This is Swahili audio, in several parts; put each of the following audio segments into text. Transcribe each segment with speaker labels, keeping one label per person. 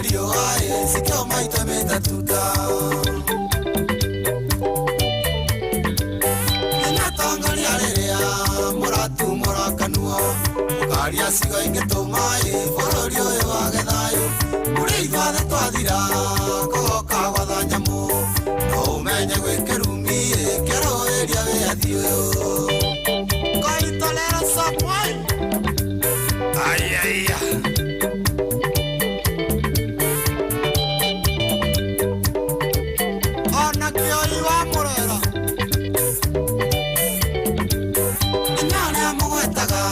Speaker 1: nelio ai sikio maita metatuta ina tangani alerea moratu morakanuo ukaria sigo ingetomai fororio ewagethayo uri itwathe twathira kogoka gwathanyamo no umenye gwekerumi kero eria weathio koitolera sapwai ay ona kioi wa murera inyane mugwetaga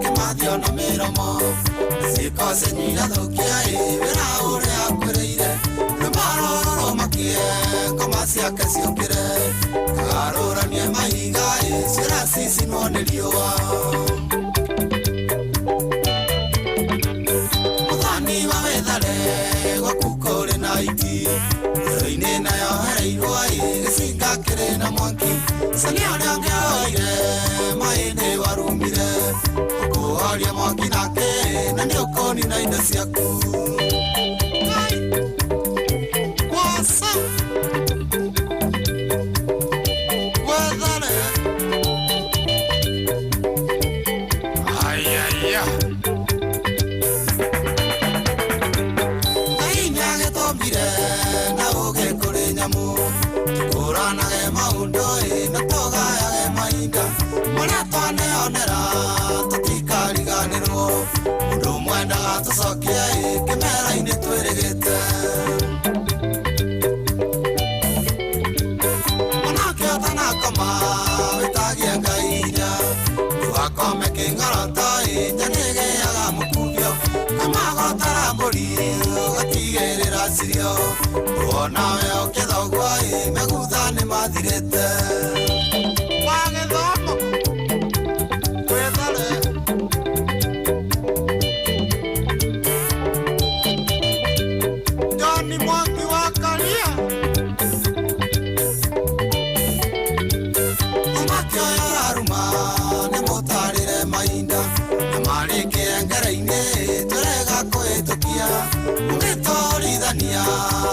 Speaker 1: kimathio na miromo sikose nyira thukia wira uri akwireire maroro makie koma ciake ciokire kagaruranie mahiga cira cici no nĩ riũa muthani wa wethare gwaku kũrĩ na iti thĩ-inĩ nayo hereirwo gĩcinga kĩrĩ na mwaki cania ũrĩa ũngĩoire maĩ nĩ warumire ũkũhoria mwaki nake na nĩ ũkũnina indo ciaku Kuranage maundoi na togayage mainda mwana twane onera tutikariganirwo mundu mwendaga tucokia kimera-inĩ twĩrĩgĩte onake ũtanakoma wĩtagie Ngai hinya ndũgakome kĩng'orota nyanĩgĩaga mũkubio kamagotara mbũri ũgatigĩrĩra cirio wona we ũkĩthogwo megutha nĩ mathirĩte wagĩthomo wĩthare John Mwangi wa Karia omake ũyũ ũraruma nĩ mũtarĩre mainda na marĩkie ngere-inĩ tũrega kũhĩtũkia ũgĩtwarithania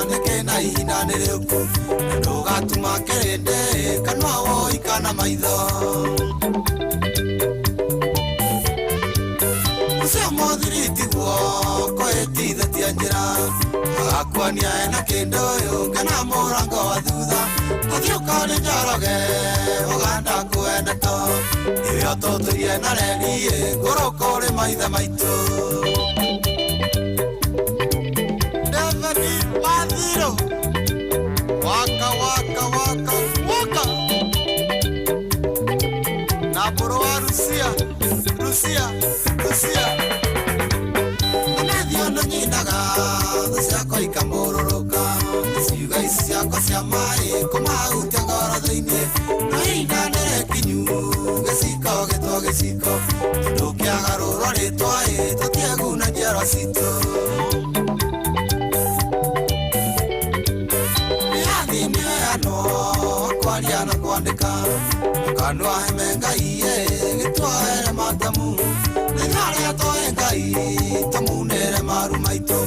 Speaker 1: nĩkĩna ihinda nĩ rĩũku na ndũgatuma kĩrĩndĩ kanua woika na maitho ũcio mũthiritiguo kũhĩtithĩtie njĩra agakuania ena kĩndũ ũyũ ngana mũrango wa thutha ũthiũka nĩ njoroge ũganda kwenda to nĩwe ũtũtũrie na reri ngũrũka ũrĩ maithe maitũ Wathiro waka na buru wa Rusia Anethio no nyinaga ciakwa ikamũrũrũka ciuga ici ciakwa cia maĩ kũmahutia ngoro thĩ-inĩ no ihinda nĩ rĩkinyu gĩciko gĩtwo gĩciko tũkĩagarũrwo rĩtwa tũtieguna njiarwa citũ kwaria na kwandĩka kanua heme Ngai gĩtwaere matamu nĩrarĩa tũĩ Ngai tũmunĩre maru maitũ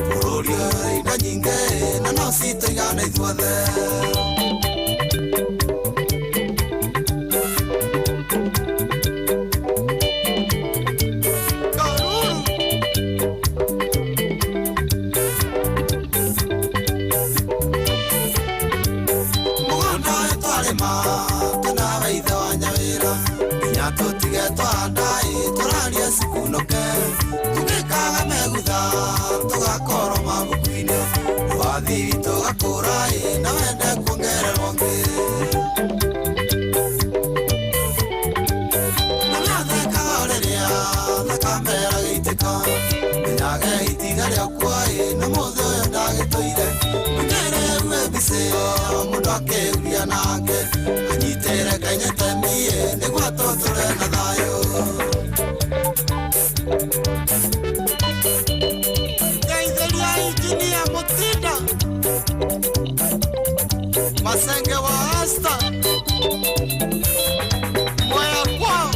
Speaker 1: bũrũri ũyũ indo nyingĩ na no citũigane ithuothe tũraria cikunoke tũgĩkaga megutha tũgakorwo mabuku-inĩ wathiri tũgakũra na wende kuongererwo ngĩ na nathekaga rĩrĩa thakamera gĩitĩka menyage itiga rĩakwa na mũthĩ ũyũ ndagĩtũire mũnyere uwe mbicĩ mũndũ akĩuria nake anyitĩre kainyetemi nĩguo tũtũre na thayũ Geithĩria injinia Mutinda Masenge wa Asta Moya kwao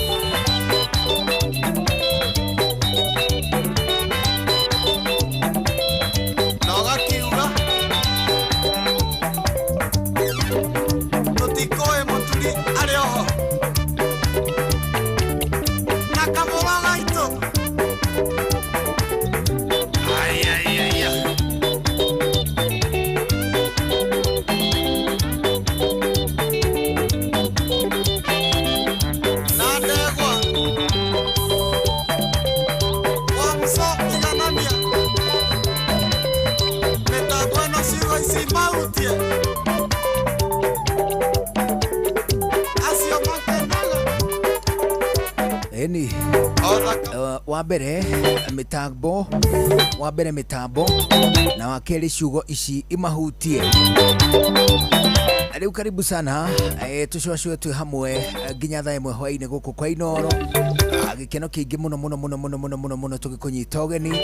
Speaker 2: wa mbere mitambo na wakeli ciugo ici imahutie. Riu karibu sana tucwacwe twi hamwe nginya thaa imwe hwaini guku kwa Inoro. Gikeno kingi muno tugikunyita ugeni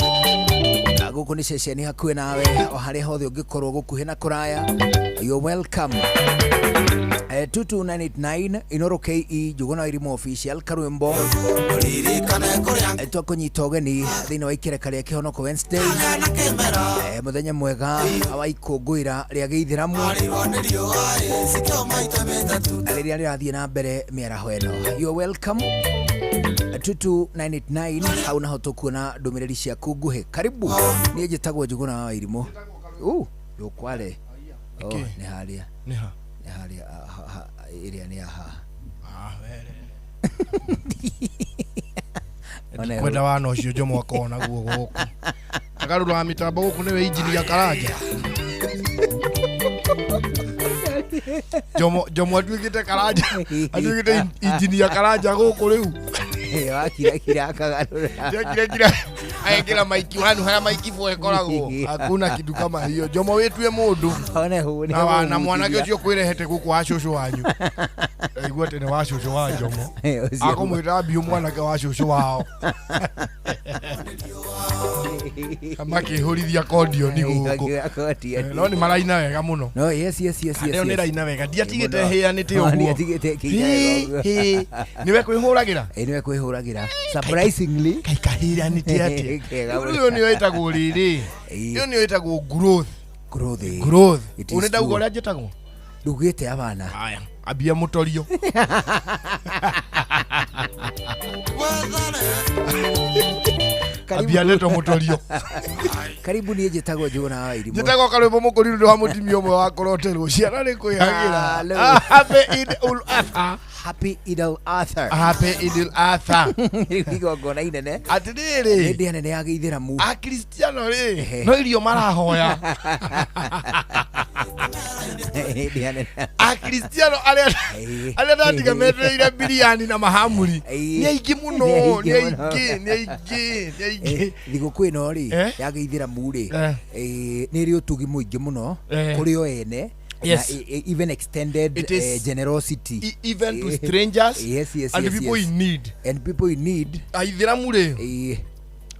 Speaker 2: guku ni ceceni hakuhi nawe o haria hothe ungikorwo gukuhi na kuraya. You're welcome. 22989 Inoro KE Juguna Irimo official Karwembo twakunyita ugeni thiini wa ikereka ria Kihonoko Wednesday muthenya mwega wa ikungwira ria Giithiramu riria rirathie na mbere miaraho eno. You're welcome. 22989 au naho tukuona ndumiriri ciaku nguhi. Karibu. Nie njitagwo Juguna wa Irimo. Yukwale. Ni haria.
Speaker 3: Ni
Speaker 2: haria iria ni aha.
Speaker 3: Wele. Kwenda wana ucio Jomo akona guo guku. Agarura wa mitambo guku niwe injini ya Karanja. Jomo atuigite Karanja. Atuigite injini ya Karanja guku riu.
Speaker 2: Kira akagarura.
Speaker 3: Kira. Aekera maiki wanu haya maiki fo koragwo. Hakuna kitu kama hiyo. Jomo wetue mundu. Na mwanake ucio kwirehete guku wa shosho wanyu. Aigua tene wa shosho wa Jomo. Akomwira biu mwanake wa shosho wao. Kama kihurithia kondio ni guku. No ni maraina wega muno.
Speaker 2: No yes.
Speaker 3: Leo ni raina wega. Ndiatigite hia nite uguo. Ndiatigite kinya. Niwe kwihuragira.
Speaker 2: Niwe kwihuragira. Surprisingly.
Speaker 3: Kaikahira nite ati. Uyo ni wetagwo riri. Iyo ni wetagwo growth. Unenda ugoria jetagwo.
Speaker 2: Ndugite abana.
Speaker 3: Haya, abia mutorio. Abia leto mutorio.
Speaker 2: Karibu ni jetagwo Juguna wa Irimo.
Speaker 3: Jetagwo Karwembo mukuri ndo wa mutimio mwe wa korotero. Ciana ni kuihagira.
Speaker 2: Happy Idul Adha. Niko ngona inene.
Speaker 3: Atiriri.
Speaker 2: Ndi anene ya Giithiramu.
Speaker 3: Akristiano ri. No irio marahoya. Akristiano aria ndatiga metereire biliani na mahamuri. Ni aiki muno, ni aiki.
Speaker 2: Thigũkũ ĩno ri ya Giithiramu ri ni ri utugi muingi muno kuri o ene.
Speaker 3: Yes.
Speaker 2: Even extended generosity
Speaker 3: even to strangers.
Speaker 2: Yes.
Speaker 3: And people in need. Aithiramu ri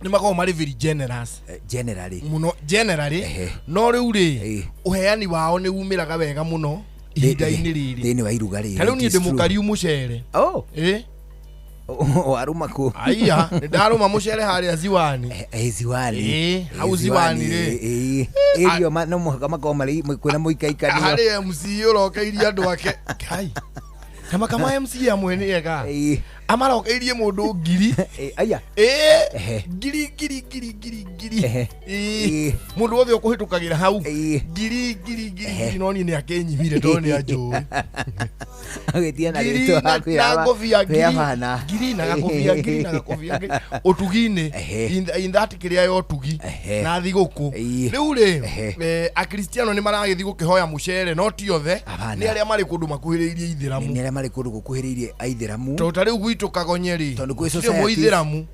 Speaker 3: ni makoragwo mari very generous generally no riu ri uheani wao ni umiraga wega muno ihinda-ini riri
Speaker 2: thini wa iruga riri.
Speaker 3: Kariu ni ndimukariu mucere
Speaker 2: waruma ku
Speaker 3: aya ndaruma mucere haria ziwani hau ziwani ri
Speaker 2: irio no muhaka makao mari kwina muikaikania
Speaker 3: haria MC urokeirie andu ake kai kama MC amwe ni ega amarokeirie mundu ngiri
Speaker 2: aya
Speaker 3: ngiri mundu wothe ukuhitukagira hau ngiri no ni akenyimire to ni ajui
Speaker 2: agetia na rito
Speaker 3: hakwira ngiri na gakofia utugine in that kiria yo tugi na thiguku riu ri akristiano ni maragithii gukihoya mucere no ti othe ni aria mari kundu makuhiriirie Ithiramu
Speaker 2: ni aria mari kundu gukuhiriirie Aithiramu
Speaker 3: to tari gwitu Kagonyeri tondu Muithiramu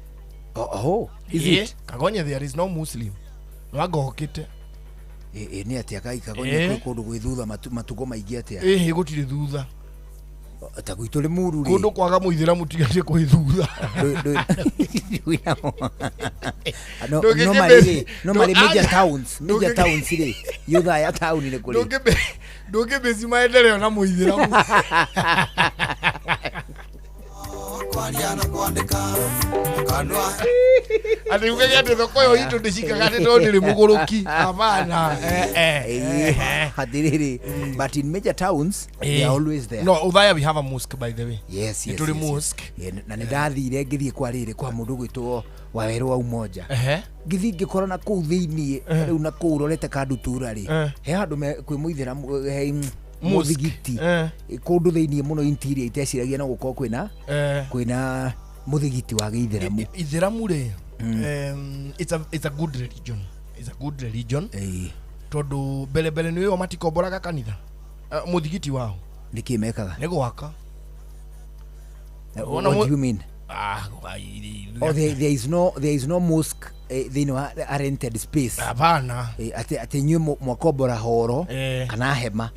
Speaker 2: is it
Speaker 3: Kagonye there is no Muslim no agokite
Speaker 2: ni atia Kagonye kundu gwithutha matugo maigi atia
Speaker 3: gutire thutha
Speaker 2: ta gwitũ rĩ muru rĩ
Speaker 3: kundu kwaga Muithiramu tigate gwithutha
Speaker 2: normally major towns rĩ yutha ya town ni kuri
Speaker 3: ndũngĩbeci maendeleo na Muithiramu
Speaker 1: kwariana kwandika kanwa
Speaker 3: ati ugegete thoko yo itu ndicikaga ati ndo ndiri muguruki abana
Speaker 2: hadiriri but in major towns they are always there.
Speaker 3: No, Uthaya we have a mosque by the way.
Speaker 2: Yes.
Speaker 3: Ituri mosque
Speaker 2: na ndathire ngithie kwa riri kwa mundu gwitwo Waweru wa Umoja ngithi ngikora na kuu thiini riu na kuu rorete kandu tura ri he handu kwi Muithiramu muthigiti kundu thiini muno interior iteciragia no gukorwo kwina muthigiti wa Giithiramu.
Speaker 3: Ithiramu ri it's a good religion. It's a good religion. Tondu bele niwe matikoboraga kanitha muthigiti wao
Speaker 2: nikimekaga
Speaker 3: ni gwaka.
Speaker 2: What do you mean? there is no mosque thĩinĩ wa rented space.
Speaker 3: Hapana.
Speaker 2: Ati inyuĩ mwakombora horo kana hema.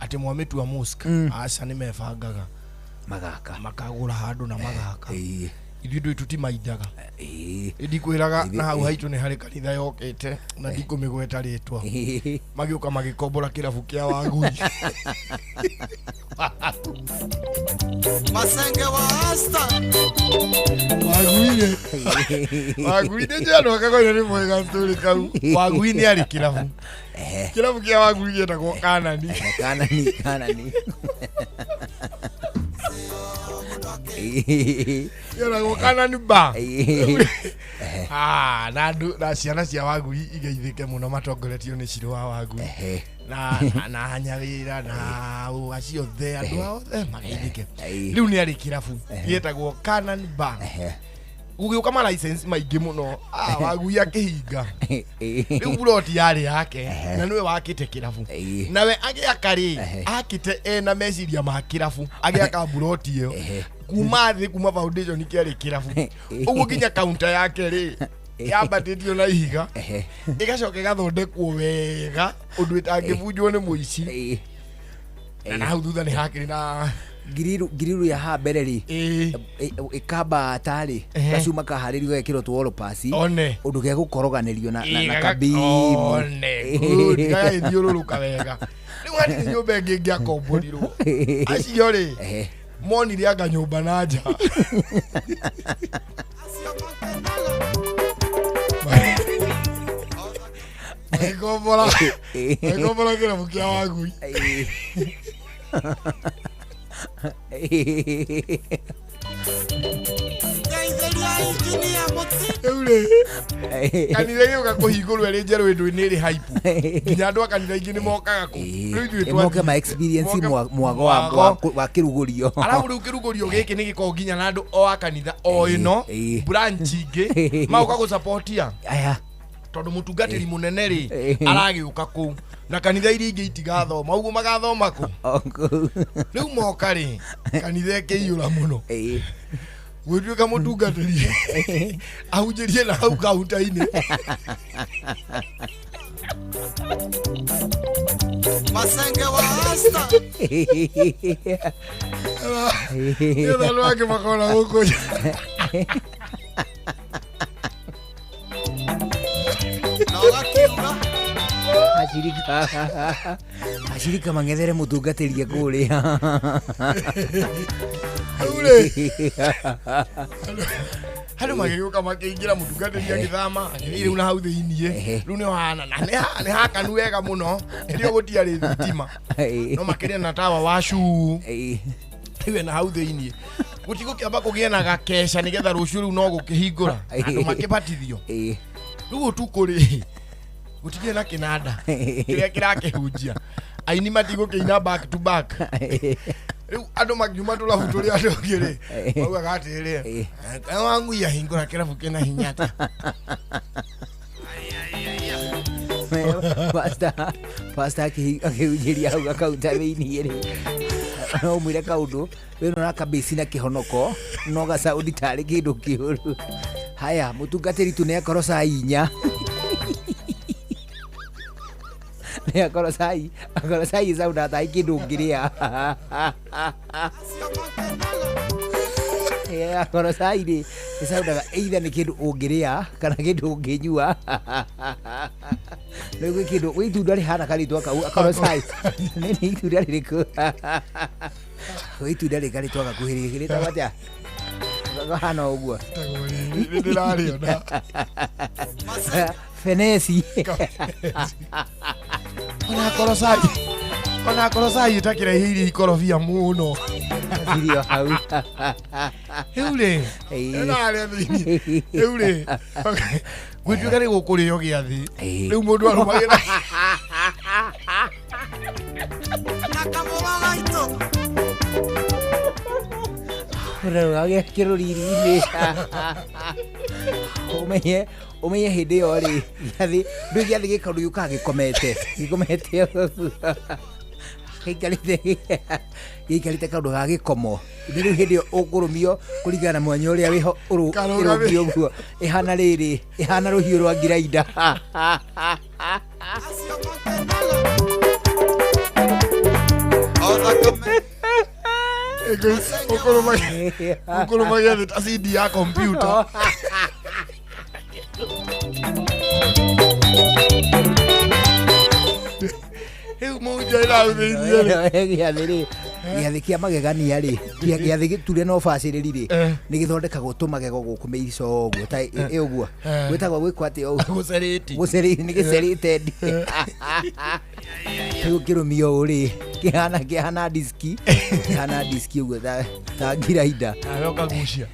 Speaker 3: Ati mwametua mosque. Aca nĩ mebangaga makagũra handũ na magaka. Ithuĩ ndũĩ tutimaindaga. Ndikwĩraga na hau haitũ nĩ harĩ kanitha yokĩte na ndikũmĩgweta rĩtwa. Magĩũka magĩkombora kĩrabu kĩa Wagui.
Speaker 1: Masenge wa Asta.
Speaker 3: Wagui nĩ njano akagoire nĩ mwega tũrĩ kau. Wagui nĩ arĩ kĩrabu. Kĩrabu kĩa Wagui gĩtagwo Kanani. Yora Kanani ba. Na ciana cia Wagui igeithĩke mũno matongoretio nĩ Ciro wa Wagui. Na Nyawĩra na acio the andũ othe mageithĩke. Rĩu nĩ arĩ kĩrabu gĩtagwo Kanani ba. Ugĩũka ma license maingĩ mũno. Wagui akĩhinga. Rĩu buroti yarĩ yake na nĩwe wakĩte kĩrabu. Nawe agĩaka rĩ akĩte ena meciria ma kĩrabu agĩaka buroti ĩyo. Kuma foundation kĩarĩ kĩrabu. Ũguo nginya counter yake rĩ yambatĩtio na ihiga. Ĩgacoka ĩgathondekwo wega ũndũ ĩtangĩbunjwo nĩ mũici. Na hau thutha nĩ hakĩrĩ na
Speaker 2: giriru ya habere ri ikamba tari gacuma kaharĩrio gekĩrwo tuoro pasi ũndũ gĩa gũkoroganĩrio na kabimu
Speaker 3: good gagĩthiũrũrũka wega. Rĩu hati nyũmba ĩngĩ ngĩakomborirwo acio rĩ monire anga nyũmba na nja. Maikombora kĩrabu kĩa Wagui. Kanitha gĩũka kũhingũrwo ĩrĩ njerũ ĩndũ nĩ ĩrĩ hype. Nginya andũ a kanitha ingĩ nĩ mokaga kũ. Rĩu ithuĩ
Speaker 2: moke ma experience mwago wa kĩrugũrio.
Speaker 3: Arabu rĩu kĩrugũrio gĩkĩ nĩ gĩkoragwo nginya na andũ o a kanitha o ĩno branch ingĩ magoka gũsupportia. Tondũ mũtungatĩri mũnene rĩ aragĩũka kũu na kanitha iria ingĩ itigathoma ũguo magathoma kũ. Rĩu moka rĩ kanitha ĩkĩiyũra mũno. Gwĩtuĩka mũtungatĩri ahunjĩrie na hau kaunta-inĩ.
Speaker 1: Masenge wa Asta.
Speaker 3: Yetha lwake makona gũkũ.
Speaker 2: Ashirika mang'ethere mũtungatĩri kũrĩa.
Speaker 3: Handũ magĩgĩũka makĩingĩra mũtungatĩri agĩthama rĩu na hau thĩiniĩ rĩu nĩ hana na nĩ hakanu wega mũno rĩo gũtiarĩ thitima no makĩria na tawa wa cuu rĩu na hau thĩiniĩ gũtigũkĩamba kũgĩa na gakeca nĩgetha rũciũ rĩu no gũkĩhingũra andũ makĩbatithio. Rĩu tukũrĩ gũtigĩe na kĩnanda kĩrĩa kĩrakĩhunjia aini matigũkĩina back to back. Rĩu andũ makiuma tũrabu tũrĩa andũ angĩ rĩ maugaga atĩrĩ wangu yahingũra kĩrabu kĩna hinya ta.
Speaker 2: Pastor akĩhunjĩria hau gakaunta thĩiniĩ rĩ no mwĩre kaũndũ wĩ no nakabĩci na kĩhonoko no gacaũndi tarĩ kĩndũ kĩũru. Haya mũtungatĩri tu nĩ akorwo saa 4 nĩ akorwo saa 4 sauna ta kĩndũ ngĩrĩa. Akorwo saa 4 saunaga either nĩ kĩndũ ũngĩrĩa kana kĩndũ ũngĩnyua. Rĩu gwĩ kĩndũ gwĩ itunda rĩhana karĩtwa kau akorwo saa nĩ itunda rĩrĩkũ. Gwĩ itunda rĩkarĩtwa gakuhĩrĩria rĩtagwo atĩa hana ũguo
Speaker 3: ndĩrarĩona
Speaker 2: fenesi.
Speaker 3: Ona akorwo saa itakĩraihirie ikorobia mũno
Speaker 2: Sirio hau.
Speaker 3: Rĩu rĩ rĩu rĩ gwĩtuĩka nĩ gũkũrĩo gĩathĩ rĩu mũndũ arũmagĩra
Speaker 2: Rĩu kĩrũri-inĩ umenye hĩndĩ ĩyo rĩ gĩathĩ gĩkaũndũ gĩũkaga gĩkomete gĩikarĩte kaũndũ ga gĩkomo nĩ rĩu hĩndĩ ĩyo ũkũrũmio kũringana na mwanya ũrĩa wĩho ũrũmio ũguo ĩhana rĩrĩ ĩhana rũhiũ rwa ngirainda
Speaker 3: ũkũrũmagia thĩ ta CD ya kompyuta. Rĩu mũnja ĩrathĩirie
Speaker 2: gĩathĩ kĩa magegania rĩ gĩathĩ gĩture na ũbacĩrĩri rĩ nĩ gĩthondekagwo tũmagego gũkũ mĩico ũguo ta ũguo gwĩtagwo gwĩkwo atĩ gũcerĩti nĩ gĩcerĩte rĩu kĩrũmio ũũ rĩ kĩhana diski ũguo ta ngirainda
Speaker 3: aroka gucia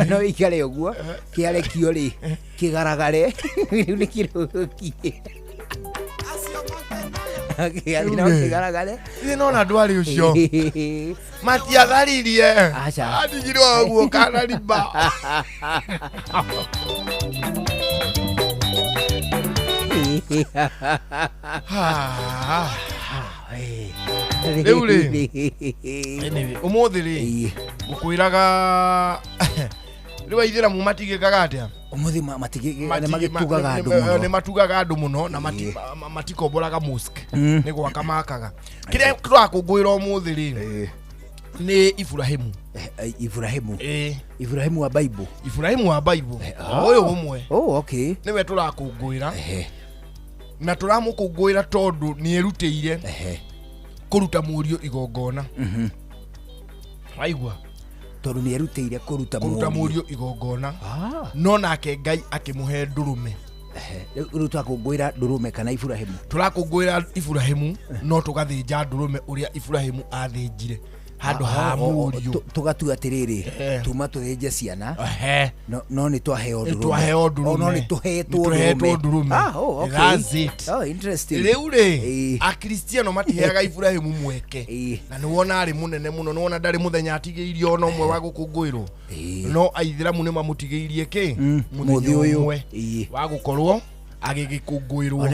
Speaker 2: no ikare ũguo kĩarekio rĩ kĩgaragare rĩu nĩ kĩrũkie kĩgaragare
Speaker 3: nona ndwarĩ ũcio matiatharirie atigirwo ũguo kanarimba rĩu rĩ ũmũthĩ rĩ ngũkwĩraga rĩu aithĩramu matigĩkaga atĩa
Speaker 2: ũmũthĩ magĩtugaga andũ mũno
Speaker 3: nĩ matugaga andũ mũno na matikomboraga mosque nĩ gwaka makaga kĩrĩa tũrakũngũĩra ũmũthĩ rĩ nĩ
Speaker 2: Ibrahimu wa Bible
Speaker 3: ũyũ ũmwe nĩwe tũrakũngũĩra na tũramũkũngũĩra tondũ nĩ erutĩire kũruta mũriũ igongona waigua
Speaker 2: tondũ nĩ erutĩire kũruta
Speaker 3: mũriũ igongona no nake Ngai akĩmũhe ndũrũme
Speaker 2: rĩu tũrakũngũĩra ndũrũme kana Ibrahimu
Speaker 3: tũrakũngũĩra Ibrahimu no tũgathĩnja ndũrũme ũrĩa Ibrahimu athĩnjire handũ ha mũriũ
Speaker 2: tũgatua atĩrĩrĩ tuma tũthĩnje ciana no nĩ twaheo ndũrũme no nĩ tũhetwo ndũrũme
Speaker 3: rĩu rĩ akristiano matiheaga Ibrahimu mweke na nĩ wona arĩ mũnene mũno nĩ wona ndarĩ mũthenya atigĩirie ona ũmwe wa gũkũngũĩrwo no aithĩramu nĩ mamũtigĩirie kĩ mũthenya ũmwe wa gũkorwo agĩgĩkũngũĩrwo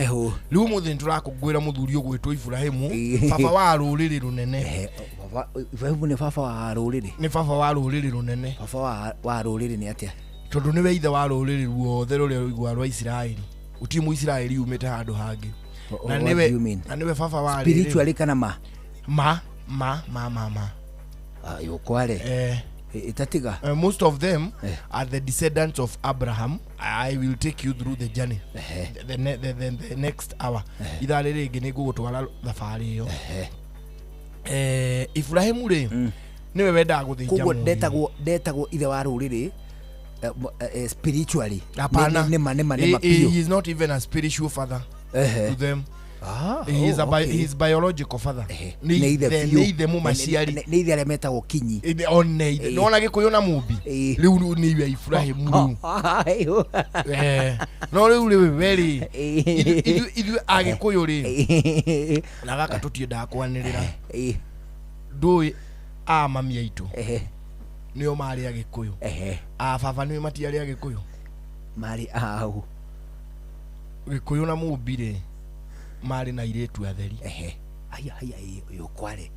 Speaker 3: rĩu mũthenya tũrakũngũĩra mũthuri ũgwĩtwo Ibrahimu baba wa rũrĩrĩ rũnene
Speaker 2: Ibrahimu nĩ baba wa rũrĩrĩ
Speaker 3: rũnene
Speaker 2: baba wa rũrĩrĩ nĩ atĩa
Speaker 3: tondũ nĩwe ithe wa rũrĩrĩ ruothe rũrĩa rũigua rwa Isiraeli gũtirĩ Mũisiraeli umĩte handũ hangĩ na nĩwe baba wa
Speaker 2: spiritually kana
Speaker 3: ma
Speaker 2: yokware itatiga
Speaker 3: most of them are the descendants of Abraham. I will take you through the journey the next hour ithaa rĩrĩ rĩngĩ nĩ ngũgũtwara thabarĩ ĩyo Ibrahimu rĩ nĩwe wendaga gũthĩnja
Speaker 2: koguo ndetagwo ithe wa rũrĩrĩ spiritually
Speaker 3: he is not even a spiritual father to them. He is biological father. Nĩ ithe mũmaciari
Speaker 2: nĩ ithe arĩa metagwo kinyi
Speaker 3: nona gĩkũyũ na mũmbi rĩu nĩwe Ibrahimu no rĩu rĩ ithuĩ agĩkũyũ rĩ na gaka tũtiendaga kwanĩrĩra ndũĩ mami aitũ nĩo marĩ agĩkũyũ baba nĩwe matiarĩ agĩkũyũ
Speaker 2: marĩ au
Speaker 3: gĩkũyũ na mũmbi rĩ marĩ na irĩtu atheri
Speaker 2: ũyũ kware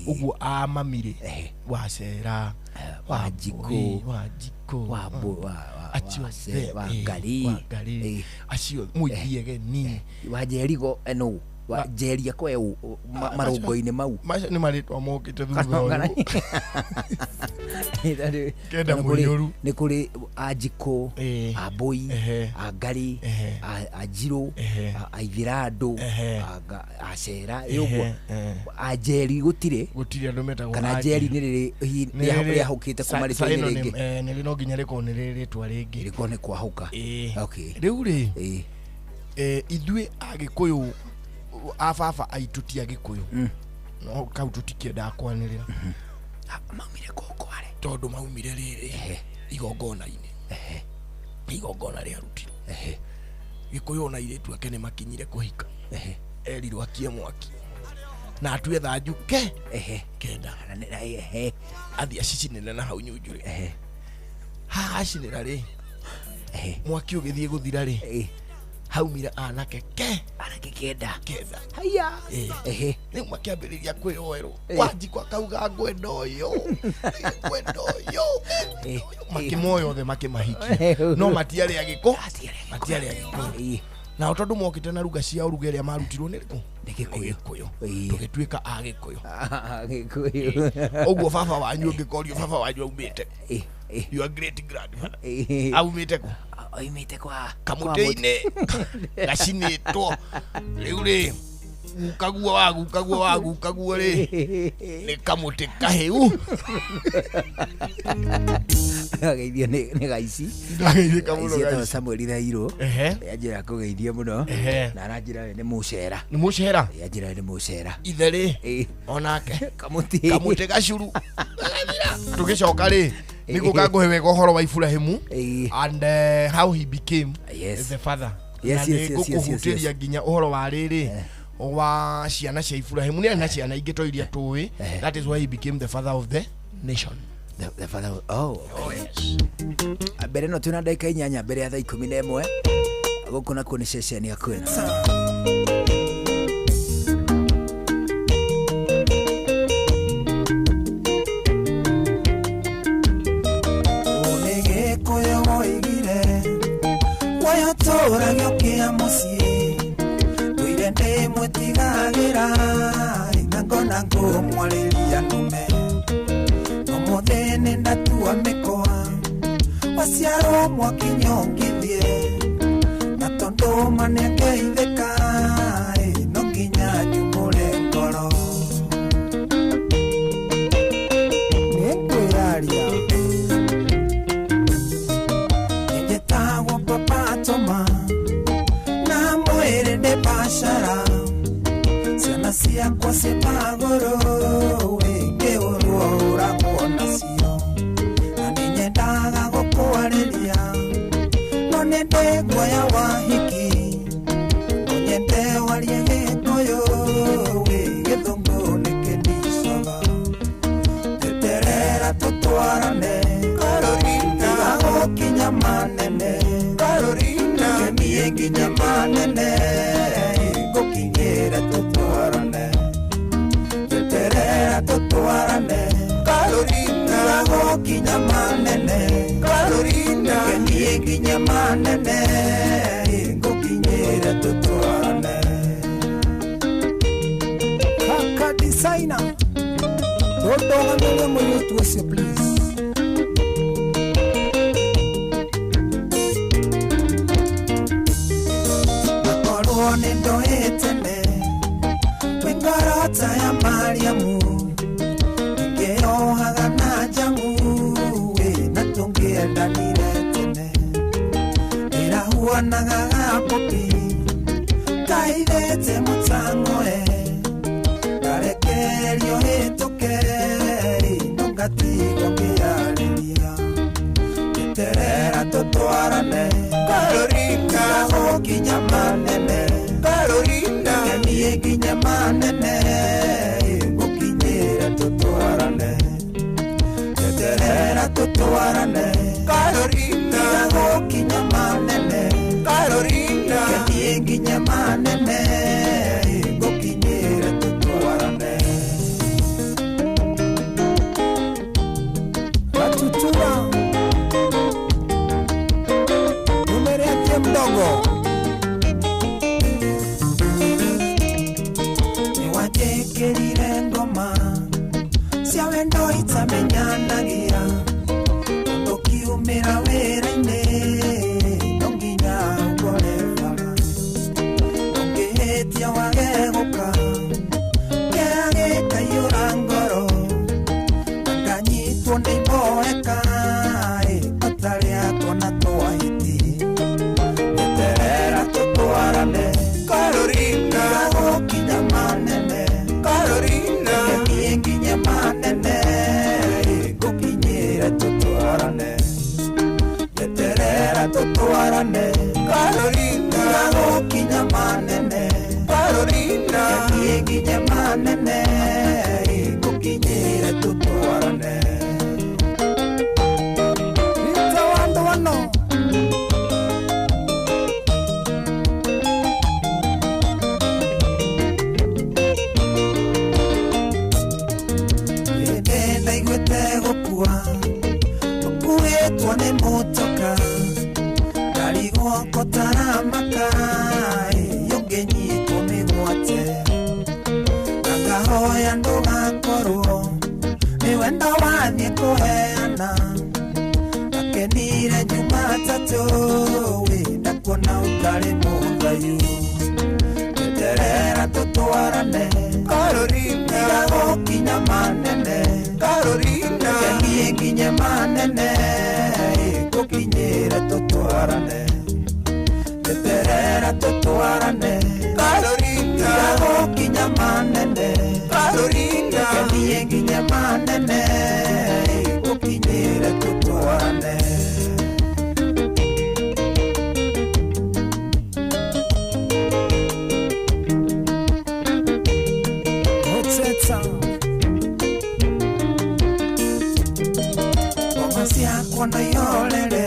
Speaker 3: ũguo mami rĩ wacera
Speaker 2: Wanjikũ
Speaker 3: Wangari acio mũithiegeni
Speaker 2: Wanjerigo no Wanjeria kweu marũngo-inĩ mau
Speaker 3: nĩ marĩtwa mokĩte thutha kenda mũiyũru
Speaker 2: nĩ kũrĩ Anjikũ Ambũi Angari Anjirũ Aithĩrandũ Acera ũguo Anjeri gũtirĩ
Speaker 3: andũ metagwo
Speaker 2: kana Njeri nĩ rĩrĩ ahũkĩte kuma rĩtwa-inĩ rĩngĩ
Speaker 3: nĩ no nginya rĩkorwo nĩ rĩrĩ rĩtwa rĩngĩ
Speaker 2: rĩkorwo nĩ kwahũka
Speaker 3: rĩu rĩ ithuĩ Agĩkũyũ baba aitũ ti Agĩkũyũ no kau tũtikĩendaga kwanĩrĩra
Speaker 2: maumire kware
Speaker 3: tondũ maumire rĩrĩ igongona-inĩ igongona rĩarutirwo Gĩkũyũ na airĩtu ake nĩ makinyire kũhika erirwo akie mwaki na atue thanju kenda athiĩ acicinĩre na hau nyunjũ ha cinira ri mwaki ugithie guthira ri haumira anake kenda haya ni makiambiriria kwiroero wanji kwa kauga ngwendo yo makimoyo the makimahiki no matiari agiko na tondu mokite na ruga cia uruga iria marutirwo ni gikuyu tugituika agikuyu oguo baba wanyu ngikorio baba wanyu aumite your great grandfather aumite ko oimite kwa kamutini gacinitwo riu ri kagua ri ni kamuti kahiu
Speaker 2: ageithio ni gaici
Speaker 3: ndageithia muno
Speaker 2: gaici Samuel Thairo yanjira kugeithia muno na aranjira we ni mucera yanjira we ni mucera
Speaker 3: itheri onake kamuti gacuru tugicoka ri niko kanguhe wega uhoro wa Ibrahimu and how he became the father.
Speaker 2: Yes.
Speaker 3: Kuhutiria nginya uhoro wa riri wa ciana cia Ibrahimu ni na ciana ingi to iria tuwi. That is why he became the father of the nation.
Speaker 2: The father yes. Mbere no tuna ndeka inyanya mbere ya thaa 11 guku na kuni session ya kwena
Speaker 1: tora gyokia musie tuirende mwetigagira ngona ngomwalilia nume omodene ndatua mekoa wasiaro mwakinyongithie na tondo manenge itheka nonginya jumule ngoro nekuyaria ngetagwo papa toma na mwere de bashara sana sia kwa sepagoro wenge urura kuona sio na ninyendaga gukwareria no nende goya wahiki nyende warie gikoyo wege thongo nekendisoga teterera tutwarane karorina gokinya manene karorina kemienginya manene gokinyera tutwarane teterera tutwarane karorina gokinya manene karorina kemienginya manene gokinyera tutwarane kaka designer dodoga mele moyo tuwese please nendo etene wengarata ya Mariamu ngeohaga na jangu na tungenda niretene irahuanaga gapopi kairete mutangoe karekerio hituke nongatigo ngiariria terera tutwarane karorina gokinya manene karorina kemienginya manene gokinyera tutwarane terera tutwarane karorina gokinya manene karorina kemienginya manene gokinyera tutwarane batutura mdogo niwajekerire ngoma cia wendo itamenyanagia tondu kiumira wira-ini nonginya ngore bara nongihitia wage guka geagikaiyura ngoro nganyitwo ni mboeka atari atwana twahiti tutwarane karorina gokinya manene karorina kemienginya manene gokinyera tutwarane yeterera tutwarane karorina gokinya manene karorina kemienginya manene gokinyera tutwarane hoya ndugakorwo ni wendo wathie kuheana akenire Jumatatu wenda kuona utari muthayu terera tutwarane Carolina gokinya manene Carolina kenie kinya manene gokinyira tutwarane terera tutwarane Carolina gokinya manene Carolina kenie kinya manene gokinyira tutwarane Cuando yolere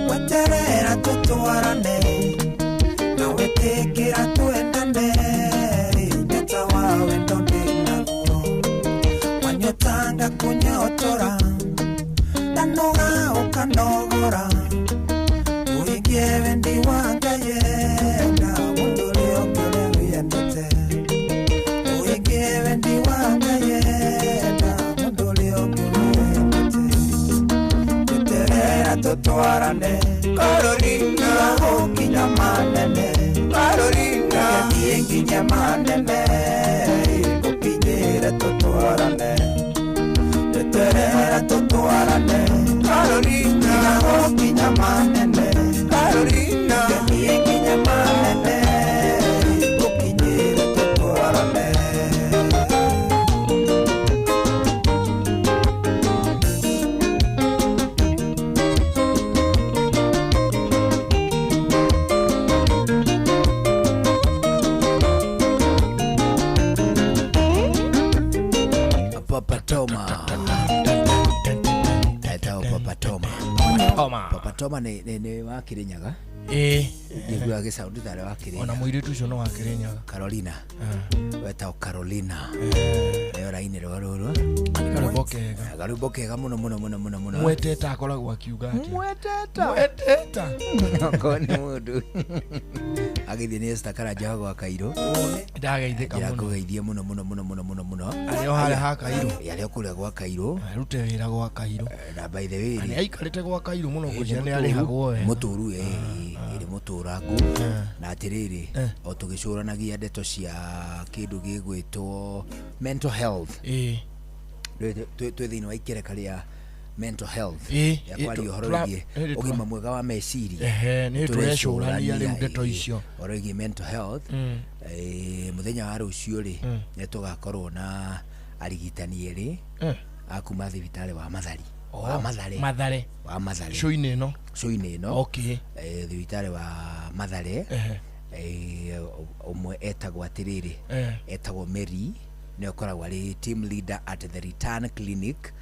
Speaker 1: weterera tutwarane na wetekera tuendane nyota wawe ndondenaguo wanyotanga kunyotora nanoga ukanogora uingie wendi wangaye na munduri okere wiyendete uingie wendi wangaye na munduri okere tutwarane Carolina gokinya manene Carolina kinya manene gokinyira tutwarane terera tutwarane Carolina gokinya manene Carolina kinya manene gokinyira tutwarane Papa Toma ni wa Kirinyaga ngigua gicaundi thare wa Kirinyaga ona muiritu ucio no wa Kirinyaga Carolina weta Carolina yo raini roro garubokega muno mweteta akoragwo akiuga ati mweteta kone mundu agithie ni stakara jago Kairo ndageithika muno ndageithie muno ayo hale ha Kairo yale kule gwa Kairo rute wira gwa Kairo na by the way ani aikarite gwa Kairo muno kujane ali hagwo muturu iri muturangu na atiriri o tugicuranagia ndeto cia kindu gigwitwo mental health twithini wa ikereka ria mental health ya kwari uhorogie ugima mwega wa meciria ni turecurania ri ndeto icio orogie mental health muthenya wa rucio ri ne tugakorwo na arigitani eri akuma thibitari wa Mathare shoine no okay thibitari wa Mathare umwe etagwo atiriri etagwo Mary ne okoragwo ari team leader at the Return Clinic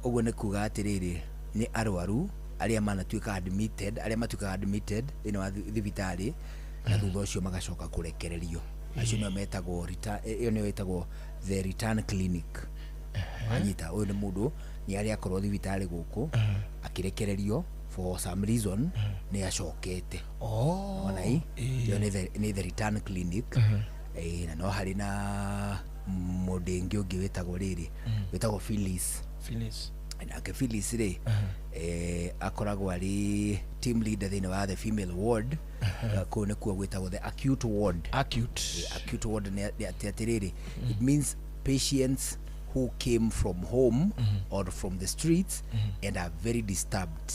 Speaker 1: ugo ne kuga atiriri ni arwaru aria manatuika admitted ino wa thibitari na thutha ucio magacoka kurekererio acio no metagwo the Return Clinic anyita uyu ni mundu ni aria akorwo thibitari guku akirekererio for some reason ni acokete onai yo ni the Return Clinic na no hari na mudengi ungi wetagwo Phyllis na ke Phyllis ri akoragwo ari team leader thini wa the female ward ko ne kuo gwetagwo the acute ward ni atiriri it means patients who came from home or from the streets and are very disturbed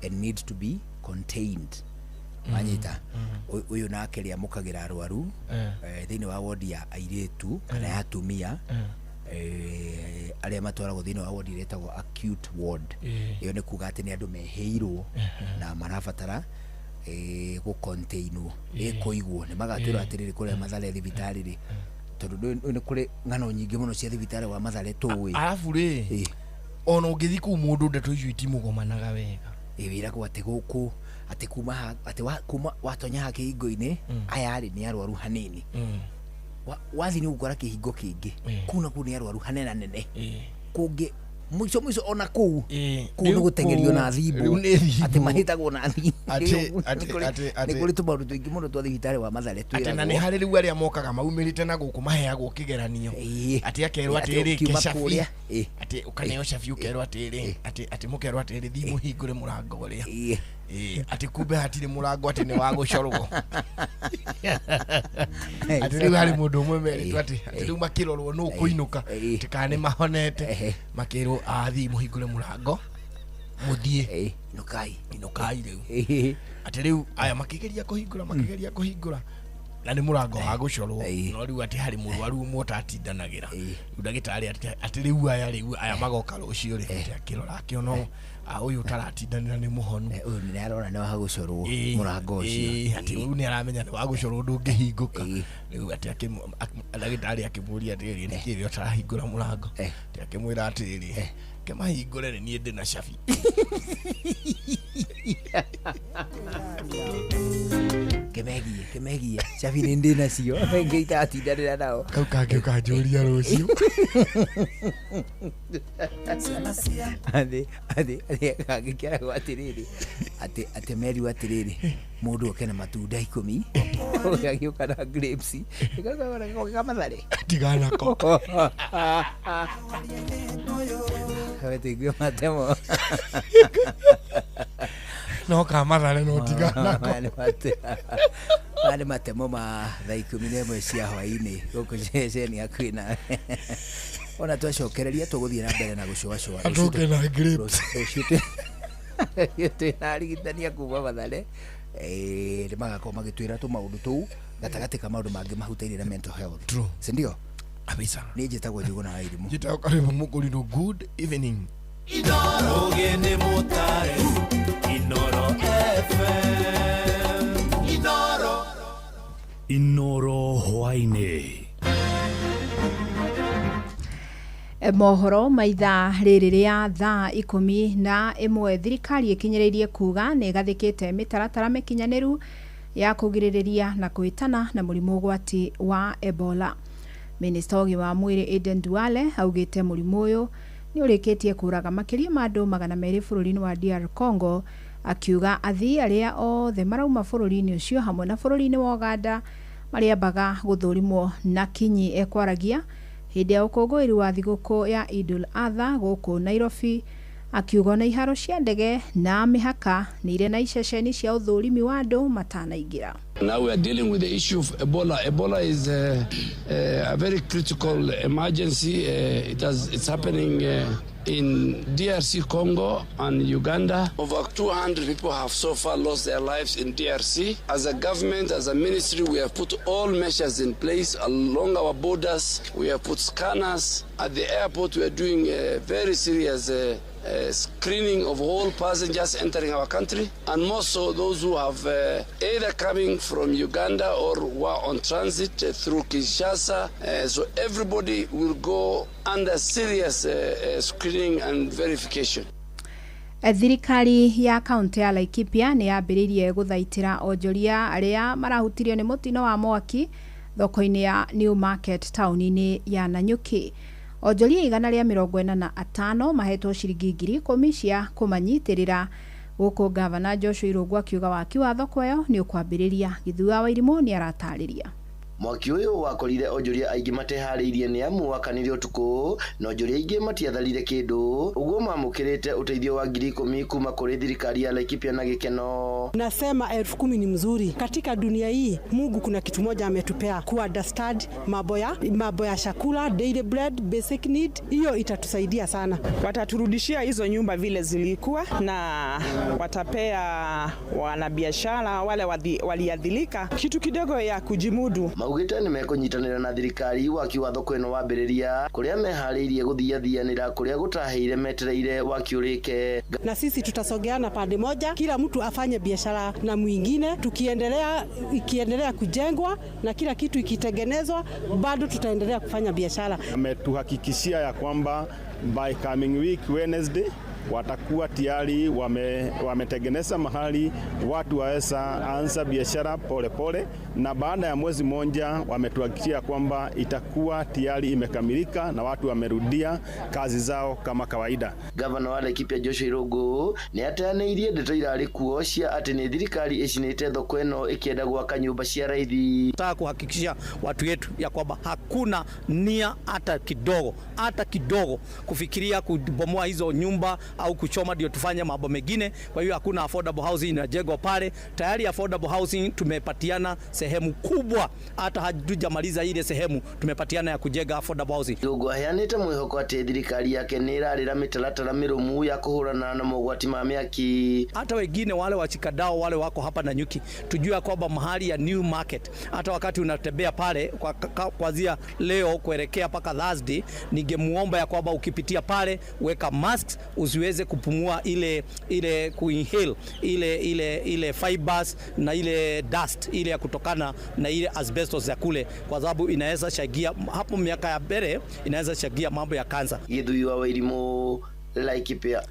Speaker 1: and need to be contained manyita uyu na akeria mukagira arwaru thini wa ward ya airetu kana ya atumia aria matwaragwo thini wa ward iretagwo acute ward iyo ne kuga ati ni andu meheirwo na marabatara go containwo kuigwo ni magatwira atiriri kule Mathare thibitari ri tondu ni kule ngano nyingi muno cia thibitari wa Mathare tuwi alafu ri ono ngithi ku mundu ndeto icio itimugomanaga wega wira kwa ati guku ati kuma watonya hakihingo-ini aya ri ni arwaru hanini wathi ni ugora kihingo kingi kuna kuni arwaru hanena nene kungi
Speaker 2: mwico ona kuu no gutengerio na thimu ati mahitagwo na thimu ati kuri tumaundu twingi muno twa thibitari wa Mathare twira
Speaker 3: ati na ni hari riu aria mokaga maumirite na guku maheagwo kigeranio ati akerwa atiri keshafi ati ukaneo shafi ukerwa atiri ati mukerwa atiri thimu hingure murango uria ati kumbe hatire murango ati ni wa gucorwo ati riu hari mundu umwe meri ati riu makirorwo no kuinuka tikane mahonete makirwo athi muhingure murango muthie inukai riu ati riu aya makigeria kuhingura na ni murango wa gucorwo no riu ati hari murwaru umwe utatindanagira riu ndagitari ati riu aya magoka rucio ri ati akirora akiono uyu taratindanira ni muhonu
Speaker 2: uyu ni arona ni wa gucorwo murango ucio
Speaker 3: ati uyu ni aramenya ni wa gucorwo ndungihinguka riu ati ndagitari akimuria atiri ni kirio tarahingura murango ati akimwira atiri kemahingure ni ndi na shafi
Speaker 2: kemegia shafi ni ndi nacio ngeita atindanira nao
Speaker 3: kau kangi ukanjuria rucio
Speaker 2: ade kangikia gwatiriri ati meri watiriri mundu okena matunda 10 ugagiuka na grapes ikaga Mathare
Speaker 3: tigana ko
Speaker 2: hawete gyo matemo
Speaker 3: no ka Mathare no tigana ko
Speaker 2: ale matemo ma thaa 11 cia hwaini guku ni akwina ona twacokereria tuguthie na mbere na gucua
Speaker 3: atoke na grapes
Speaker 2: yote na rigitania kuma Mathare ni magakorwo magitwira tu maundu tu gatagati ka maundu mangi mahutairie na mental health si ndio
Speaker 3: abisa
Speaker 2: ni njitagwo Njuguna wa Irimu
Speaker 3: njitagwo karibu mukurindo good evening
Speaker 1: Inoro gene motare Inoro FM
Speaker 4: Inoro hwaine
Speaker 5: mohoro maitha riri ria thaa 11 thirikari ikinyiririe kuga ni gathikite mitaratara mikinyaniru ya kugiririria na kuitana na murimu ugwati wa Ebola. Minister wa mwiri Aden Duale augite murimu uyu ni urikitie kuraga makiria ma andu 200 bururi-ini wa DR Congo, akiuga athii aria othe marauma bururi-ini ucio hamwe na bururi-ini wa Uganda mariambaga guthurimwo na kinyi ekwaragia hindi ya ukungwiri wa thiguku ya Idul Adha guku Nairobi, akiuga na iharo cia ndege na mihaka ni ire na iceceni cia uthurimi wa andu matanaingira.
Speaker 6: Now we are dealing with the issue of Ebola. Ebola is a very critical emergency. It's happening in DRC Congo and Uganda. Over 200 people have so far lost their lives in DRC. As a government, as a ministry, we have put all measures in place along our borders. We have put scanners. At the airport, we are doing a very serious screening of all passengers entering our country, and more so those who have either coming from Uganda or were on transit through Kinshasa. So everybody will go under serious screening and verification.
Speaker 5: Thirikari ya kaunti ya Laikipia ni yambiririe guthaitira onjoria aria marahutirio ni mutino wa mwaki thoko-ini ya New Market tauni-ini ya Nanyuki. Onjoria 145 mahetwo ciringi 10,000 cia kumanyitirira guku Gavana Joshua Irungu akiuga waki wa thoko iyo ni ukwambiriria. Githua wa Irimu ni aratariria.
Speaker 7: Mwaki uyu wakorire onjoria aingi matehariirie ni amu wakanire utuku na onjoria aingi matiatharire kindu uguo mamukirite uteithio wa 10,000 kuma kuri thirikari ya Laikipia na gikeno.
Speaker 8: Nasema 10,000 ni mzuri katika dunia hii. Mungu kuna kitu moja ametupea ku understand mambo ya chakula, daily bread, basic need. Hiyo itatusaidia sana.
Speaker 9: Wataturudishia hizo nyumba vile zilikuwa na watapea wanabiashara wale waliadhilika kitu kidogo ya kujimudu.
Speaker 7: Maugite ni mekunyitanira na thirikari wakiwa thoko ino wambiriria kuria mehariirie guthiathianira kuria gutaheire metereire wakiurike.
Speaker 8: Na sisi tutasogeana pande moja, kila mtu afanye biashara na mwingine, ikiendelea kujengwa na kila kitu ikitengenezwa, bado tutaendelea kufanya biashara.
Speaker 10: Ametuhakikishia ya kwamba by coming week Wednesday watakuwa tayari wametengeneza mahali watu waweza anza biashara pole, na baada ya mwezi mmoja wametuhakikishia kwamba itakuwa tayari imekamilika na watu wamerudia kazi zao kama kawaida.
Speaker 7: Gavana wa Laikipia Joshua Irungu ni ateanĩirie ndeto irarĩ kuo cia atĩ nĩ thirikari icinĩte thoko ĩno ikienda gwaka nyumba cia raithi.
Speaker 11: Nataka kuhakikishia watu wetu ya kwamba hakuna nia hata kidogo kufikiria kubomoa hizo nyumba au kuchoma ndio tufanye mambo mengine. Kwa hiyo hakuna affordable housing inajengwa pale. Tayari affordable housing tumepatiana sehemu kubwa, hata hatujamaliza ile sehemu tumepatiana ya kujenga affordable housing.
Speaker 7: Irungu aheanĩte mwĩhoko atĩ thirikari yake nĩ ĩrarĩra mĩtaratara mĩrũmu ya kũhũrana na mogwati ma mĩaki.
Speaker 11: Hata wengine wale wachikadao wale wako hapa na nyuki, tujue kwamba mahali ya New Market, hata wakati unatembea pale kuanzia leo kuelekea paka Thursday, ningemuomba ya kwamba ukipitia pale weka masks, usiweze kupumua ile kuinhale ile fibers na ile dust ile ya kutokana na ile asbestos ya kule, kwa sababu inaweza shagia hapo miaka ya mbele, inaweza shagia mambo ya kansa.
Speaker 7: Githui wa Wairimu, Laikipia.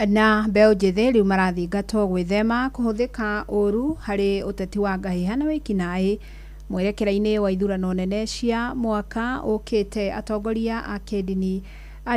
Speaker 5: Na mbeũ njĩthĩ rĩu marathingatwo gwĩthema kũhũthĩka ũru harĩ ũteti wa ngahiha na wĩkinaĩ mwerekera-inĩ wa ithurano nene cia mwaka ũkĩte. Atongoria a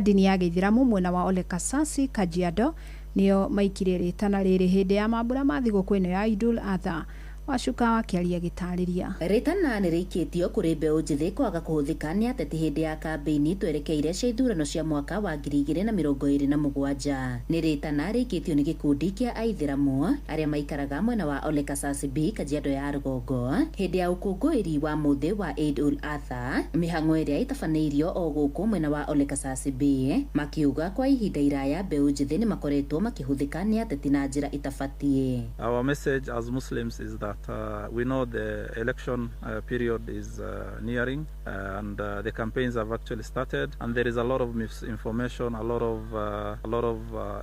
Speaker 5: dini ya Gĩithĩramu mwena wa Ole Kasasi, Kajiado nĩo maikire rĩtana rĩrĩ hĩndĩ ya mambura ma thigũkũ ĩno ya Idul Adha. Wacuka wakiaria gitarĩria.
Speaker 12: Rĩtana nĩ rĩikĩtio kũrĩ mbeũ njĩthĩ kwaga kũhũthĩka nĩ ateti hĩndĩ ya kambĩini twerekeire cia ithurano cia mwaka wa 2027. Nĩ rĩtana rĩikĩtio nĩ gĩkundi kĩa Aithĩramu arĩa maikaraga mwena wa Ole Kasasi B, Kajiado ya rũgongo hĩndĩ ya ũkũngũĩri wa mũthĩ wa Idul Adha, mĩhang'o ĩrĩa ĩtabanĩirio o gũkũ mwena wa Ole Kasasi B, makiuga kwa ihinda iraya mbeũ njĩthĩ nĩ makoretwo makĩhũthĩka nĩ ateti na njĩra ĩtabatiĩ.
Speaker 13: Our message as Muslims is that we know the election period is nearing and the campaigns have actually started, and there is a lot of misinformation, a lot of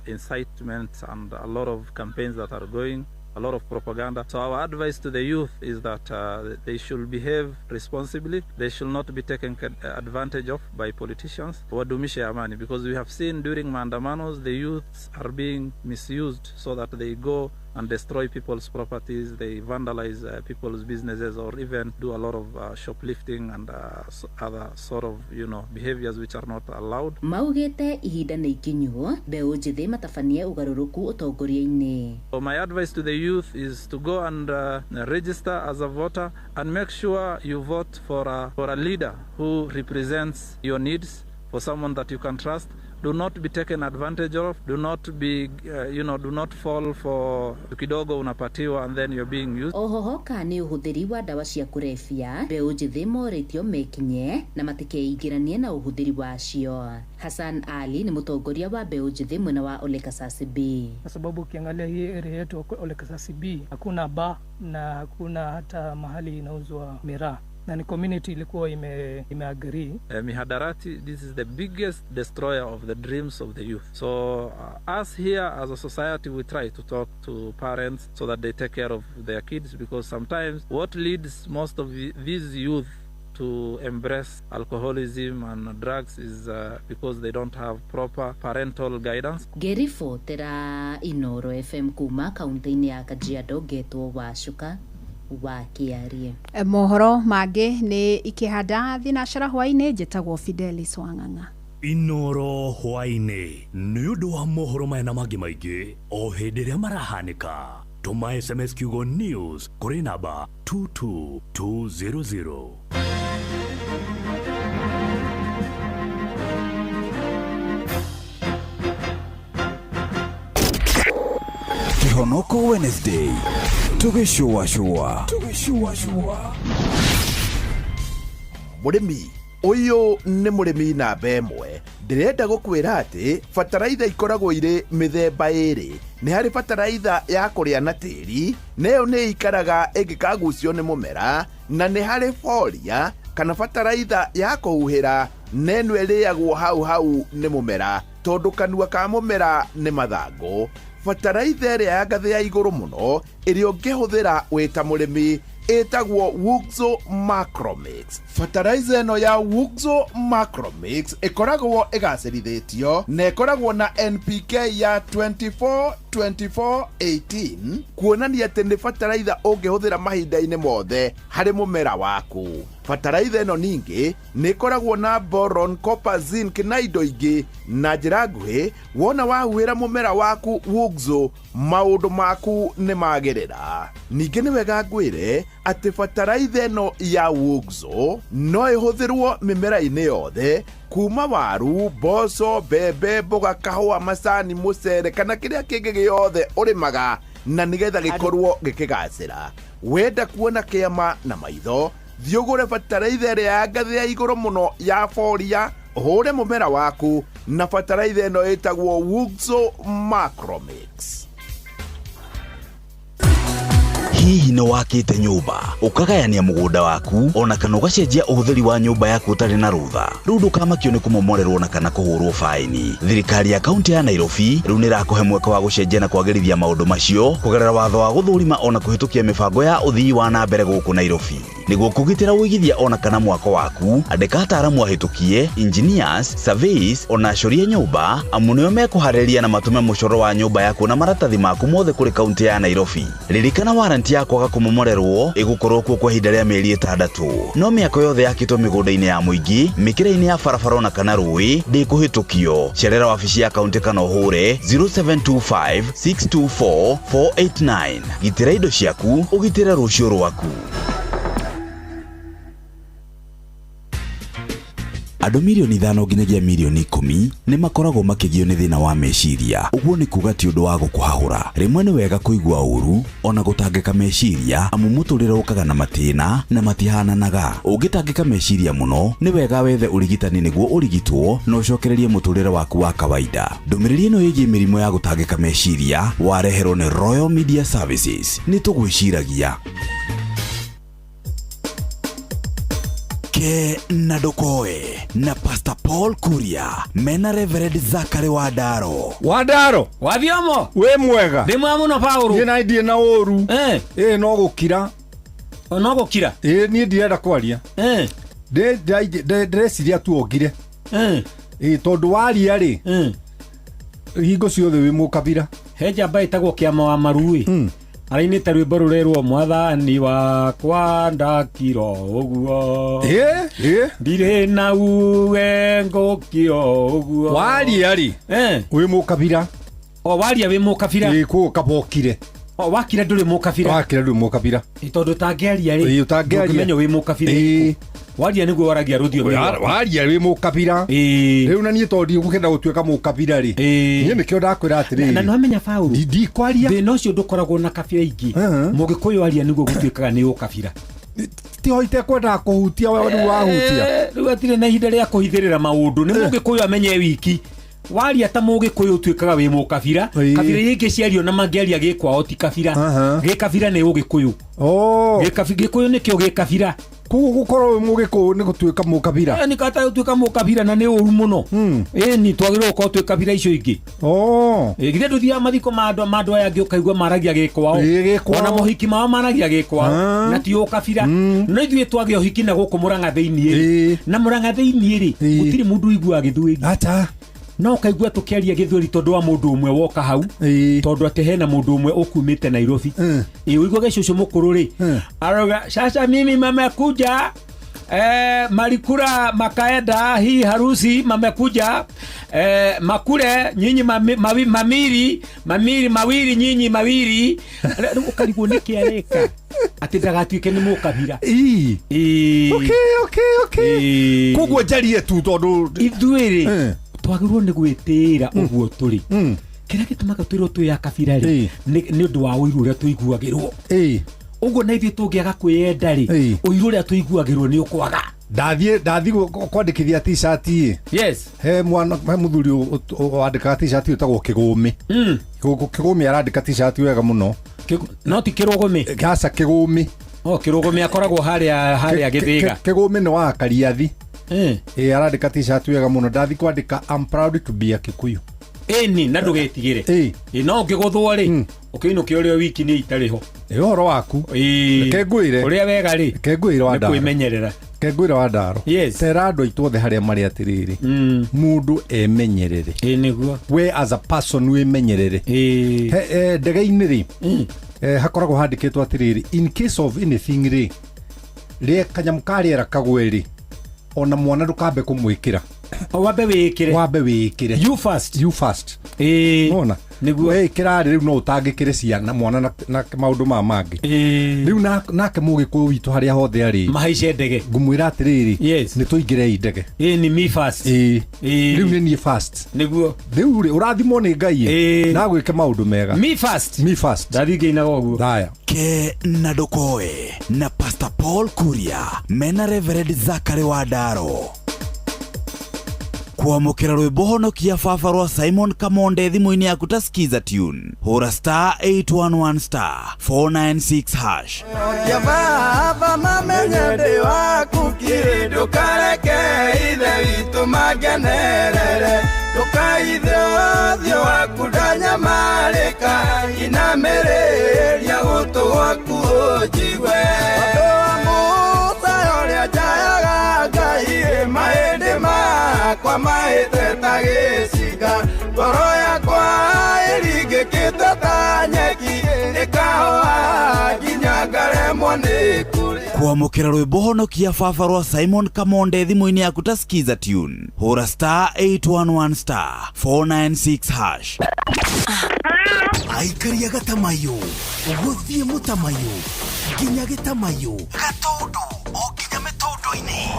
Speaker 13: incitement, and a lot of campaigns that are going, a lot of propaganda. So our advice to the youth is that they should behave responsibly. They should not be taken advantage of by politicians. Wadumishe amani, because we have seen during maandamanos the youths are being misused so that they go and destroy people's properties, they vandalize people's businesses, or even do a lot of shoplifting and other sort of, behaviors which are not allowed.
Speaker 12: Maugete ihinda nĩ ikinyu mbeũ njĩthĩ matabanie ugarũrũku ũtongoria-inĩ.
Speaker 13: So my advice to the youth is to go and register as a voter and make sure you vote for a leader who represents your needs, for someone that you can trust. Do not be taken advantage of. Do not be, do not fall for kidogo unapatiwa and then you're being used.
Speaker 12: Ohohoka ni ũhũthĩri wa dawa cia kũrebia, mbeũ njĩthĩ moretio mekinye na matikeingĩranie na ũhũthĩri wacio. Hassan Ali ni mũtongoria wa mbeũ njĩthĩ mwena wa Ole Kasasi B.
Speaker 14: Kwa sababu ukiangalia hii area yetu Ole Kasasi B, hakuna bar na hakuna hata mahali inauzwa miraa. Na ni community ilikuwa imeagree.
Speaker 13: Mihadarati, this is the biggest destroyer of the dreams of the youth. So us here as a society, we try to talk to parents so that they take care of their kids, because sometimes what leads most of these youth to embrace alcoholism and drugs is because they don't have proper parental guidance.
Speaker 12: Gerifo tera Inoro FM kuma kaunti-inĩ ya Kajiado getwo Wacuka wa Kiarie.
Speaker 5: Mohoro mangĩ nĩ ikĩhanda thinacara hwainĩ njĩtagwo Fidelis Wang'ang'a.
Speaker 4: Inoro hwainĩ nĩ ũndũ wa mohoro maya na mangĩ maingĩ o hĩndĩ ĩrĩa marahanĩka. Tũma SMS kiugo news kũrĩ namba 22200.
Speaker 15: Kihonoko Wednesday. Tugishua.
Speaker 16: Murimi uyu ni murimi namba ĩmwe. Ndirenda gukwira ati fataraitha ikoragwo ire mithemba ĩrĩ. Ni hari fataraitha ya kũrĩa na tĩri, nayo nĩ ikaraga ĩngĩkagucio nĩ mũmera, na nĩ hari folia kana fataraitha ya kũhuhĩra, neno ĩrĩagwo hau nĩ mũmera tondũ kanua ka mũmera nĩ mathangũ. Fataraitha ĩrĩa ya ngathĩ ya igũrũ mũno ĩrĩa ũngĩhũthĩra wĩ ta mũrĩmi ĩtagwo Wuxo Macromix. Fertilizer ĩno ya Wuxo Macromix ĩkoragwo ĩgacĩrithĩtio na ĩkoragwo na NPK ya 24-24-18, kuonania atĩ nĩ fertilizer ũngĩhũthĩra mahinda-inĩ mothe harĩ mũmera waku. Fertilizer ĩno ningĩ nĩ ĩkoragwo na boron, copper, zinc na indo ingĩ. Na njĩra nguhĩ, wona wahuhĩra mũmera waku Wuxo, maũndũ maku nĩ magĩrĩra. Ningĩ nĩ wega ngwĩre atĩ fertilizer ĩno ya Wuxo no ĩhũthĩrwo mĩmera-inĩ yothe, kuma waru, mboco, mbembe, mboga, kahũa, macani, mũcere kana kĩrĩa kĩngĩ gĩothe ũrĩmaga, na nĩgetha gĩkorwo gĩkĩgacĩra. Wenda kuona kĩama na maitho, thiĩ ũgũre fertilizer ĩrĩa ya ngathĩ ya igũrũ mũno ya Foria, ũhũre mũmera waku na fertilizer ĩno ĩtagwo Wuxo Macromix.
Speaker 17: Hihi nĩ wakĩte nyũmba ũkagayania mũgũnda waku ona kana ũgacenjia ũhũthĩri wa nyũmba yaku ũtarĩ na rũtha? Rĩu ndũkamakio nĩ kũmomorerwo na kana kũhũrwo faini. Thirikari ya kaunti ya Nairobi rĩu nĩ ĩrakũhe mweke wa gũcenjia na kwagĩrithia maũndũ macio kũgerera watho wa gũthũrima ona kũhĩtũkia mĩbango ya ũthii wa na mbere gũkũ Nairobi. Nĩguo kũgitĩra ũigithia ona kana mwako waku, andĩka ataaramu ahĩtũkie, engineers, surveys ona acori a nyũmba, amu nĩo mekũharĩria na matũme mũcoro wa nyũmba yaku na maratathi maku mothe kũrĩ kaunti ya Nairobi. Ririkana warranty ya kwaga kũmomorerwo ĩgũkorwo kuo kwa ihinda rĩa mĩeri 6. No mĩako yothe yakĩtwo mĩgũnda-inĩ ya mũingĩ, mĩkĩra-inĩ ya barabara ona kana rũĩ ndĩkũhĩtũkio. Cerera wabici ya kaunti kana ũhũre 0725 624 489. Gitĩra indo ciaku, ũgitĩre rũciũ rwaku. Andũ milioni 5 nginyagia milioni 10 nĩ makoragwo makĩgio nĩ thĩna wa meciria. Ũguo nĩ kuga ti ũndũ wa gũkũhahũra. Rĩmwe nĩ wega kũigua ũru ona gũtangĩka meciria, amu mũtũrĩre ũkaga na matĩna na matihananaga. Ũngĩtangĩka meciria mũno, nĩ wega wethe ũrigitani nĩguo ũrigitwo na ũcokererie mũtũrĩre waku wa kawaida. Ndũmĩrĩri ĩno ĩgiĩ mĩrimũ ya gũtangĩka meciria wareherwo nĩ Royal Media Services. Nĩ tũgwĩciragia ke na ndokoe na Pastor Paul Kuria mena Reverend Zachary Wadaro.
Speaker 18: Wadaro wathiomo we mwega ndimwa muno Paulo ni na ndie na oru no gukira ni ndirenda kwaria ndĩreciria tu ongire tondu waria ri hingo ciothe wi mukabira he njamba ĩtagwo Kĩama wa Marui arainĩte rwĩmbo rũrerwo mwathani wakwa ndakiro ũguo ndirĩ na uwe ngũkio ũguo waria ri wĩ mũkabira waria wĩ mũkabira kũ kabokire wakira ndũrĩ mũkabira tondũ tangĩaria ri ndũkĩmenya wĩ mũkabira waria nĩguo waragia rũthiomi waria wĩ mũkabira rĩu na niĩ tondũ ngũkenda gũtuĩka mũkabira ri niĩ nĩkĩo ndakwĩra atĩrĩ na nĩwamenya Paulo ndikwaria thĩna ũcio ndũkoragwo na kabira ingĩ mũgĩkũyũ waria nĩguo gũtuĩkaga nĩ ũkabira tiho itekwendaga kũhutia rĩu wahutia rĩu atirĩ na ihinda rĩa kũhithĩrĩra maũndũ nĩ mũgĩkũyũ amenye wiki waria ta mũgĩkũyũ ũtuĩkaga wĩ mũkabira kabira ingĩ ciario na mangĩaria gĩkwao ti kabira gĩkabira nĩ ũgĩkũyũ gĩkũyũ nĩkĩo gĩkabira kugu gukorwo wĩ mũgĩkũyũ nĩ gũtuĩka mũkabira nĩ kata gũtuĩka mũkabira na nĩ ũru mũno ni twagĩrĩirwo gũkorwo twĩ kabira icio ingĩ githĩ ndũthiaga mathiko ma andũ aya angĩ ũkaigua maragia gĩkwao ona mohiki mao maragia gĩkwao na ti ũkabira no ithuĩ twagĩa ũhiki na gũkũ Mũrang'a thĩinĩ na Mũrang'a thĩinĩ rĩ gũtirĩ mũndũ ũiguaga Gĩthweri no kaigua tukiaria Gĩthweri tondu wa mundu umwe woka hau tondu ati hena mundu umwe ukumite Nairobi uigwa gĩcucu mũkũrũ ri aroga sasa mimi mamekuja malikura makaenda hii harusi mamekuja makule nyinyi mamiri mawili nyinyi mawili ukarigwo nikiareka ati ndagatuike ni mũkabira okay kugwo njarie tu tondu ithuĩ twagĩrĩirwo nĩ gwĩtĩĩra ũguo tũrĩ kĩrĩa gĩtũmaga twĩrwo twĩ ya kabira rĩ nĩ ũndũ wa ũiru ũrĩa tũiguagĩrwo ũguo na ithuĩ tũngĩaga kwĩyenda rĩ ũiru ũrĩa tũiguagĩrwo nĩ ũkwaga ndathi kwandĩkithia t-shirt he mũthuri wandĩkaga t-shirt ũtagwo Kĩgũmĩ Kĩgũmĩ arandĩka t-shirt wega mũno no ti Kĩrũgũmĩ gaca Kĩgũmĩ Kĩrũgũmĩ akoragwo harĩa Gĩthĩga Kĩgũmĩ nĩ wa Kariathi arandĩka t-shirt wega mũno ndathi kwandĩka I'm proud to be a Kikuyu eni na ndugetigire no ngiguthwo ri ukiinuke uria wiki ni itariho
Speaker 19: horo waku reke ngwire
Speaker 18: uria wega ri
Speaker 19: reke ngwire wa ndaro
Speaker 18: kwimenyerera
Speaker 19: reke ngwire wa ndaro tera andu aitwothe haria mari atiriri mundu emenyerere
Speaker 18: niguo
Speaker 19: we as a person we menyerere ndege-ini ri hakoragwo handikitwo atiriri in case of anything ri rie kanyamu kariera kagwe ri ona mwana ndukambe kumwikira
Speaker 18: wambe wikire
Speaker 19: you first nona niguo kirari riu no utangikire ciana mwana na maundu ma mangi riu nake mugikuyu witu haria hothe ari
Speaker 18: mahaice ndege
Speaker 19: ngumwira atiriri ni tuingire ndege
Speaker 18: ni me first
Speaker 19: riu ni first
Speaker 18: niguo
Speaker 19: riu ri urathimo ni ngai na gwike maundu mega
Speaker 18: me first ndathingina goguo
Speaker 17: thaya ke na ndukoe na Pastor Paul Kuria mena Reverend Zachary Wandaro kwamukira rwimbo honokia baba rwa Simon Kamonde thimu-ini yaku ta skiza tune hura *811*496#
Speaker 1: ya baba mamenye ndi waku kiri ndukareke ithe witũ mangenerere ndukaithe ũthiũ waku ndanyamarĩka inamĩrĩria gũtũ gwaku ũnjigwe andũ a Musa ũrĩa njayaga Ngai mahĩndĩ makwa mahĩte ta gĩciga ngoro yakwa ĩringĩkĩte ta nyeki ĩkahoa nginya ngaremwo nĩ kũrĩa
Speaker 17: kwamukira rwimbo honokia baba rwa Simon Kamonde thimu-ini yaku ta skiza tune hura *811*496#
Speaker 1: aikaria gatamayo guthie mutamayo nginya gitamayo gatundu o nginya mĩtũndũ-inĩ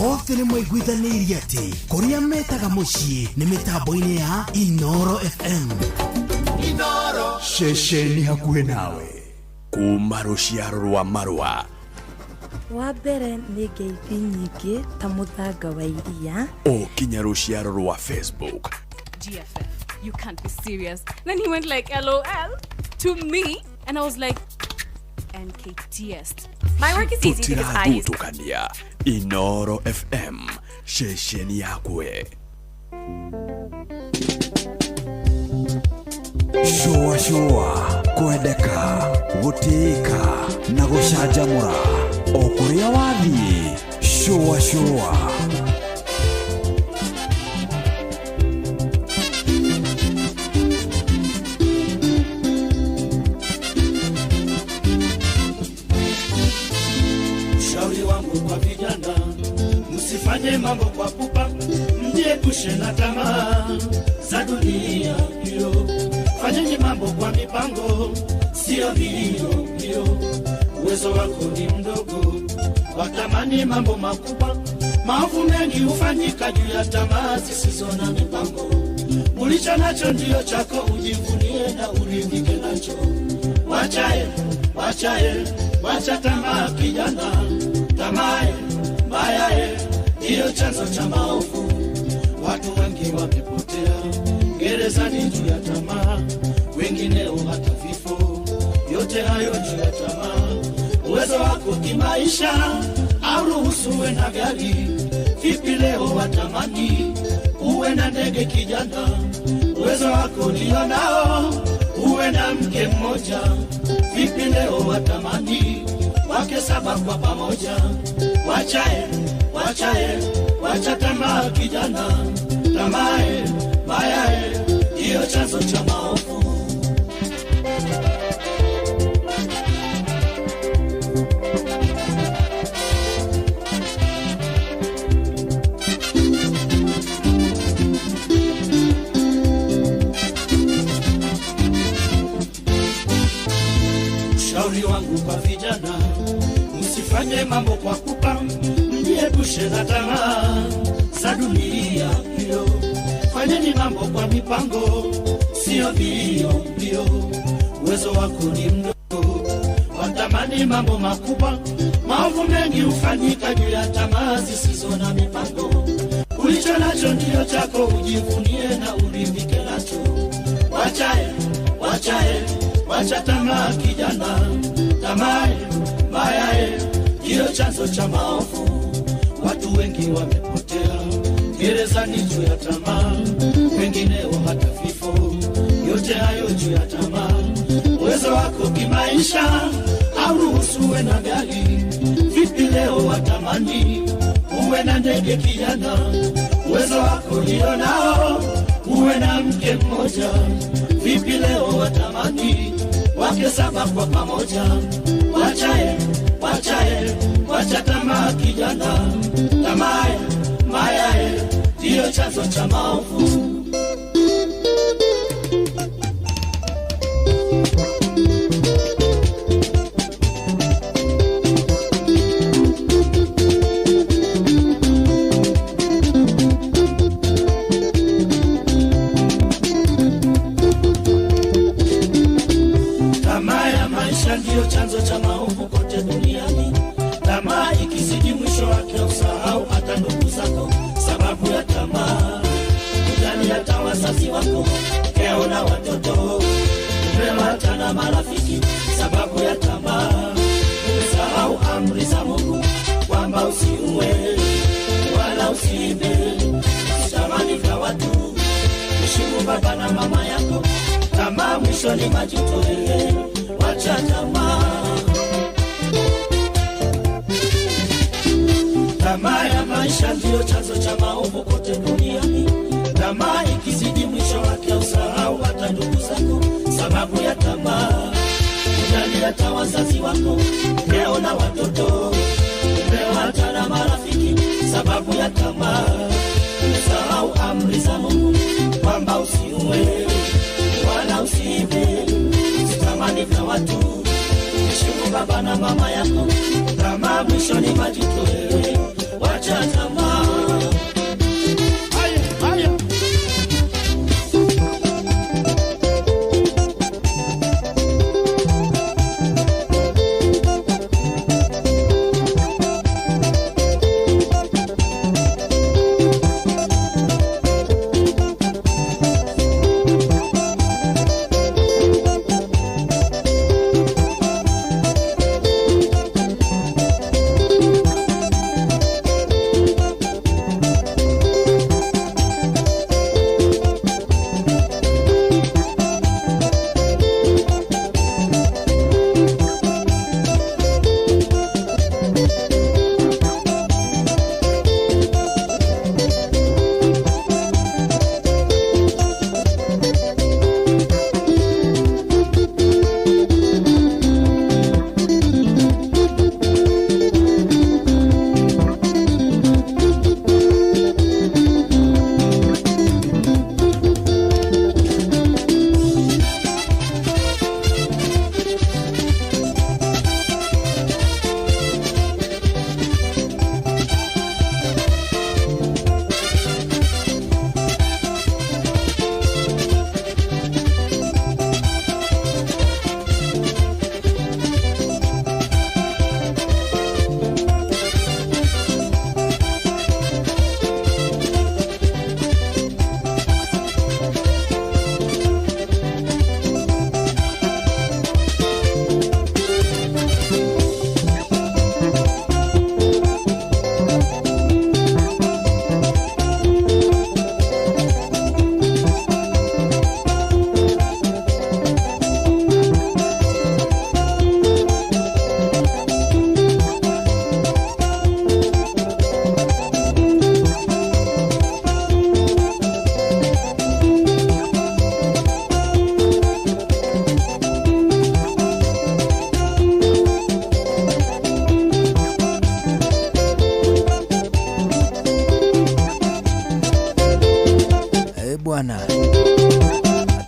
Speaker 1: othe nĩ mwaiguithanirie atĩ kũrĩa metaga mũciĩ nĩ mĩtambo-inĩ ya Inoro FM Inoro ceceni hakuhĩ nawe
Speaker 17: kuma rũciaro rwa Marua
Speaker 20: wa mbere nĩ ngeithi nyingĩ ta mũthanga wa iria
Speaker 17: o kinya rũciaro rwa Facebook
Speaker 21: GFF, you can't be serious. Then he went like LOL to me and I was like NKTS. My work is easy because I use
Speaker 17: Tutukania Inoro FM shesheni yakwe
Speaker 15: Shua kwendeka gutika na gucanjamura o kuria wathie shua
Speaker 22: Ushauri wangu kwa vijana, msifanye mambo kwa pupa, mjiepushe na tamaa za dunia hiyo. Fanyeni mambo kwa mipango, sio hiyo. Uwezo wako ni mdogo, watamani mambo makubwa. Maovu mengi hufanyika juu ya tamaa zisizo na mipango. Ulicho nacho ndio chako, ujivunie na uridhike nacho. Wacha tamaa kijana, tamaa mbaya ndiyo chanzo cha maovu. Watu wengi wamepotea gerezani juu ya tamaa, wengineo hata vifo. Yote hayo juu ya tamaa. Uwezo wako kimaisha au ruhusuwe na gari, vipi leo watamani uwe na ndege kijana? Uwezo wako ndio nao uwe na mke mmoja, vipi leo watamani wake 7 kwa pamoja? Wacha tamaa kijana, tamaa mbaya ndiyo chanzo cha maovu. Ushauri wangu kwa vijana, msifanye mambo kwa pupa, mjiepushe na tamaa za dunia hiyo. Fanyeni mambo kwa mipango, sio mbio. Uwezo wako ni mdogo, watamani mambo makubwa. Maovu mengi hufanyika juu ya tamaa zisizo na mipango. Ulicho nacho ndio chako, ujivunie na uridhike nacho. Wacha tamaa kijana, tamaa mbaya ndiyo chanzo cha maovu. Watu wengi wamepotea gerezani juu ya tamaa, wengineo hata vifo, yote hayo juu ya tamaa. Uwezo wako kimaisha auruhusuwe na gari, vipi leo watamani uwe na ndege kijana? Uwezo wako ndio nao uwe na mke mmoja, vipi leo watamani wake 7 kwa pamoja? Wacha tamaa kijana, tamaa mbaya ndiyo chanzo cha maovu. Ndio chanzo cha maovu kote duniani. Tamaa ikizidi mwisho wake usahau hata ndugu zako, sababu ya tamaa. Ujali hata wazazi wako, keo na watoto, upewa hata na marafiki, sababu ya tamaa. Usahau amri za Mungu kwamba usiue wala usiibe, usitamani vya watu, heshimu baba na mama yako. Tamaa mwisho ni majuto, wacha tamaa. Tamaa ya maisha ndio chanzo cha maovu kote duniani. Tamaa ikizidi mwisho wake usahau hata ndugu zako, sababu ya tamaa. Ujali hata wazazi wako, keo na watoto, upewa hata na marafiki, sababu ya tamaa. Usahau amri za Mungu kwamba usiue wala usiibe, usitamani vya watu, heshimu baba na mama yako. Tamaa mwisho ni majuto, wacha tamaa.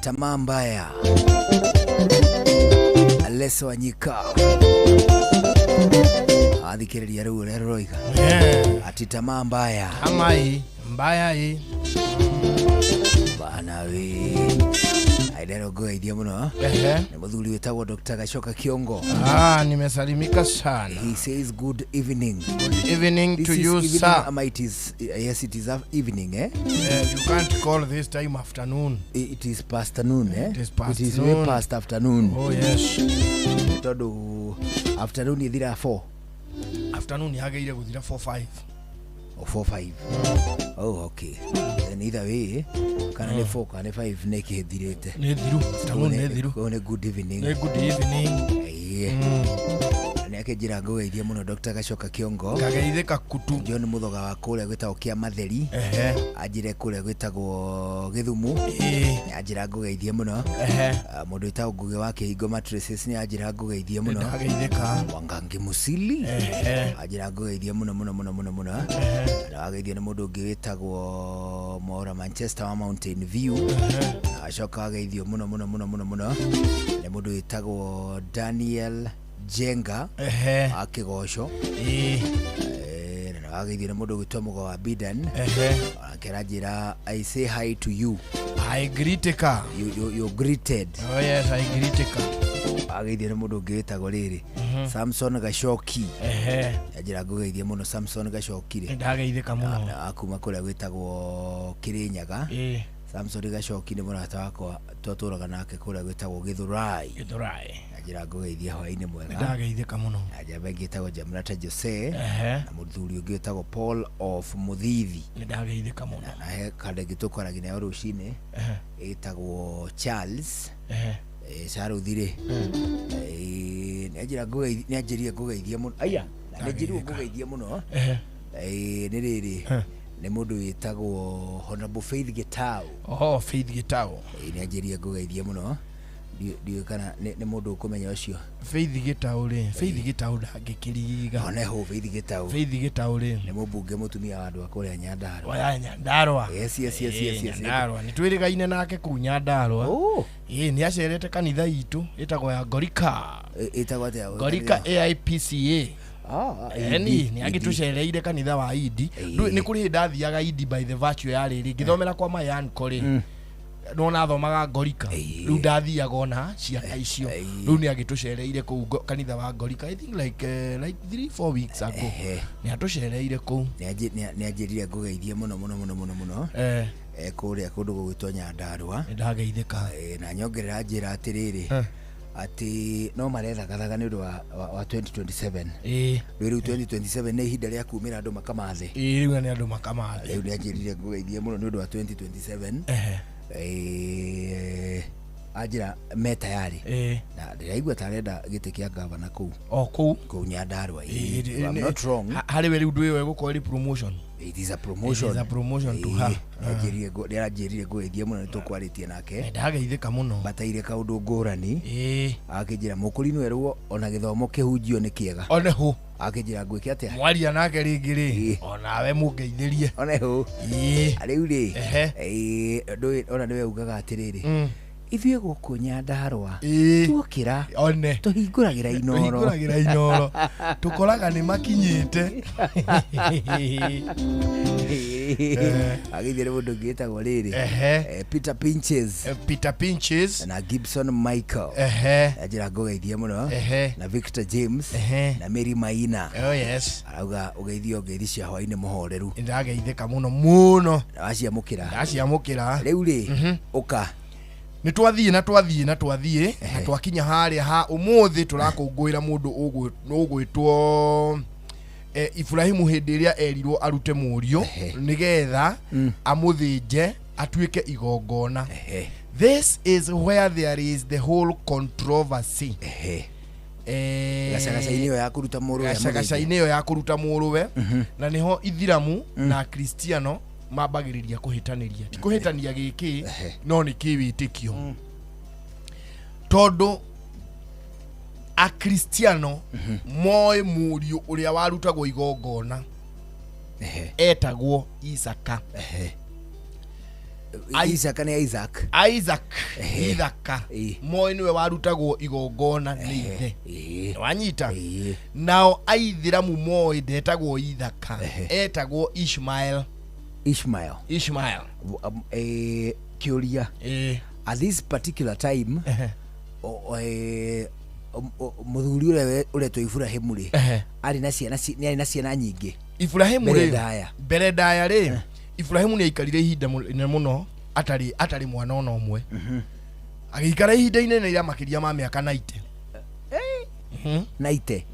Speaker 2: Tamaa mbaya. Aleso Wanyika athikiriria riu reroiga ati tamaa mbaya.
Speaker 3: Tamaa hii mbaya hii
Speaker 2: bana we aidero goidia muno. Ni muthuri wetagwo Dr. Gachoka Kiongo.
Speaker 3: Nimesalimika sana.
Speaker 2: He says good evening.
Speaker 3: Good evening
Speaker 2: this
Speaker 3: to
Speaker 2: is
Speaker 3: you,
Speaker 2: evening,
Speaker 3: sir.
Speaker 2: It is yes, it is evening, eh?
Speaker 3: You can't call this time afternoon.
Speaker 2: It is past noon, eh?
Speaker 3: It is past
Speaker 2: It is
Speaker 3: noon.
Speaker 2: way past afternoon.
Speaker 3: Oh yes.
Speaker 2: Todo afternoon ithira 4.
Speaker 3: Afternoon yageire guthira 4-5.
Speaker 2: 45. Oh, okay. Then either way, kana ni 4 kana 5 neki thirite.
Speaker 3: Ni thiru. Tamu ni thiru.
Speaker 2: Kone good evening.
Speaker 3: Good evening.
Speaker 2: Nake njira ngũgeithia mũno Dr. Gacoka Kiongo.
Speaker 3: Ngageithĩka kutu.
Speaker 2: John Muthoga wa kũrĩa gwĩtagwo Kĩa Matheri. Anjire kũrĩa gwĩtagwo Gĩthumu. Anjira ngũgeithia mũno. Mũndũ wĩtagwo Ngugi wa Kĩhingo Mattresses nĩ anjira ngũgeithia mũno.
Speaker 3: Ngageithĩka.
Speaker 2: Wangangi Musili. Anjira ngũgeithia mũno. Na wageithia nĩ mũndũ ũngĩ wĩtagwo Mora Manchester wa Mountain View. Acoka ageithio mũno. Nĩ mũndũ wĩtagwo Daniel Jenga akigosho na ageithio nĩ mũndũ gwĩtwo Mũgo wa Bidan akeranjĩra I say hi to you.
Speaker 3: I greet ka.
Speaker 2: You greeted.
Speaker 3: Oh yes, I greet ka.
Speaker 2: Ageithio nĩ mũndũ ũngĩ wĩtagwo rĩrĩ Samson Gacoki. Anjĩra ngũgeithia mũno Samson Gacoki rĩ.
Speaker 3: Ndageithĩka mũno.
Speaker 2: Akuma kũrĩa gwĩtagwo Kĩrĩnyaga. Samson Gacoki nĩ mũrata wakwa twatũraga nake kũrĩa gwĩtagwo Gĩthũrai. Anjĩra ngũgeithia hwaĩ-inĩ mwega.
Speaker 3: Ndageithĩka mũno.
Speaker 2: Njamba ĩngĩ ĩtagwo Jamrata Jose na mũthuri ũngĩ wĩtagwo Paul of Mũthithi.
Speaker 3: Ndageithĩka mũno.
Speaker 2: Na he kandĩ tũkwaragia nayo rũcinĩ ĩtagwo Charles Saruthire. Nĩanjĩrie ngũgeithia mũno. Aya, nĩanjĩrie ngũgeithia mũno. Nĩ rĩrĩ nĩ mũndũ wĩtagwo Honorable Faith Gitau.
Speaker 3: Oh, Faith Gitau.
Speaker 2: Nĩanjĩrie ngũgeithia mũno. Ndiyo kana nĩ mũndũ ũkũmenya ũcio.
Speaker 3: Faith Gitau rĩ. Faith Gitau ndangĩkĩriga.
Speaker 2: One ho Faith Gitau.
Speaker 3: Faith Gitau rĩ.
Speaker 2: Nĩ mũmbunge mũtumia wa andũ a kũrĩa Nyandarua.
Speaker 3: Oya Nyandarua.
Speaker 2: Yes.
Speaker 3: Nyandarua. Nĩtwĩrĩgaine nake kũu Nyandarua. Nĩ acerete kanitha itũ ĩtagwo ya Ngorika.
Speaker 2: Ĩtagwo atĩa?
Speaker 3: Ngorika AIPCA. Nĩ agĩtũcereire kanitha wa Idi. Nĩ kũrĩ ndathiaga Idi by the virtue ya rĩrĩ ngĩthomera kwa Mayan Kore. Nona thomaga Ngorika. Rĩu ndathiaga ona ciana icio. Rĩu nĩ agĩtũcereire kũu kanitha wa Ngorika. I think like 3-4 weeks ago. Nĩ atũcereire kũu.
Speaker 2: Nĩ anjĩrire ngũgeithie mũno. Kũrĩa kũndũ gũgwĩtwo Nyandarua.
Speaker 3: Ndageithĩka.
Speaker 2: Na nyongerera njĩra atĩrĩrĩ ati no marethagathaga nĩ ũndũ wa 2027. Rĩu 2027 nĩ ihinda rĩa kumĩra andũ makamathe.
Speaker 3: Rĩu nĩ andũ makamathe.
Speaker 2: Rĩu nĩ anjĩrire ngũgeithie mũno nĩ ũndũ wa 2027. Anjĩra me tayari. Na ndĩraigua ta arenda gĩtĩ kĩa gavana kũu. Kũu Nyandarua. I'm not wrong.
Speaker 3: Harĩ we rĩu ndũ ĩyo ĩgũkorwo promotion.
Speaker 2: It is a promotion.
Speaker 3: It is a promotion to her.
Speaker 2: Nĩanjĩrire ngũgeithia mũno nĩtũkwarĩtie nake.
Speaker 3: Ndageithĩka mũno.
Speaker 2: Bataire kaũndũ ngũrani. Akĩnjĩra mũkũri nĩ werwo ona gĩthomo kĩhunjio nĩ kĩega.
Speaker 3: One ho.
Speaker 2: Akĩnjĩra ngwĩke atĩa?
Speaker 3: Mwaria nake rĩngĩ rĩ. Onawe mũngeithĩrie.
Speaker 2: One ho. Rĩu rĩ. Ona nĩwe ugaga atĩrĩrĩ. Ithuĩ gũkũ Nyandarua tuokĩra tũhingũragĩra inoro tũkoraga nĩ makinyĩte. Agĩthire mũndũ ũngĩ wĩtagwo rĩrĩ Peter Pinches na Gibson Michael. Anjĩra ngũgeithia mũno na Victor James na Mary Maina. Arauga ũgeithio ngeithi cia hwaĩ-inĩ mũhoreru.
Speaker 3: Ndageithĩka mũno.
Speaker 2: Ndaciamũkĩra. Rĩu rĩ ũka
Speaker 3: nĩ twathiĩ na twakinya harĩa ha ũmũthĩ tũrakũngũĩra mũndũ ũgwĩtwo Ibrahimu hĩndĩ ĩrĩa erirwo arute mũriũ nĩgetha amũthĩnje atuĩke igongona. This is where there is the whole controversy.
Speaker 2: Gacagaca-inĩ
Speaker 3: ĩyo ya kũruta mũrũwe na nĩho Ithiramu na Kristiano mambagĩrĩria kũhĩtanĩria. Ti kũhĩtania gĩkĩ no nĩ kĩwĩtĩkio. Tondũ a Kristiano moe mũriũ ũrĩa warutagwo igongona etagwo Isaka.
Speaker 2: Isaka nĩ Isaac.
Speaker 3: Ithaka. Moe nĩwe warutagwo igongona nĩ ithe. Wanyita. Nao Aithĩramu moe ndetagwo Ithaka. Etagwo Ishmael.
Speaker 2: Kĩũria. At this particular time mũthuri ũrĩa ũretwo Ibrahimu rĩ arĩ na ciana nyingĩ.
Speaker 3: Ibrahimu rĩ mbere ndaya rĩ Ibrahimu nĩ aikarire ihinda inene mũno atarĩ mwana ona ũmwe. Agĩikara ihinda inene ira makĩria ma mĩaka 90.
Speaker 2: naite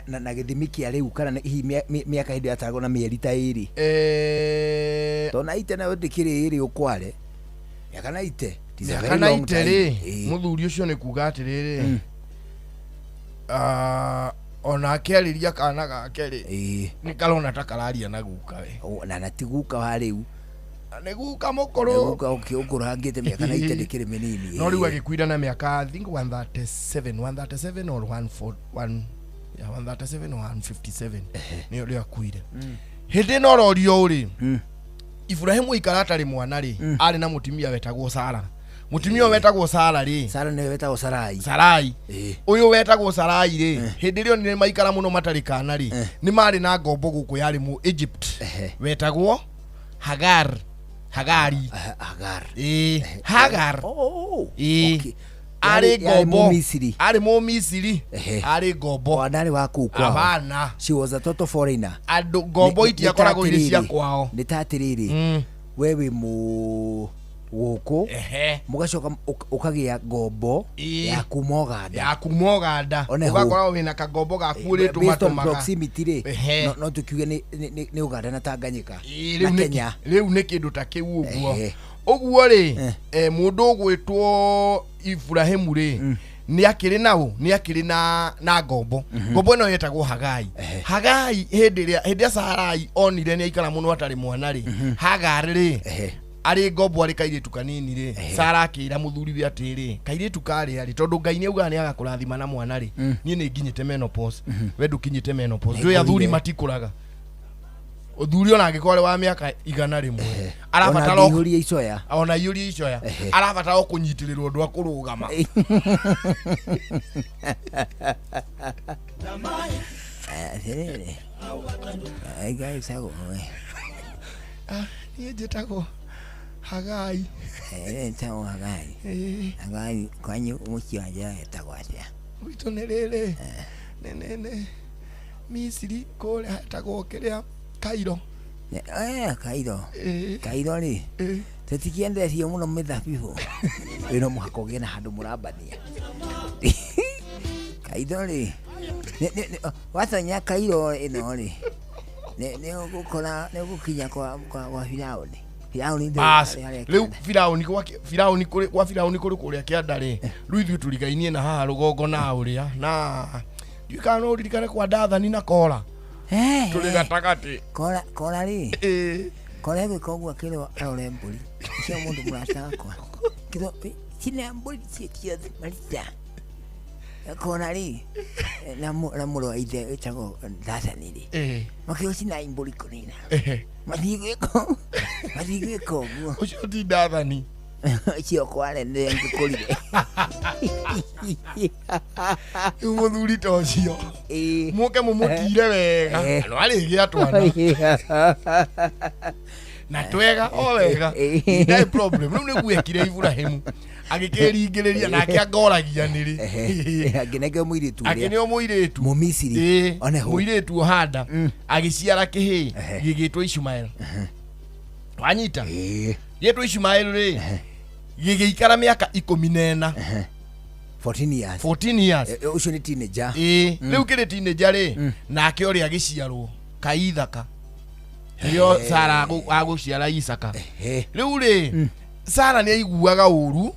Speaker 2: na githimi kia riu kana hihi miaka hindi atagwo na mieri ta iri to naite na ndikiri iri ukware miaka naite
Speaker 3: ri muthuri ucio ni kuga atiriri ona akeriria kana gake ri ni karona ta kararia na guka we
Speaker 2: na natiguka wa riu
Speaker 3: neguka mukuru
Speaker 2: ukurangite miaka naite ndikiri minini
Speaker 3: no riu agikwira na miaka I think 137 or 141 137 or 157 ni rio akwire hindi no rorio uri Ibrahimu ikaratari mwana ri ari na mutimia wetagwo Sara mutimia wetagwo Sara ri
Speaker 2: Sara ne wetagwo
Speaker 3: Sarai uyu wetagwo Sarai ri hindi rio ni maikara muno matarikana ri ni mari na ngombo guku yari mu Egypt wetagwo Hagar Hagar ari gombo ari mo Misiri ari gombo
Speaker 2: wanari waku kwa
Speaker 3: abana
Speaker 2: she was a total foreigner
Speaker 3: ando gombo iti akorago iri cia kwao
Speaker 2: nitatiriri wewe mu guku mugacoka ukagia gombo ya kumoganda ugakora wina kagombo gakuire tumatomaga proximity ri no tukiuge ni Uganda na Tanganyika
Speaker 3: na Kenya riu ni kindu ta kiu uguo ri mundu gwitwo Ibrahimu ri ni akiri na gombo gombo no yetagwo Hagai hindi Sarai onire ni aikara muno atari mwana ri Hagar ri ari gombo ari kairitu kanini ri Sara akira muthuri wi atiri kairitu kari ari tondu Ngai ni uga ni agakurathima na mwana ri ni nginyite menopause we ndukinyite menopause ndio athuri matikuraga uthuri ona angikore wa miaka 100 arabatara
Speaker 2: yuri icoya
Speaker 3: ona yuri icoya arabatara kunyitirirwo ndu akurugama
Speaker 2: ai guys hago
Speaker 3: ni jetako Hagai
Speaker 2: tawo Hagai kwanyu mukiaja etagwatia
Speaker 3: witonelele nene Misiri kole hatagwo kiria Kairo
Speaker 2: Kairo ri tutikienderio muno mithabibu ino muhakoge na handu murambania Kairo ri watanya Kairo ino ri ne gukora ne gukinya kwa Firauni
Speaker 3: riu Firauni kuri kuria kiandari riu ithu turigainie na haha rugongo na uria na ndikana uririkane kwa Dathani na Kora tuli gatagati
Speaker 2: Kora ri Kora gwe kogwa kiro aure mburi cio mundu murashaka kwa kiro kina mburi cia marita Kora ri na muro aithe etago Dathani ri makio cina mburi kunina mathigweko
Speaker 3: ucio ti Dathani
Speaker 2: cio kware ne ngikurire
Speaker 3: muthuri to cio muke mumutire wega no arigia twana na twega o wega no problem no niguekire Ibrahimu agikiringiriria na akiangoragia niri
Speaker 2: aginege muiritu
Speaker 3: agineo muiritu
Speaker 2: mu Misiri
Speaker 3: oneho muiritu handa agiciara kihi gigitwo Ishmael wanyita yetwo Ishmael ri gigiikara miaka 14 14 years
Speaker 2: ucio ni teenager
Speaker 3: riu kiri teenager ri nake ori agiciarwo Kaithaka rio Sara aguciara Isaka riu ri Sara ni aiguaga uru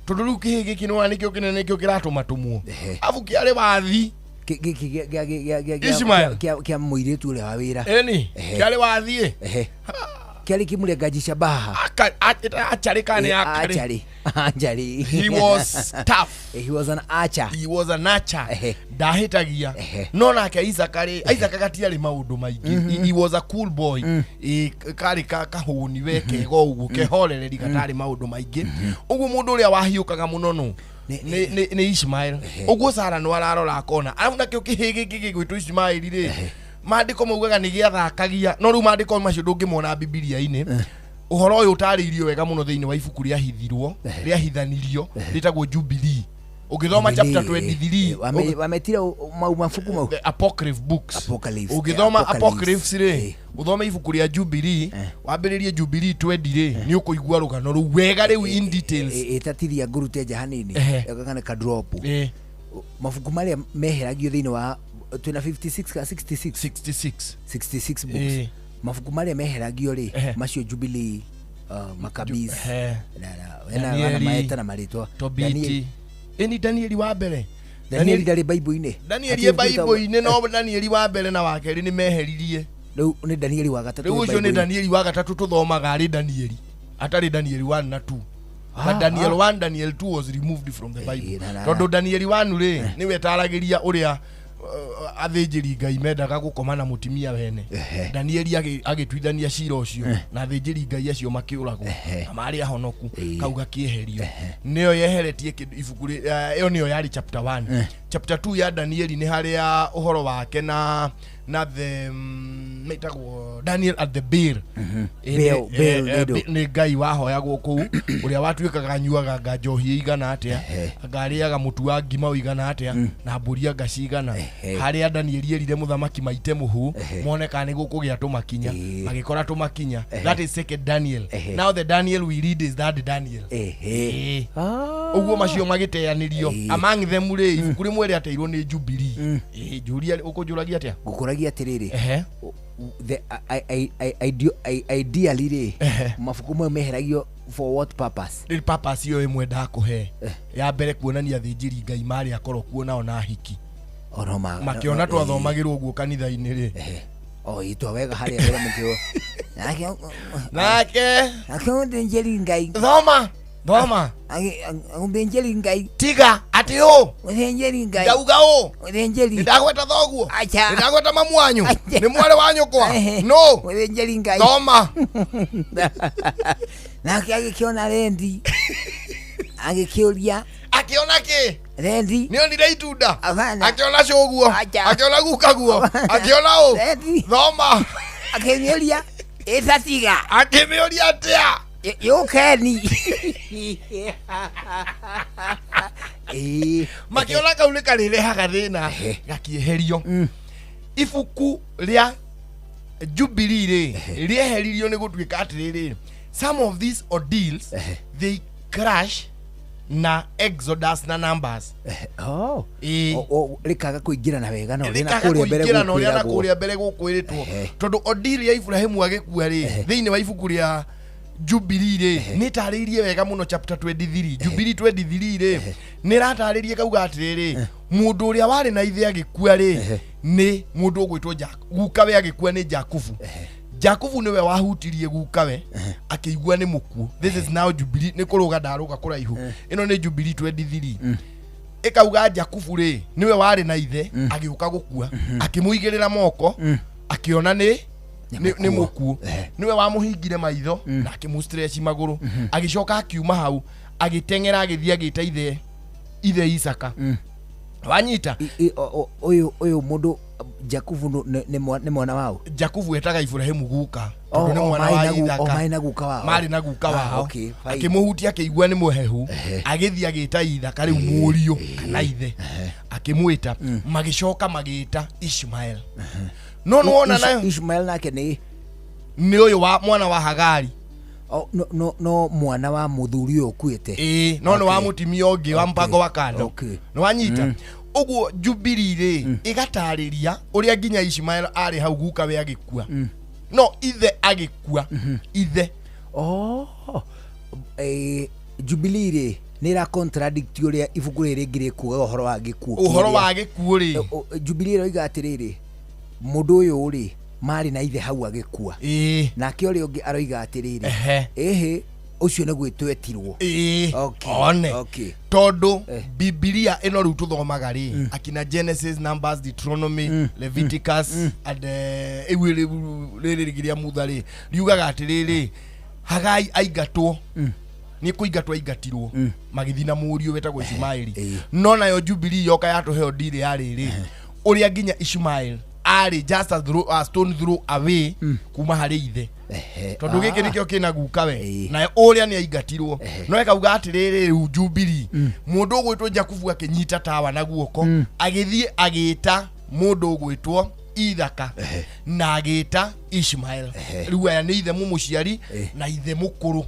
Speaker 3: tondu riu kihigi kinwa nikio kinene kio kiratumatumwo afu kiari wathi Ishmael
Speaker 2: kia muiritu ule wa wira
Speaker 3: kiari wathie
Speaker 2: kiari kimule gajisha baha
Speaker 3: acharikane
Speaker 2: achari
Speaker 3: he was tough
Speaker 2: he was an archer
Speaker 3: ndahitagia no nake Isaka gatiari maundu maingi he was a cool boy kari kahuni wekego uguo kehorereri gatari maundu maingi uguo mundu uria wahiukaga muno no ni Ishmael uguo Sara no ararora akona arafu nakio kihigi gigwitwo Ishmael ri maandiko maugaga ni giathakagia no ru maandiko macio ndungimona Biblia-ini uhoro uyu utariirio wega muno thiini wa ibuku ria hithirwo ria hithanirio ritagwo Jubilee ugithoma chapter 23
Speaker 2: wametira mafuku mau
Speaker 3: apocryph books ugithoma apocryphs ri uthome ibuku ria Jubilee wambiririe Jubilee 20 ri ni ukuigua rugano ru wega riu in details
Speaker 2: etatiria ngurute jahanini yakana ka drop mabuku maria meheragio thiini wa twina 56 ka 66 books mabuku maria meheragio ri macio Jubilee Maccabees na maeta na maritwa
Speaker 3: Tobiti eni Danieli wa mbere
Speaker 2: Danieli ndari Bible-ini
Speaker 3: Danieli Bible-ini no Danieli wa mbere na wa keri ni meheririe
Speaker 2: riu ni Danieli wa gatatu
Speaker 3: riu ucio ni Danieli wa gatatu tuthomaga ari Danieli atari Danieli 1 na 2 but Daniel 1 Daniel 2 was removed from the Bible tondu Danieli 1 ri ni wetaragiria uria athĩnjĩri Ngai mendaga gũkoma na mutimia wene Danieli agĩtuithania cira ũcio na athĩnjĩri Ngai acio makĩũragwo na marĩ ahonoku kauga kĩeherio nĩyo yeheretie ibuku ĩyo nĩyo yarĩ chapter 1 chapter 2 ya Danieli nĩ harĩa ũhoro wake na the metagwo Daniel at the bear nĩ Ngai wahoyagwo kũu ũrĩa watuĩkaga nyuaga njohi igana atĩa ngarĩaga mũtu wa ngima ũigana atĩa na mbũri ngacigana harĩa Danieli erire muthamaki maite muhu moneka nĩ gũkũgĩa tũmakinya agĩkora tũmakinya that is second Daniel now the Daniel we read is that Daniel ũguo macio magĩteanĩrio among them rĩ ibuku rĩmwe rĩateirwo nĩ Jubilee njũria ũkũnjũragia atĩa
Speaker 2: ngũkũragia atĩrĩrĩ the ideally ri mabuku mo meheragio for what purpose
Speaker 3: the purpose yo imwe ndakũhe ya mbere kuonania thĩnjĩri Ngai marĩ akorwo kuona ona hiki makiona twathomagĩrwo guo kanitha-inĩ ri
Speaker 2: itwa wega harĩa mbere mukio
Speaker 3: nake
Speaker 2: thĩnjĩri Ngai
Speaker 3: thoma
Speaker 2: thĩnjĩri Ngai
Speaker 3: tiga ati o
Speaker 2: thĩnjĩri Ngai
Speaker 3: ndauga o
Speaker 2: thĩnjĩri
Speaker 3: ndagweta thoguo ndagweta mamu wanyu nĩ mwari wanyu kwa no
Speaker 2: thĩnjĩri Ngai
Speaker 3: thoma
Speaker 2: nake agĩkĩona rendi agĩkĩũria
Speaker 3: akiona ki
Speaker 2: rendi
Speaker 3: nĩ onire itunda akiona coguo akiona gukaguo akiona o thoma
Speaker 2: akĩmĩũria ĩtatiga
Speaker 3: akĩmĩũria atĩa
Speaker 2: yukeni
Speaker 3: makiona kau nĩ karĩrehaga thĩna gakĩeherio ibuku rĩa Jubilee rĩ rĩeheririo nĩ gũtuĩka atĩrĩrĩ some of these ordeals they crash na Exodus na Numbers
Speaker 2: rikaga kuingirana wega no
Speaker 3: rina kũrĩa mbere gũkwĩrĩtwo tondu ordeal ya Ibrahimu agĩkua rĩ thĩinĩ wa ibuku rĩa Jubilee rĩ nĩ tarĩirie wega mũno chapter 23 Jubilee 23 rĩ nĩ ratarĩrie kauga atĩrĩrĩ mũndũ ũrĩa warĩ na ithe agĩkua rĩ nĩ mũndũ ũgwĩtwo gukawe agĩkua nĩ Jakubu niwe wahutirie gukawe akĩigua nĩ mũkuo this is now Jubilee nĩ kũrũga ndarũga kũraihu ĩno nĩ Jubilee 23 ĩkauga Jakubu rĩ niwe warĩ na ithe agĩũka gũkua akĩmũigĩrĩra moko akĩona nĩ mũkuo niwe wamũhingire maitho na akĩmũstretch magũrũ agĩcoka akiuma hau agĩteng'era agĩthiĩ agĩta ithe Isaka wanyita
Speaker 2: ũyũ mũndũ Jakubu nĩ mwana wao
Speaker 3: Jakubu etaga Ibrahimu guka tondu nĩ mwana wa Isaka marĩ na guka wao akĩmũhutia akĩigua nĩ mũhehu agĩthiĩ agĩta Isaka rĩu mũriũ kana ithe akĩmwĩta magĩcoka magĩta Ishmael no wona nayo
Speaker 2: Ishmael nake nĩ
Speaker 3: ũyũ wa mwana wa Hagari
Speaker 2: no mwana wa muthuri ũyũ ũkuĩte
Speaker 3: no nĩ wa mutimia ũngĩ wa mpango wa kando nĩ wanyita uguo Jubilee rĩ igatarĩria ũrĩa nginya Ishmael arĩ hau gukawe agĩkua no ithe agĩkua ithe
Speaker 2: Jubilee rĩ nĩ ra contradict ũrĩa ibuku rĩrĩ rĩngĩ rĩkuaga ũhoro wa gĩkuũ
Speaker 3: rĩ
Speaker 2: Jubilee roiga atĩrĩrĩ mũndũ ũyũ rĩ marĩ na ithe hau agĩkua nake ũrĩa ũngĩ aroiga atĩrĩrĩ ucio nĩ gwĩtwetirwo
Speaker 3: tondu Biblia ĩno rĩu tũthomaga rĩ akina Genesis, Numbers, Deuteronomy, Leviticus and rĩrĩ rĩrĩa Mutha rĩ riugaga atĩrĩrĩ Hagai aingatwo nĩ kũingatwo aingatirwo magĩthi na mũriũ wetagwo Ishmaeli no nayo Jubilee yoka yatũheo ndire yarĩ ũrĩa nginya Ishmael ari just a stone throw away kuma harĩ ithe tondu gĩkĩ nĩkĩo kĩna gukawe na ũrĩa nĩ aingatirwo no ekauga atĩrĩrĩ Jubilee mũndũ ũgwĩtwo Jakubu akĩnyita tawa na guoko agĩthiĩ agĩta mũndũ ũgwĩtwo Ithaka na agĩta Ishmael rĩu aya nĩ ithe mũmũciari na ithe mũkũrũ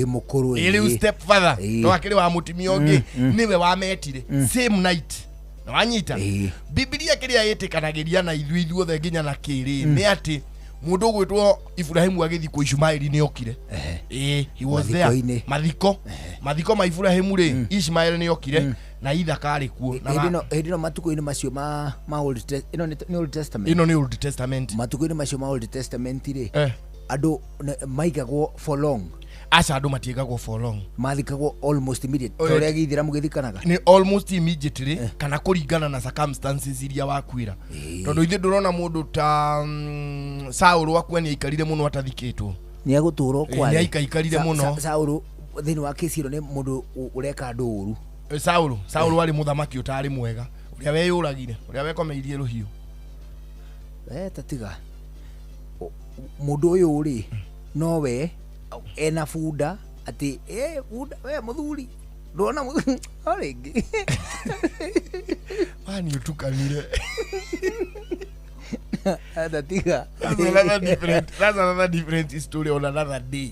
Speaker 2: mukuru
Speaker 3: ili step further to akiri wa mutimia ongi niwe wametire same night na wanyita Biblia kiria yetikanagiria na ithu othe nginya na kiri ni ati mundu gwitwo Ibrahimu agithi ku Ishmaeli ni okire he was there mathiko ma Ibrahimu ri Ishmaeli ni okire na Ithaka ari kuo
Speaker 2: na edino matuko-ini macio ma Old Testament
Speaker 3: ino ni Old Testament
Speaker 2: matuko-ini macio ma Old Testament ri andu maigagwo for long
Speaker 3: acha andu matiegagwo for long
Speaker 2: mathikagwo almost immediate toria githira mugithikanaga
Speaker 3: ni almost immediately kana kuringana na circumstances iria wakwira tondu ithe ndurona mundu ta Saul wakwani aikarire muno atathikitwo
Speaker 2: ni aguturo kwale
Speaker 3: ni aikarire muno
Speaker 2: Saul thini wa kisiro ni mundu ureka andu uru
Speaker 3: Saul wali muthamaki utari mwega uria weyuragire uria wekomeirie ruhiu
Speaker 2: tatiga mundu uyu uri nowe ena funda ati funda we muthuri ndona oringi
Speaker 3: mani utukanire
Speaker 2: tatiga
Speaker 3: that's another different story on another day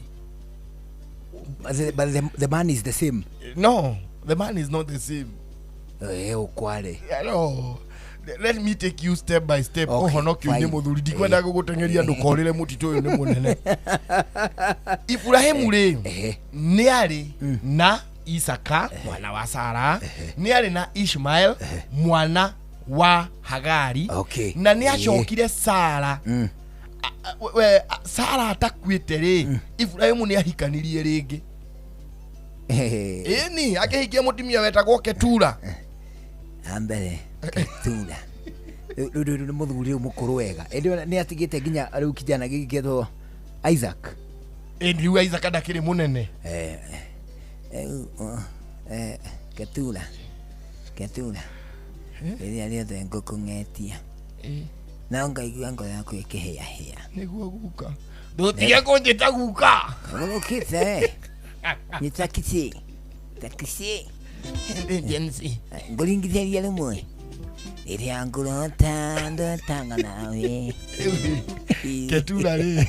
Speaker 2: but the man is the same.
Speaker 3: No, the man is not the same.
Speaker 2: Ukwale
Speaker 3: no. Let me take you step by step. Ohonokyo ni muthuri ndikwenda gugutengeria ndukorire mutito uyu ni munene. Ibrahimu ri ni ari na Isaka mwana wa Sara, ni ari na Ishmael mwana wa Hagari, na ni acokire Sara. Sara atakwite ri Ibrahimu ni ahikanirie ringi. Ni akihikia mutimia wetagwo Ketura.
Speaker 2: Ambele Ketura ndu muthuri mukuru wega ndio ni atigite nginya riu kijana giki getho Isaac
Speaker 3: riu Isaac ndakiri munene
Speaker 2: Ketura ria riothe ngũkũng'etia na ngaigua ngoro yaku ĩkĩhĩahĩa
Speaker 3: nĩguo guka ndũtige kũnjĩta guka
Speaker 2: ũkĩte nĩtakisi ngũringithĩria rĩmwe ĩrĩa ngũrota ndotanga nawe
Speaker 3: Ketura rĩ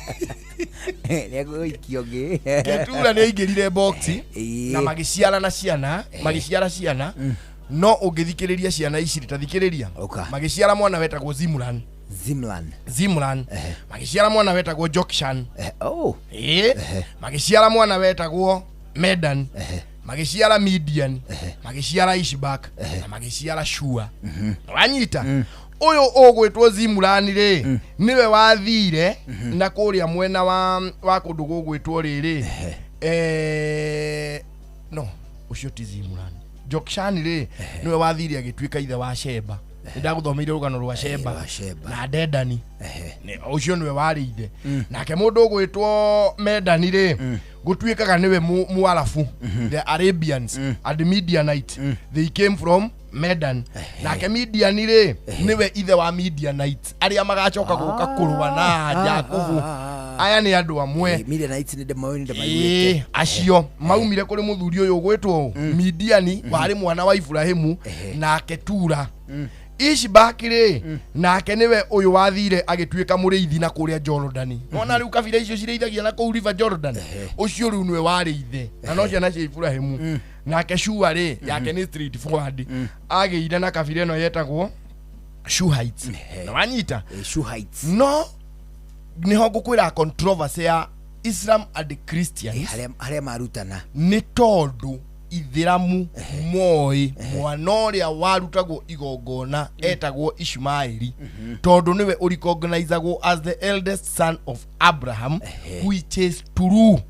Speaker 2: nĩagũikio ngĩ
Speaker 3: Ketura nĩaingĩrire boxi na magĩciara ciana no ũngĩthikĩrĩria ciana ici rĩtathikĩrĩria magĩciara mwana wetagwo Zimran magĩciara mwana wetagwo Jokshan magĩciara mwana wetagwo Medan magĩciara Midian magĩciara Ishbak na magĩciara Shua wanyita uyu ugwitwo Zimran ri niwe wathire na kuria mwena wa kundu gugwitwo riri no ucio ti Zimran Jokshan ri niwe wathire agituika ithe wa Sheba ndaguthomeire rugano rwa Sheba na Dedani ucio niwe wari ithe nake mundu ugwitwo Medani ri gutuikaga niwe Muarafu the Arabians and Midianite they came from Medan nake Midian ri niwe ithe wa Midianite aria magacoka guka kurwa na Jakubu aya ni andu amwe
Speaker 2: Midianites ni ndemaigwite
Speaker 3: acio maumire kuri muthuri uyu gwitwo Midiani wari mwana wa Ibrahimu na Ketura Ishbak ri nake niwe uyu wathire agituika muriithi na kuria Jordan ona riu kabira icio cireithagia na ku river Jordan ucio riu niwe wari ithe na no ciana cia Ibrahimu nake Shua ri yake ni street forward agiire na kabira eno yetagwo Shuhites na wanyita
Speaker 2: Shuhites
Speaker 3: no niho ngukwira controversy ya Islam and Christians
Speaker 2: haria marutana
Speaker 3: ni tondu Ithiramu moi mwana uria warutagwo igongona etagwo Ishmaeli tondu niwe recognizagwo as the eldest son of Abraham which is true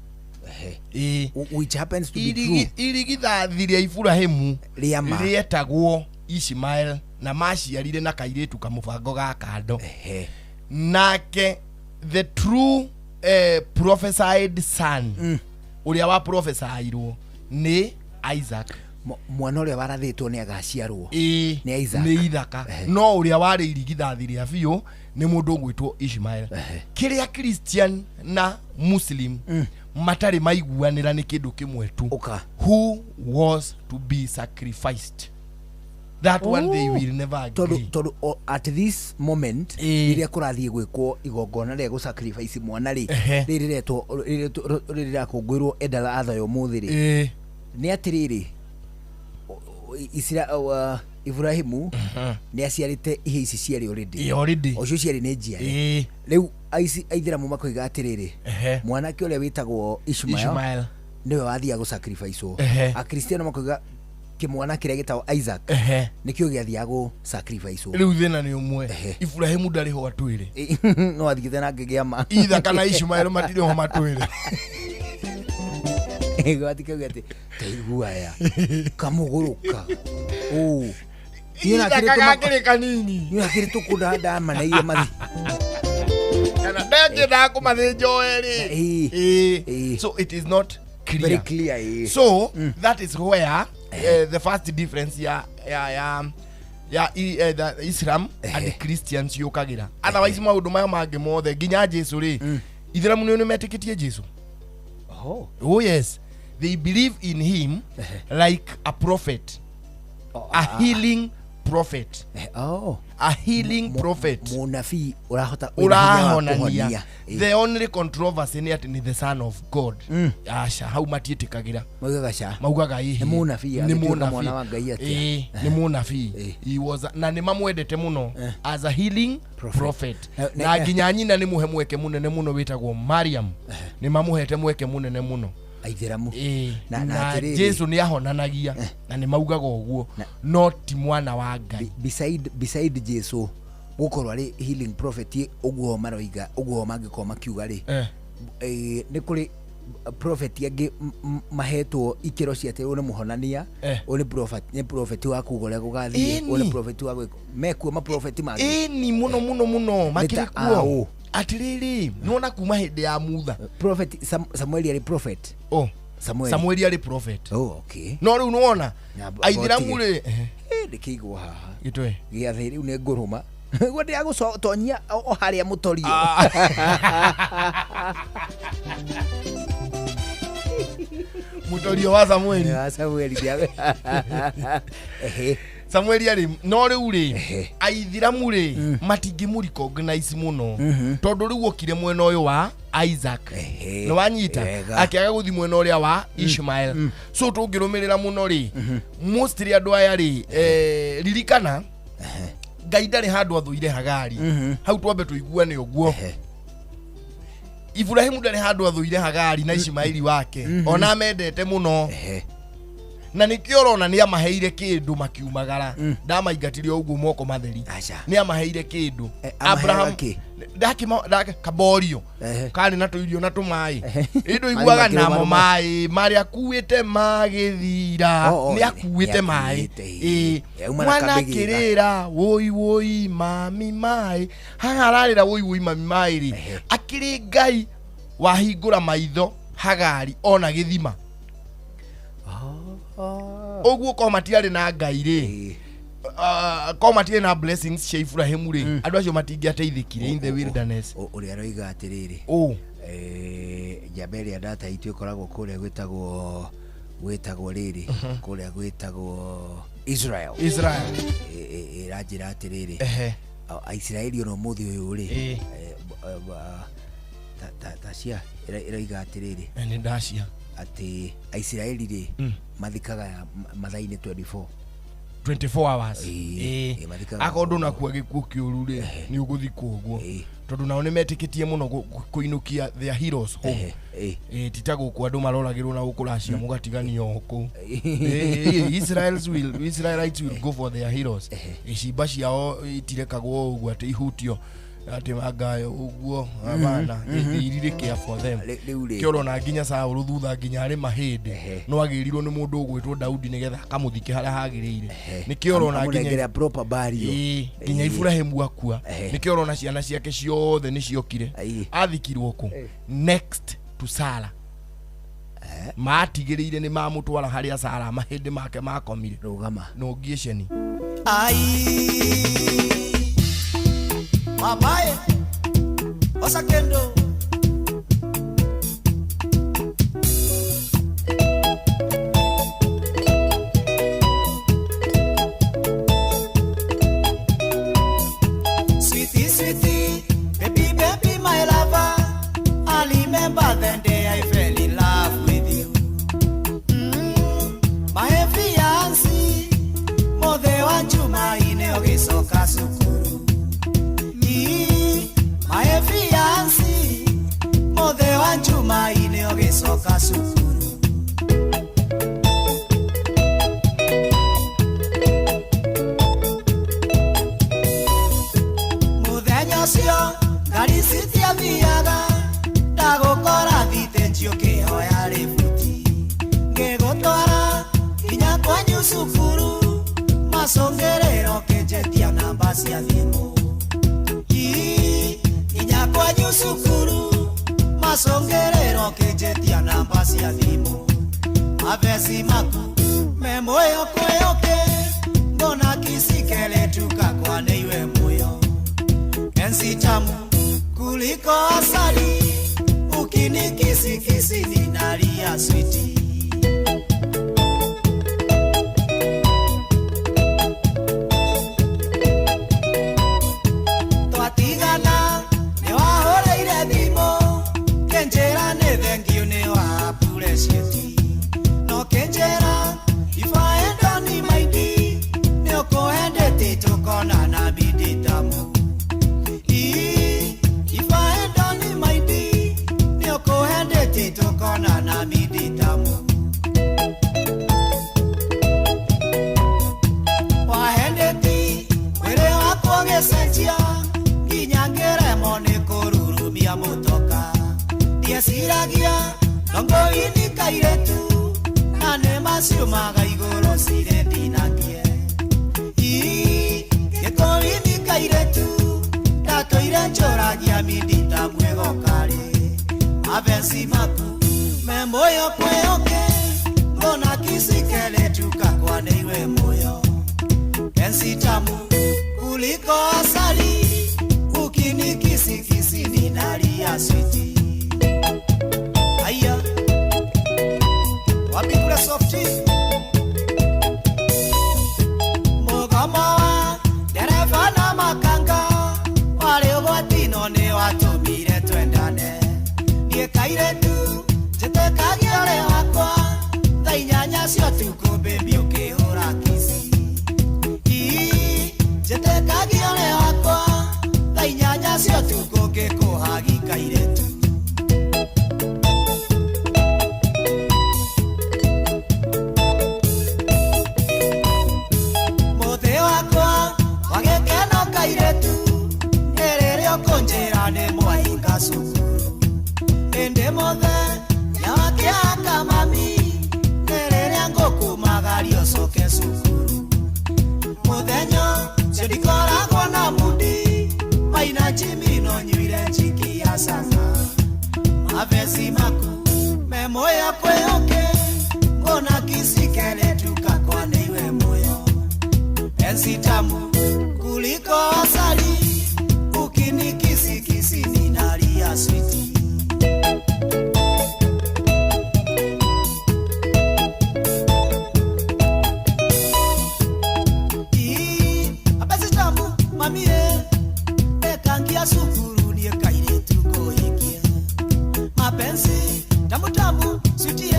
Speaker 2: which happens to be true
Speaker 3: irigithathiria Ibrahimu rietagwo Ishmael na maciarire na kairetu kamubango ga kando nake the true prophesied son uria wa prophesiirwo ni Isaac
Speaker 2: mwana uria warathitwo ni agaciarwo ni Isaac
Speaker 3: ni Ithaka no uria wari irigithathiria biu ni mundu gwitwo Ishmael kiria Christian na Muslim matari maiguanira ni kindu kimwe tu who was to be sacrificed that one they will never agree.
Speaker 2: Todu at this moment iria kurathie gwikwo igongona ria sacrifice mwana ri riri kungwirwo endala atho yo muthiri ni atiriri Ibrahimu ni aciarite ihe ici ciari already ocio ciari ni njiari riu aithiramu makoiga atiriri mwanake uria witagwo Ishmael niwe wathia go sacrifice akristiano makoiga kimwana kiria gitagwo Isaac nikio giathia go sacrifice
Speaker 3: riu thina ni umwe Ibrahimu ndari ho atwire
Speaker 2: no athigite na ngigiama
Speaker 3: itha kana Ishmael matire ho matwire
Speaker 2: Gatika gati teiguaya kamuguruka
Speaker 3: Ina kire kanini
Speaker 2: Ina kire tukunda mana ile mathi
Speaker 3: kana ndege da kumathi joeri so it is not clear.
Speaker 2: Very clear
Speaker 3: so that is where the first difference the Islam and the Christians yokagira otherwise maundu maya mangi mothe nginya Jesu ri Ithiramu ni metikitie Jesu. Oh yes, they believe in him like a prophet, a healing prophet. A healing prophet.
Speaker 2: Munafi
Speaker 3: urahonania. The only controversy ni ati ni the son of God. Asha how matitikagira. Maugaga ihi.
Speaker 2: Ni
Speaker 3: munafi. He was na ni mamwendete muno as a healing prophet. Na nginya nyina ni muhe mweke munene muno witagwo Mariam. Ni mamuhete mweke munene muno.
Speaker 2: Aithiramu
Speaker 3: na Jesu ni ahonanagia na ni maugaga uguo not mwana wa Ngai
Speaker 2: beside Jesu gukorwa ri healing prophet uguo maroiga uguo mangiko makiuga ri ni kuri prophet yangi mahetwo ikiro ciate uri muhonania uri prophet wa kugore gugathie uri prophet wa mekuo ma prophet mangi
Speaker 3: ni muno makirikuo atiriri nona kuma hinde ya mutha
Speaker 2: prophet Samuel ari prophet
Speaker 3: Samuel ari prophet
Speaker 2: okay
Speaker 3: no riu nuona Aithiramu ri
Speaker 2: ndikigwo haha
Speaker 3: gitwe
Speaker 2: giathi riu ni nguruma gwende ya gutonyia o haria mutorio
Speaker 3: mutorio wa Samuel Samuel ari no riu ri Aithiramu ri matingimuri recognize muno tondu riu okire mwena uyu wa Isaac no wanyita akiaga guthi mwena uria wa Ishmael so tungirumirira muno ri mostly andu aya ri ririkana Ngai ndari handu athuire Hagari hau twambe tuiguane uguo Ibrahimu ndari handu athuire Hagari na Ishmaeli wake ona mendete muno na nikio urona ni amaheire kindu makiumagara ndamaingatirio uguo moko matheri ni amaheire kindu Abraham ndaki kaborio kali na tuirio na tumai indo iguaga namo mai mari akuite magithira ni akuite mai mwana kirira woi mami mai hagararira woi mami mai ri akiri Ngai wahingura maitho Hagari ona githima oguo ko matiari na Ngai ri ko matiari na blessings cia Ibrahimu ri andu acio matingiateithikire in the wilderness
Speaker 2: uri aroiga atiriri Jabeli adata itwe koragwo kuria gwitagwo riri kuria gwitagwo Israel irajira atiriri Aisraeli no muthi uyu ri tacia iraiga atiriri
Speaker 3: ni ndacia
Speaker 2: ati Aisraeli ri mathikaga mathaini 24
Speaker 3: hours akondu na kwa gikuo kiuru ri ni uguthikwo uguo tondu nao ni metikitie muno kuinukia their heroes home titago kwa andu maroragirwo na ukuracia mugatiganio huko Israelites will go for their heroes icimba ciao itirekagwo uguo ati ihutio ati magayo uguo abana iririke for them kioro na nginya Saul thutha nginya ari mahindi no agirirwo ni mundu ugwitwo Daudi nigetha akamuthike haria hagirire ni kioro na
Speaker 2: nginya proper burial
Speaker 3: nginya Ibrahimu akua ni kioro na ciana ciake ciothe ni ciokire athikirwo ku next to Sarah matigirire ni mamutwara haria Sarah mahindi make makomire
Speaker 2: rugama
Speaker 3: no gieceni
Speaker 22: Mamae, Osakendo.
Speaker 1: remember the day I fell in love with you. My fiancé, mothe wa Jumaine ogicoka cukuru. My fiancé, mothe wa Jumaine ogicoka cukuru. Muthenya ucio ngari citiathiaga ndagukora thite njiũkĩhoya rĩbuti ngĩgũtwara nginya kwanyu cukuru macũngĩrĩro kĩnjĩtia namba cia thimũ nginya kwanyu cukuru macũngĩrĩro kĩnjĩtia namba cia thimũ mavesi maku me moyo kwĩũkĩ mbona kisikeletuka kwane iwe moyo enzi tamu kuliko asali ukinikisikisi ninalia switi twatigana niwahoreire thimo kenjera nĩ thengio nĩ wa appreciate no kenjera if I end on my day nĩ ũkũhendete tũkonana bidi tamu tokona na miditamu wahendeti wele wako gesentia ginyangere mone kururumia mutoka diesiragia longo ini kairetu ane masio maga igoro sire dinagie geko ini kairetu tato ire choragia miditamu egokari avesi maku me moyo kwĩũkĩ mbona kisikeletuka kwane iwe moyo enzi tamu kuliko asali ukinikisikisi ninalia switi aya wapi kule softi mogomoa dereva na makanga wale ugwatino nĩ watũmire twendane kairetu jetekagia ole wakwa thainyanya cio tuko baby ukihura kisi jetekagia ole wakwa thainyanya cio tuko ngikuhagi kairetu muthe wakwa wagekeno kairetu nĩrĩrĩa ũkũnjĩra nĩ mwahinga cukuru ende mothe yawakiaka mami nerere ngoku magario soke sukuru muthenya cedikoragwo na mundi maina chimino nyuire chiki ya sanga mavesi maku me moyo kwĩũkĩ mbona kisikeletuka kwane iwe moyo enzi tamu kuliko asali ukinikisikisi ninalia switi sukuru ni kairetu kuhikia mapenzi tamu tamu sweetie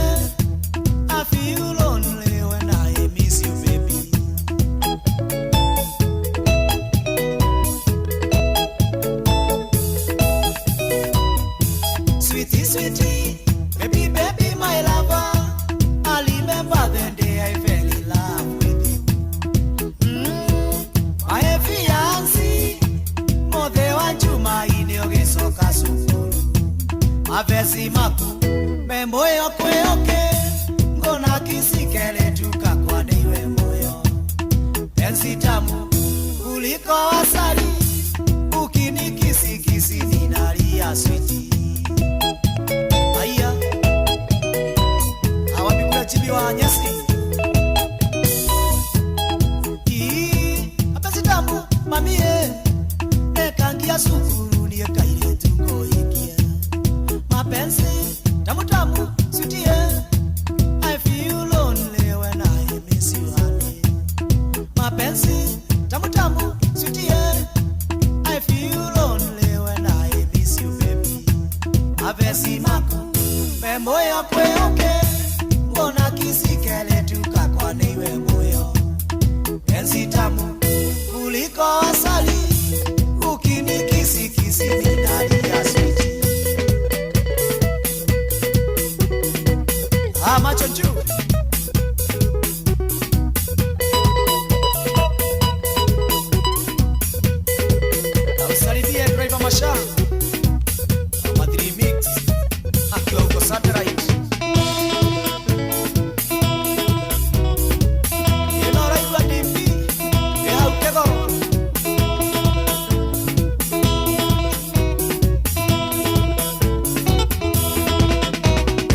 Speaker 1: I feel lonely when I miss you baby sweetie sweetie baby baby my lover I remember the day I fell in love with you my fiancé mothe wa Jumaine ogicoka cukuru mavesi maku me moyo kwĩũkĩ ngona kisikeletuka kwane iwe moyo enzi tamu kuliko asali ukinikisikisi ninalia switi aya awapikula chibi wa nyesi apesi tamu mamie kangia sukuru ni kairetu kuhikia mapenzi tamu tamu sweetie I feel lonely when I miss you honey mapenzi tamu tamu sweetie I feel lonely when I miss you baby
Speaker 22: simako me moyo kweuke mbona kisikele tukakwa niwe moyo enzi tamu kuliko asali ukinikisikisi midadi ya switi macho juu Salimia driver Masha Madrid Mix akiwa huko Satellite Yenora iwa dimbi ya ukego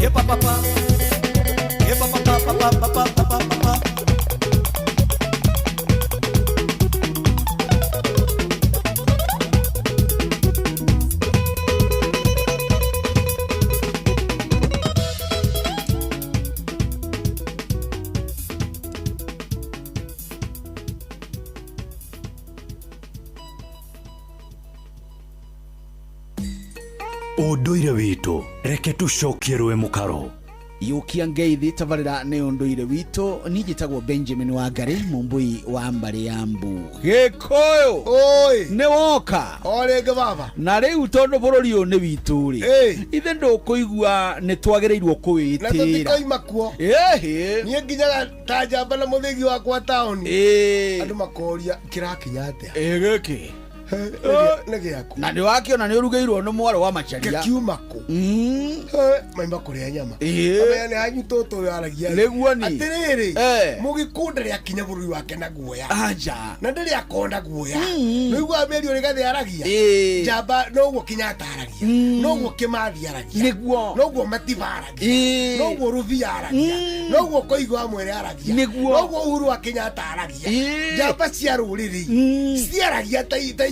Speaker 22: Yepa papa Yepa papa
Speaker 4: Unduire witu reke tucokie rwe mukaro
Speaker 6: yukia ngeithi tabarira ni unduire witu nijitagwo Benjamin Wangari mumbui wa mbari ya mbu gikoyo
Speaker 9: oi
Speaker 6: ni woka
Speaker 9: orege baba
Speaker 6: na riu tondu bururi u ni witu ri ithe ndukuigua ni twagireirwo kuwitira
Speaker 9: na tutikoima kuo nie nginyaga ta njamba na muthigi wakwa taoni andu makoria kirakinya atia
Speaker 6: giki
Speaker 9: nege yako
Speaker 6: na ni wakiona ni urugeirwo no mwaro wa macharia
Speaker 9: kiumako maimba kuria nyama ame ni hanyu toto yaragia
Speaker 6: leguo ni
Speaker 9: atiriri mugikunda ria kinya burui wake na guoya
Speaker 6: aja
Speaker 9: na ndiri akonda guoya no igwa merio ni gathe aragia jamba no guo kinya ataragia no guo kimathi aragia
Speaker 6: leguo
Speaker 9: no guo matibaragia no guo ruthi aragia no guo koigwa mwere aragia no guo uhuru wa kinya ataragia jamba cia ruriri ciaragia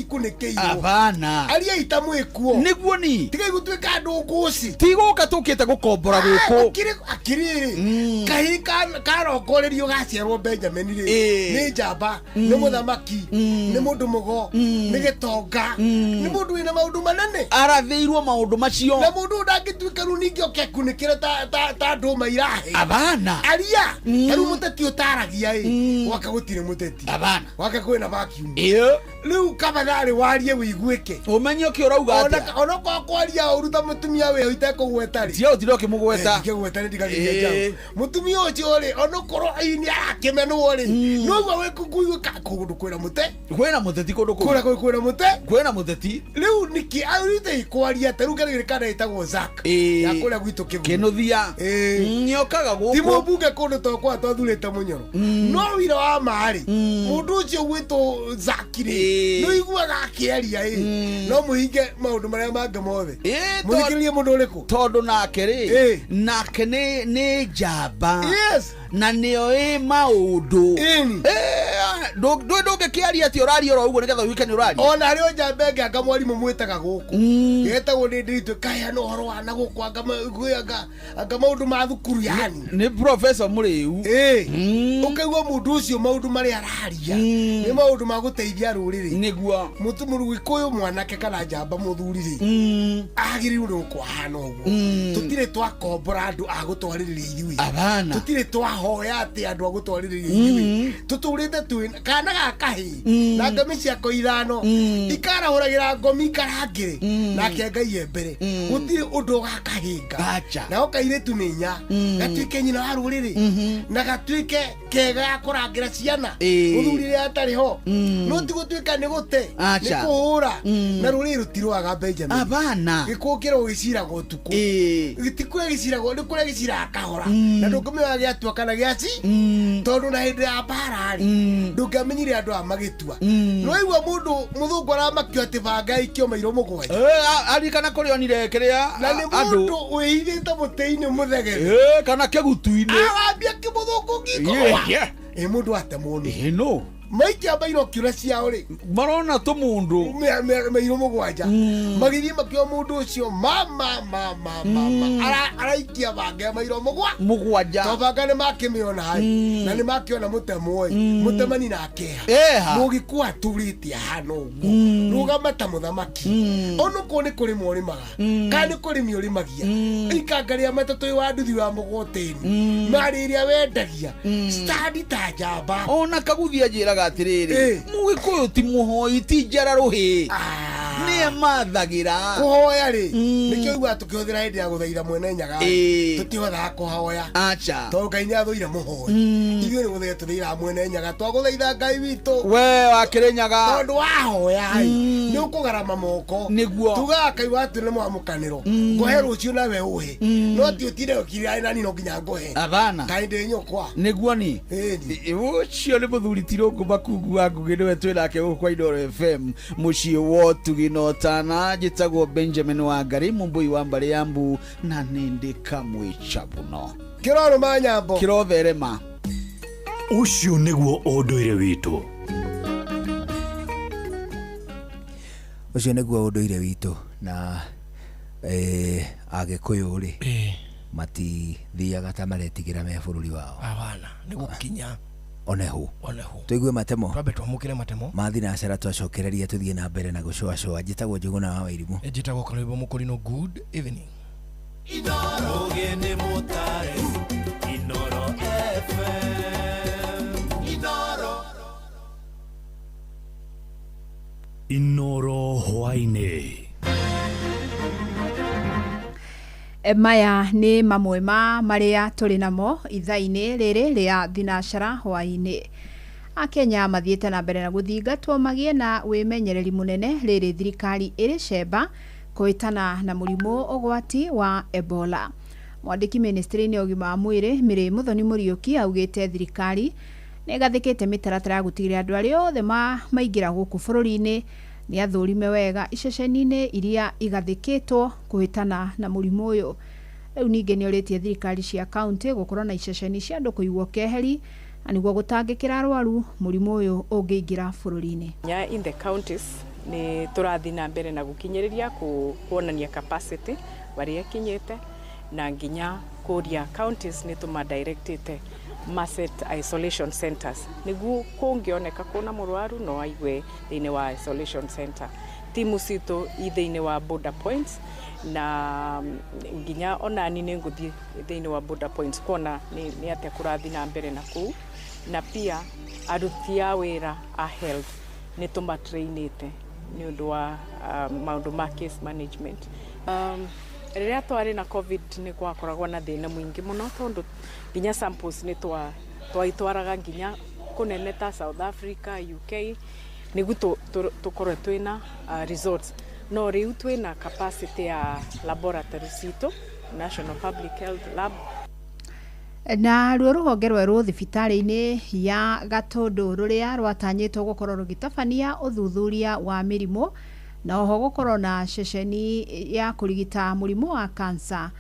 Speaker 9: kunikeiro
Speaker 6: abana
Speaker 9: aria itamwikuo
Speaker 6: niguo ni
Speaker 9: tigai gutwika andu nguci
Speaker 6: tiguka tukite gukombora guku
Speaker 9: akiriri kahi karokorerio gacerwo Benjamin ri ni njamba ni muthamaki ni mundu mugo ni gitonga ni mundu wina maundu manene
Speaker 6: arathiirwo maundu macio
Speaker 9: na mundu ndangitwika runingi okekunikira ta nduma irahe
Speaker 6: abana
Speaker 9: aria taru muteti utaragia waka gutire muteti
Speaker 6: abana
Speaker 9: waka kwina vacuum riu kama warie wiguike
Speaker 6: umenye ki urauga atia
Speaker 9: ona kwa kwaria uruta mutumia we iteko gwetari
Speaker 6: tio tiro kimugweta
Speaker 9: ngegwetari ndigagiria mutumia ucio ri ona koro aini akimenwo ri no gwa we kuguika kundu kwira mute
Speaker 6: kwina muteti kundu
Speaker 9: kwira mute
Speaker 6: kwina muteti
Speaker 9: riu niki arite kwaria taru ngari kana itagwo Zak ya kuria gwitu
Speaker 6: kinuthia nyokaga guku
Speaker 9: timo bunge kundu to kwa twathurite munyoro no wira wa mari mundu ucio gwito Zakiri no igwaga akiaria no muhinge maundu maria mangĩ mothe muthikiririe mundu uriku
Speaker 6: tondu nake ri nake ni njamba na nio maundu nduge kiaria ati uraria ro uguo nigetha wike ni uraria
Speaker 9: ona rio njamba enge anga mwarimu mwitaga guku getagwo ni ndiritwe kaya no horo wana guku anga maundu ma thukuru yani
Speaker 6: ni professor muriu
Speaker 9: ukaigua mundu ucio maundu maria araria ni maundu ma guteithia ruriri
Speaker 6: niguo
Speaker 9: mutumuru wikuyu mwanake kana njamba muthuriri agiriru no kwahana uguo tutire twakombora andu agutwaririria ithui
Speaker 6: abana
Speaker 9: tutire twahoya ati andu agutwaririria ithui tuturite twina kana gakahi na ngami ciako ithano ikarahuragira ngomi karangire nake Ngai mbere gutire undu gakahinga na okaire tuminya gatwike nyina wa ruriri na gatwike kega kurangira ciana muthurire atari ho no tigutwika ni gute ni kuhura na ruriri rutirwaga Benjamin
Speaker 6: abana
Speaker 9: gikukira ugicirago tuku gitikure gicirago ni kure gicira kahora na ndungumira giatua kana giaci tondu na hindi ya barari ndungamenyire andu amagitua no igwa mundu muthungu aramakio ati banga ikio mairo mugwanja
Speaker 6: ari kana kuri onire kiria
Speaker 9: na ni mundu wihithite muteini muthegere
Speaker 6: kana kegutu-ini
Speaker 9: arambia kimuthungu ngiko mundu atemunu
Speaker 6: no
Speaker 9: maikia bairo kiura ciao ri
Speaker 6: marona to mundu
Speaker 9: mairo mugwanja magithie makio mundu ucio mama araikia bange mairo mugwanja to banga ni makimiona hai na ni makiona mutemoi mutemani na akeha mugikwa turitia hano rugama ta muthamaki ono ko ni kuri morimaga kandi kuri miorimagia ikangaria matatu wa nduthi wa mugoteni mariria wendagia stadi ta jamba
Speaker 6: ona kaguthia njiraga atiriri mugikuyu ti muhoi ti njara ruhi ni mathagira
Speaker 9: kuhoya ri nikio igwa tukihũthĩra hĩndĩ ya gũthaitha mwene nyaga tutihothaga kuhoya acha to Ngai nĩathũire muhoi ithuĩ nĩ gũthaitha tũthaithaga mwene nyaga twagũthaitha Ngai witũ
Speaker 6: we wakĩrĩ nyaga
Speaker 9: tondũ wahoya nĩ ũkũgarama moko nĩguo tugaga Ngai watũ nĩ mwamũkanĩro ngũhe rũciũ nawe ũhe no ti ũtinde ũkirĩra nani no nginya ngũhe athana Ngai ndĩ nyũkwa
Speaker 6: nĩguo ni ũcio nĩ mũthuri tirũngũ makungu wa ngũgĩ nĩwe twĩ nake gũkũ kwa Inooro FM mũciĩ wa Tuginotana njĩtagwo Benjamin Wangari mumbui wa Mbale ya Mbu na nĩndĩ kamwĩcabuno
Speaker 9: kĩroro manyambo
Speaker 6: kĩrotherema
Speaker 4: ũcio nĩguo ũndũire witũ
Speaker 2: ũcio nĩguo ũndũire witũ na Agĩkũyũ rĩ matithiaga ta maretigĩra me bũrũri wao
Speaker 3: abana nĩ gũkinya
Speaker 2: onehu tuigue matemo
Speaker 3: twambe twamũkĩre matemo
Speaker 2: mathi na cara twacokereria tuthie na mbere na gũcũacũa njĩtagwo Njũgũna wa Wairimũ
Speaker 3: njĩtagwo Karũibo Mũkũrinũ. Good evening.
Speaker 22: Inooro gene motare Inooro FM
Speaker 4: Inooro hwainĩ.
Speaker 5: Maya nĩ mamwe ma marĩa tũrĩ namo ithaa-inĩ rĩrĩ rĩa thinacara hwainĩ. Akenya mathiĩte na mbere na gũthingatwo magĩe na wĩmenyereri mũnene rĩrĩ thirikari ĩrĩ cemba kũhĩtana na mũrimũ ũgwati wa Ebola. Mwandĩki ministry-inĩ ya ũgima wa mwĩrĩ Mĩrĩ Mũthoni Mũriũki augĩte thirikari nĩ gathĩkĩte mĩtaratara ya gũtigĩrĩra andũ arĩa othe maingĩra gũkũ bũrũri-inĩ nĩ athũrime wega iceceni-inĩ iria igathĩkĩtwo kũhĩtana na mũrimũ ũyũ. Rĩu ningĩ nĩ orĩtie thirikari cia kaunti gũkorwo na iceceni cia andũ kũigwo keheri na nĩguo gũtangĩkĩra arwaru mũrimũ ũyũ ũngĩingĩra bũrũri-inĩ.
Speaker 8: In the counties ni turathi na mbere na gukinyiriria kuonania capacity bari yakinyite na nginya kuria counties ni tuma directed maset isolation centers niguo kungioneka kuna murwaru no aigwe thiini wa isolation center. Timu cito thiini wa border points na nginya onani ni nguthi thiini wa border points kuona ni atia kurathi na mbere na kuu na pia aruti a wira a health ni tuma trainite ni undu wa maundu ma case management. Rĩrĩa twarĩ na covid ni kwakoragwo na thĩna mũingĩ mũno tondu nginya samples ni twaitwaraga nginya kunene ta South Africa, UK nĩguo tukorwo twĩna results. No rĩu twĩna capacity ya laboratory citũ National Public Health Lab.
Speaker 5: Na ruo rũhonge rwerũ thibitarĩ-inĩ ya Gatũndũ rũrĩa rwatanyĩtwo gũkorwo rũgĩtabania ũthuthuria wa mĩrimũ na oho gũkorwo na ceceni ya kũrigita mũrimũ wa kansa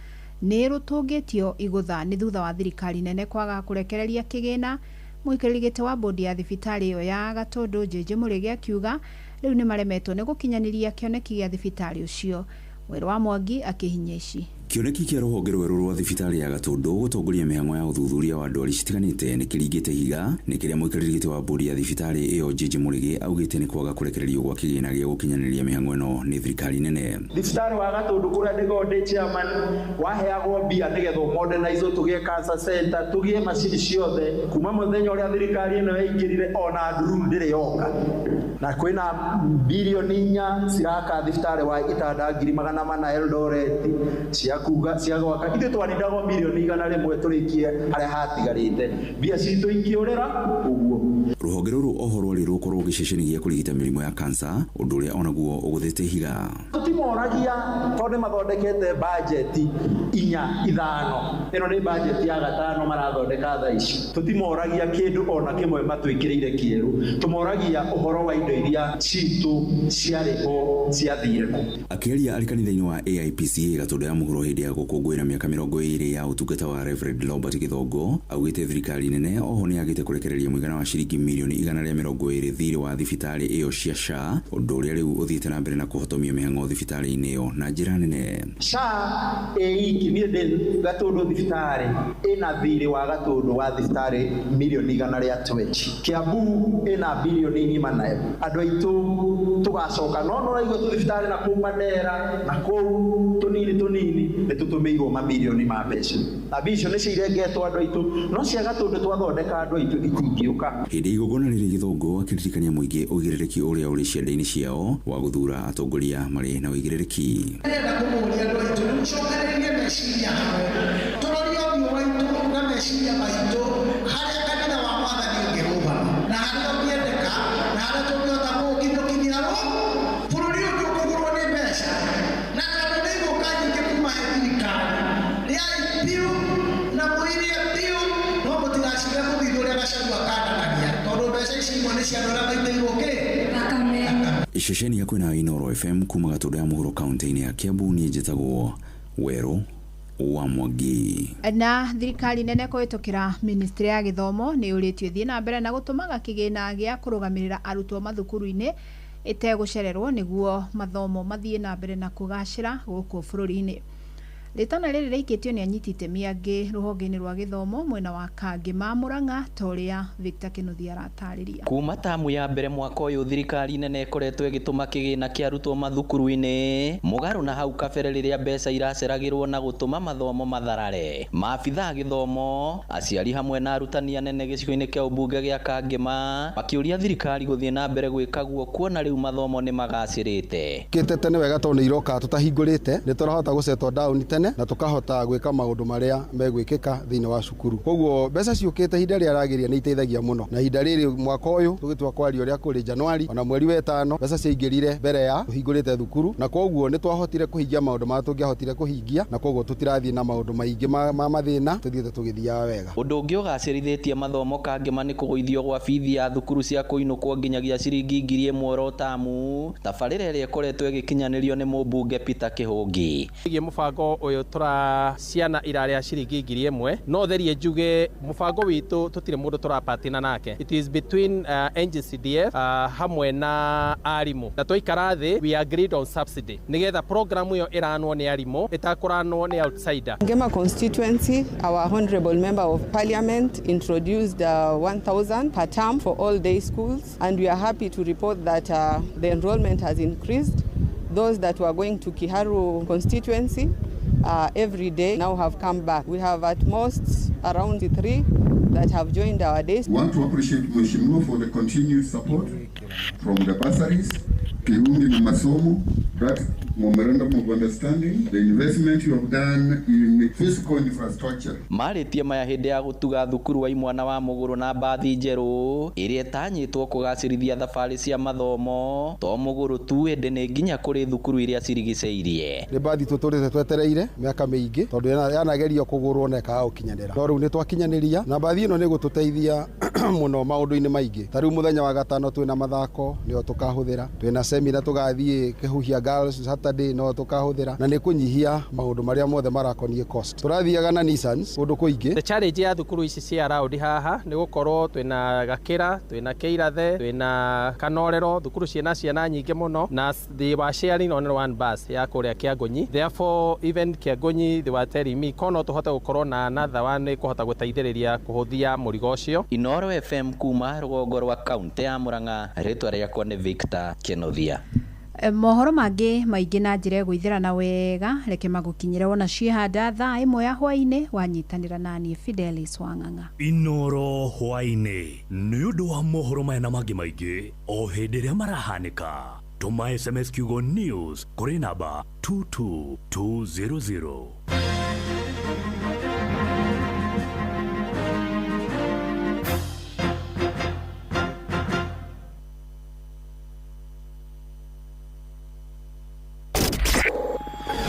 Speaker 5: nĩ rũtũngĩtio igũtha nĩ thutha wa thirikari nene kwaga kũrekereria kĩgĩna. Mũikarĩri gĩtĩ wa bodi ya thibitarĩ ĩyo ya Gatũndũ JJ Mũrĩgĩ akiuga rĩu nĩ maremetwo nĩ gũkinyanĩria kĩoneki gĩa thibitarĩ ũcio. Wĩra wa Mwangi akĩhinya ici.
Speaker 10: Kĩoneki kĩa rũhonge rwerũ rwa thibitarĩ ya Gatũndũ gũtongoria mĩhang'o ya ũthuthuria wa ndwari citiganĩte nĩ kĩringĩte higa nĩ kĩrĩa mũikarĩri gĩtĩ wa bodi ya thibitarĩ ĩyo JJ Mũrĩgĩ augĩte nĩ kwaga kũrekererio gwa kĩgĩna gĩa gũkinyanĩria mĩhang'o ĩno nĩ thirikari nene.
Speaker 23: Thibitarĩ wa Gatũndũ kũrĩa ndĩgo ndĩ chairman waheagwo mbia nĩgetha modernize tũgĩe cancer center tũgĩe macini ciothe kuma mũthenya ũrĩa thirikari ĩno yaingĩrire ona nduru ndĩrĩ yoka na kwĩna bilioni 4 ciraka thibitarĩ wa Itanda 400 Eldoret cia gwaka ithe twanindagwo milioni 100 tũrĩkie harĩa hatigarĩte mbia citũ ingĩũrĩra ũguo.
Speaker 10: Rũhonge rũrũ oho rwarĩ rũkorwo gĩceceni gĩa kũrigita mĩrimũ ya kansa ũndũ ũrĩa onaguo ũgũthĩte higa.
Speaker 23: Tũtimoragia tondũ mathondekete budget 4-5 ĩno nĩ budget ya 5 marathondeka thaa ici. Tũtimoragia kĩndũ ona kĩmwe matwĩkĩrĩire kĩerũ tũmoragia ũhoro wa indo iria citũ ciarĩho ciathire.
Speaker 10: Akĩaria arĩ kanitha-inĩ wa AIPCA Gatũndũ ya mũhuro hĩndĩ ya gũkũngũĩra mĩaka 20 ya ũtungata wa Reverend Robert Gĩthongo augĩte thirikari nene oho nĩ yagĩte kũrekereria mũigana wa ciringi ciringi mirioni 120 thiirĩ wa thibitarĩ ĩyo cia SHA, ũndũ ũrĩa rĩu ũthiĩte na mbere na kũhotomia mĩhang'o thibitarĩ-inĩ ĩyo na njĩra nene.
Speaker 23: SHA iki niĩ ndĩ Gatũndũ thibitarĩ ĩna thiirĩ wa Gatũndũ wa thibitarĩ mirioni 120. Kiambu ĩna bilioni 8 nayo. Andũ aitũ tũgacoka no raigua tu thibitarĩ na kũu Mandera na kũu tunini nĩ tũtũmĩirwo mamirioni ma mbeca. Na bicio nĩ cirengetwo andũ aitũ no cia Gatũndũ twathondeka andũ aitũ itingĩũka.
Speaker 10: Hĩndĩ igongona rĩrĩ Gĩthũngũ akĩririkania mũingĩ ũigĩrĩrĩki ũrĩa ũrĩ ciande-inĩ ciao wa gũthura atongoria marĩ na ũigĩrĩrĩki.
Speaker 9: Ndĩrenda kũmũria andũ aitũ nĩmũcokanĩrĩrie meciria hamwe tũrorie ũthiũ waitũ na meciria maitũ harĩa kanitha wa Mwathani ũngĩrũgama na harĩa ũngĩendeka na harĩa tũngĩhota kũũkinyũkinyia bũrũri ũyũ ndũkũgũrwo nĩ mbeca na tondũ nĩ igũka nyingĩ kuma he thirikari rĩarĩ biũ na mũirie biũ no mũtigacire mũthithũ ũrĩa Gachagua akandanagia tondũ mbeca ici imwe nĩ cia andũ arĩa maitĩirwo thakame.
Speaker 10: Iceceni ya kwĩna Inooro FM kuma Gatũndũ ya mũhuro kaunti-inĩ ya Kiambu, niĩ njĩtagwo Werũ wa Mwangi.
Speaker 5: Na thirikari nene kũhĩtũkĩra ministry ya gĩthomo nĩ ũrĩtio thiĩ na mbere na gũtũmaga kĩgĩna gĩa kũrũgamĩrĩra arutwo mathukuru-inĩ ĩtegũcererwo nĩguo mathomo mathiĩ na mbere na kũgacĩra gũkũ bũrũri-inĩ. Rĩtana rĩrĩ rĩikĩtio nĩ anyiti itemi angĩ rũhonge-inĩ rwa gĩthomo mwena wa Kangema, Murang'a, ta ũrĩa Victor Kĩnuthia aratarĩria.
Speaker 7: Kuma tamu ya mbere mwaka ũyũ thirikari nene ĩkoretwo ĩgĩtũma kĩgĩna kĩa arutwo mathukuru-inĩ mũgarũ na hau kabere rĩrĩa mbeca iraceragĩrwo na gũtũma mathomo matharare. Maabitha gĩthomo, aciari hamwe na arutani anene gĩcigo-inĩ kĩa ũmbunge gĩa Kangema makĩũria thirikari gũthiĩ na mbere gwĩka guo kuona rĩu mathomo nĩ magacĩrĩte.
Speaker 11: Kĩtete nĩ wega tondũ nĩ iroka tũtahingũrĩte nĩ tũrahota gũcetwo down tene na tukahota gwĩka maũndũ marĩa megwĩkĩka thĩinĩ wa cukuru. Koguo mbeca ciũkĩte ihinda rĩrĩa rĩagĩrĩire nĩ iteithagia mũno. Na ihinda rĩrĩ mwaka ũyũ tũgĩtua kwaria ũrĩa kũrĩ Januari ona mweri wa 5 mbeca ciaingĩrire mbere ya tũhingũrĩte thukuru na koguo nĩ twahotire kũhingia maũndũ marĩa tũngĩahotire kũhingia na koguo tũtirathiĩ na maũndũ maingĩ ma mathĩna tũthiĩte tũgĩthiaga wega.
Speaker 7: Ũndũ ũngĩ ũgacĩrithĩtie mathomo Kangema nĩ kũgũithio gwa bithi ya thukuru cia kũinũkwo nginyagia ciringi 1,000 ro tamu, tabarĩra ĩrĩa ĩkoretwo ĩgĩkinyanĩrio nĩ mũmbunge Peter Kĩhũngi.
Speaker 14: Mũbango ũyũ ciana irarĩa ciringi 1,000 no therie njuge mũbango witũ tutire mũndũ tũrapatina nake. It is between NGCDF hamwe na arimũ na twaikara thĩ we agreed on subsidy nigetha program ĩyo ĩranwo nĩ arimũ ĩtakũranwo nĩ outsider.
Speaker 24: Kangema constituency, our honorable member of parliament introduced 1,000 per term for all day schools and we are happy to report that the enrollment has increased. Those that were going to Kiharu constituency every day now have come back. We have at most around 3 that have joined our days.
Speaker 25: We want to appreciate Mheshimiwa for the continued support from the bursaries, Kihungi na masomo, that memorandum of understanding, the investment you have done in physical infrastructure.
Speaker 7: Marĩtie maya hĩndĩ ya gũtuga thukuru wa Imwana wa Mũgũrũ na mbathi njerũ ĩrĩa ĩtanyĩtwo kũgacĩrithia thabarĩ cia mathomo to Mũgũrũ tu hĩndĩ nĩ nginya kũrĩ thukuru iria cirigicĩirie.
Speaker 11: Nĩ mbathi tũtũrĩte twetereire mĩaka mĩingĩ tondũ yanagerio kũgũrwo na ĩkaga gũkinyanĩra. No rĩu nĩ twakinyanĩria na mbathi ĩno nĩ gũtũteithia mũno maũndũ-inĩ maingĩ. Ta rĩu mũthenya wa gatano twĩna mathako nĩo tũkahũthĩra, twĩna semina tũgathiĩ Kĩhuhia Girls Saturday no tũkahũthĩra na nĩ kũnyihia maũndũ marĩa mothe marakonie cost. Tũrathiaga na Nissans ũndũ kũingĩ.
Speaker 14: The challenge ya thukuru ici cia round haha nĩ gũkorwo twĩna Gakĩra, twĩna Kĩirathe, twĩna Kanorero, thukuru ciena ciana nyingĩ mũno na they were sharing on one bus ya kũrĩa Kĩangonyi. Therefore even Kĩangonyi they were telling me kono tũhote gũkorwo na another one nĩ kũhota gũteithĩrĩria kũhũthia mũrigo ũcio.
Speaker 7: Inooro FM kuma rũgongo rwa kaunti ya Murang'a, rĩtwa rĩakwa nĩ Victor Kĩnuthia.
Speaker 5: Mohoro mangĩ maingĩ na njĩra gũithĩrana wega reke magũkinyĩre wona ciĩhanda thaa 1 ya hwaĩ-inĩ wanyitanĩra naniĩ Fidelis Wang'ang'a.
Speaker 4: Inooro hwaĩ-inĩ nĩ ũndũ wa mohoro maya na mangĩ maingĩ o hĩndĩ ĩrĩa marahanĩka. Tũma SMS kiugo news kũrĩ namba 22200.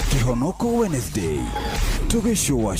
Speaker 15: Kihonoko Wednesday tugĩcũa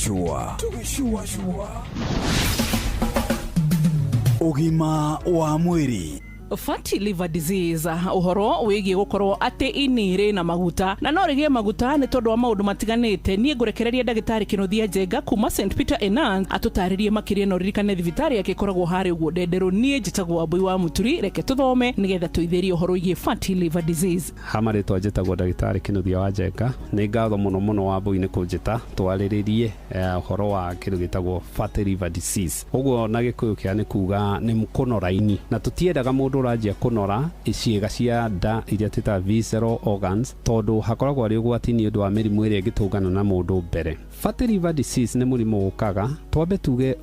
Speaker 15: ũgima wa mwĩrĩ
Speaker 12: Fatty liver disease uhoro wigi gukorwo ati inire na maguta na no rigie maguta ni tondu wa maundu matiganite nie ngurekereria ndagitari Kinuthia Njenga kuma St Peter Enans atutaririe makiria no ririkane thibitari yake koragwo hari uguo Ndenderu nie njitagwo Wambui wa Muturi reke tuthome nigetha tuitherie uhoro wigi fatty liver disease.
Speaker 13: Hamare twajitagwo ndagitari Kinuthia wa Njenga ni ngatho muno Wambui ni kunjita twariririe uhoro wa kindu gitagwo fatty liver disease. Uguo na gikuyu kia ni kuga ni mukonoraini na tutiendaga mundu urajia kunora iciega cia nda iria twita visceral organs tondu hakoragwo ari ugwati-ini undu wa mirimu iria igitungana na mundu mbere. Fatty liver disease ni murimu ukaga twambe tuge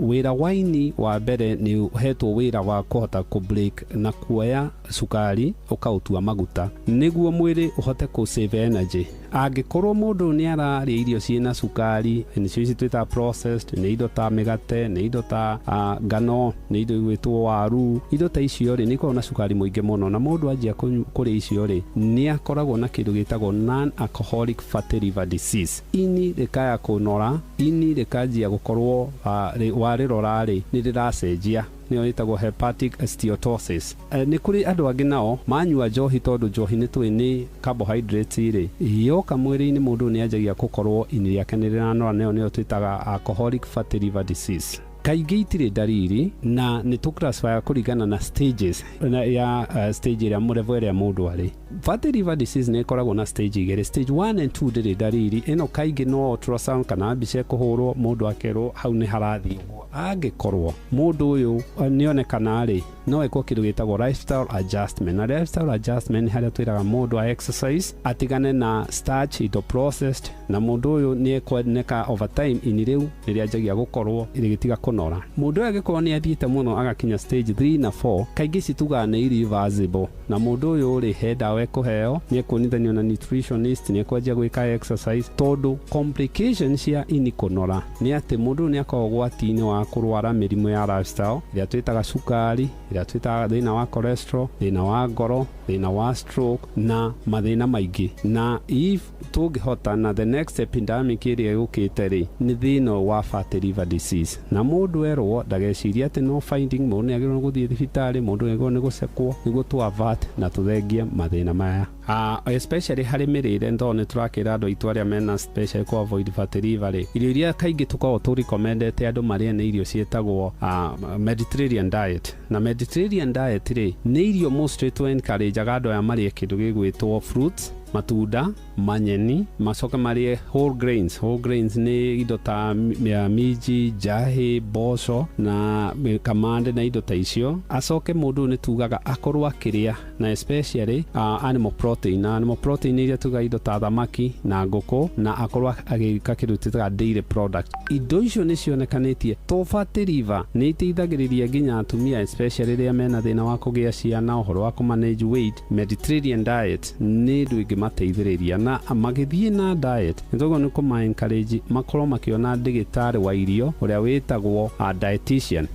Speaker 13: wira waini wa mbere ni uhetwo wira wa kuhota ku break na kuoya sukari ukautua maguta niguo mwiri uhote ku save energy. Angikorwo mundu ni araria irio ciina sukari nicio ici twita processed ni indo ta migate ni indo ta ngano ni indo igwitwo waru indo ta icio ri ni korwo na sukari muingi muno na mundu anjia kuria icio ri ni akoragwo na kindu gitagwo non alcoholic fatty liver disease. Ini rikaya kunora ini rikanjia gukorwo warirora ri ni riracenjia niyo itagwo hepatic steatosis. Ni kuri andu angi nao manyua njohi tondu njohi ni twini carbohydrates ri yoka mwiri-ini mundu ni anjagia gukorwo ini riake ni riranora niyo twitaga alcoholic fatty liver disease. Kaingĩ itirĩ ndariri na nĩ tũclassify kũringana na stages ya stage ĩrĩa mũrevo ĩrĩa mũndũ arĩ. Fatty liver disease nĩ ĩkoragwo na stage igĩrĩ. Stage 1 and 2 ndĩrĩ ndariri. Ĩno kaingĩ no ultrasound kana mbica kũhũrwo mũndũ akerwo hau nĩ harathiĩ. Angĩkorwo mũndũ ũyũ nĩonekana rĩ no ĩkwo kĩndũ gĩtagwo lifestyle adjustment. Na lifestyle adjustment nĩ harĩa twĩraga mũndũ a exercise atigane na starch indo processed na mũndũ ũyũ nĩ ekwoneka over time ini rĩu rĩrĩa anjagia gũkorwo rĩgĩtiga kunora. Mundu ũyũ angĩkorwo nĩ athiĩte mũno agakinya stage 3 na 4 kaingĩ citugaga nĩ irreversible na mũndũ ũyũ rĩ he ndawa ekuheo nĩ ekwonithanio na nutritionist nĩ ekwanjia gwĩka exercise tondu complications cia ini kunora nĩ atĩ mũndũ nĩ akoragwo gwati-inĩ wa kurwara mĩrimũ ya lifestyle ĩrĩa twĩtaga cukari ĩrĩa twĩtaga thĩna wa cholesterol thĩna wa ngoro thĩna wa stroke na mathĩna maingĩ. Na if tũngĩhota na the next epidemic ĩrĩa yũkĩte rĩ nĩ thĩna wa fatty liver disease na mundu erwo ndageciria ati no finding mundu ni agirwo guthie thibitari mundu egwo ni gucekwo niguo tu avert na tuthengie mathina maya especially hari mirire ndo ni turakira andu aitu aria mena special ko avoid fatty liver irio iria kaingi tukoragwo tu recommendete andu maria ni irio cietagwo Mediterranean diet na Mediterranean diet ri ni irio mostly to encourage andu aya marie kindu gigwitwo fruits matunda manyeni macoke marie whole grains ni indo ta minji jahi boco na kamande na indo ta icio acoke mundu ni tugaga akorwo akiria na especially animal protein iria tuga indo ta thamaki na ngũkũ na akorwo agika kindu titaga dairy product. Indo icio ni cionekanĩtie to fatty liver ni iteithagĩrĩria nginya atumia especially ria mena thina wa kũgĩa ciana uhoro wa manage weight. Mediterranean diet ni ndu mateithĩrĩria na magĩthiĩ na diet nĩtũguo nĩ kũma encourage makorwo makĩona ndagĩtarĩ wa irio ũrĩa wĩtagwo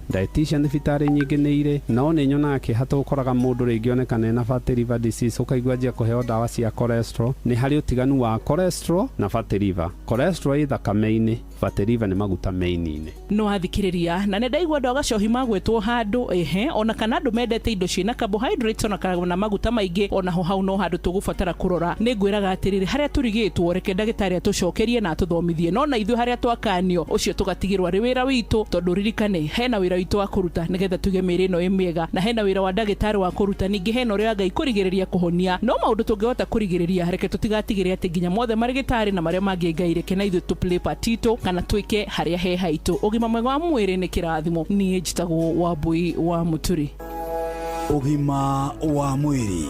Speaker 13: dietitian thibitarĩ nyingĩ nĩ irĩ no nĩ nyonaga kĩhatũ ũkoraga mũndũ rĩngĩ onekana na fatty liver disease ũkaigua njia kũheo ndawa cia cholesterol. Nĩ harĩ ũtiganu wa cholesterol na fatty liver. Cholesterol ĩ thakame-inĩ fatty liver nĩ maguta maini-inĩ.
Speaker 12: No athikĩrĩria na nĩ ndaigua andũ agacohi magwĩtwo handũ ona kana andũ mendete indo ciĩna carbohydrates ona kana maguta maingĩ ona ho hau no handũ tũgũbatara kũrora. Nĩ ngwĩraga atĩrĩrĩ harĩa tũrigĩtwo reke ndagĩtarĩ atũcokerie na atũthomithie no na ithuĩ harĩa twakanio ũcio tũgatigĩrwo arĩ wĩra witũ tondu ririkane hena wĩra witũ wa kũruta nĩgetha tuge mĩĩrĩ ĩno ĩ mĩega na hena wĩra wa ndagĩtarĩ wa kũruta ningĩ hena ũrĩa Ngai kũrigĩrĩria kũhonia no maũndũ tũngĩhota kũrigĩrĩria reke tũtigatigĩre atĩ nginya mothe marigĩtarĩ na marĩa mangĩ Ngai reke na ithuĩ tũplay part itũ kana twĩke harĩa he haitũ. Ũgima mwega wa mwĩrĩ nĩ kĩrathimo. Niĩ njĩtagwo Wambui wa Muturi.
Speaker 15: Ũgima wa mwĩrĩ.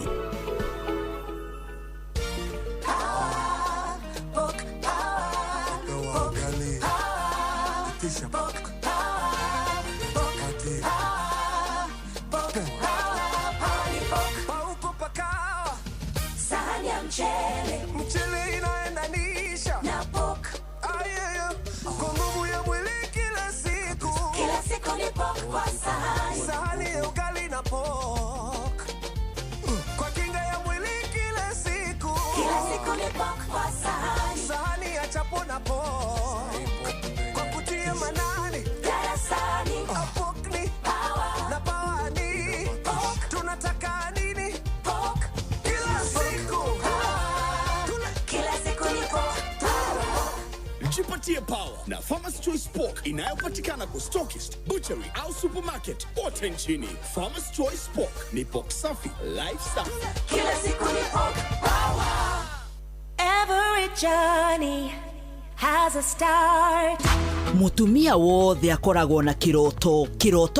Speaker 22: Mchele inaendanisha na pok. Kwa nguvu ya mwili kila siku ni pok kwa sahani ya ugali na pok. Kwa kinga ya mwili kila siku ni pok kwa sahani ya chapo na pok. Kwa kutia manani darasani pok ni
Speaker 16: Jipatie power na Farmers Choice Pork inayopatikana kwa stockist, butchery au supermarket kote nchini. Farmers Choice Pork ni pork safi, life safi.
Speaker 18: Kila siku ni pork power. Every journey has a start.
Speaker 19: Mutumia wothe akoragwo na kiroto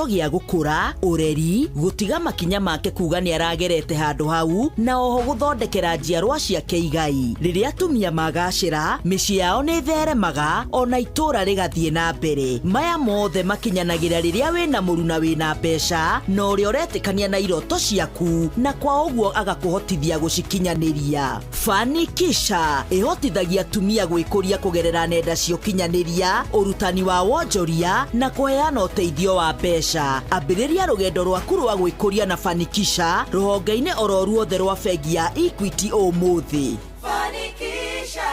Speaker 19: gia gukura ureri gutiga makinya make kuga ni aragerete handu hau na oho guthondekera njiarwa ciake igai. Riria atumia magacira micii yao ni theremaga ona itura rigathie na mbere. Maya mothe makinyanagira riria wina muruna wina mbeca na uria uretikania na iroto ciaku na kwa uguo agakuhotithia gucikinyaniria. Fanikisha ihotithagia atumia gwikuria kugerera nenda cia ukinyaniria, urutani wa wonjoria na kuheana uteithio wa mbeca. Ambiriria rugendo rwaku rwa gwikuria na Fanikisha ruhonge-ini oro ruothe rwa bengi ya Equity umuthi.
Speaker 18: Fanikisha,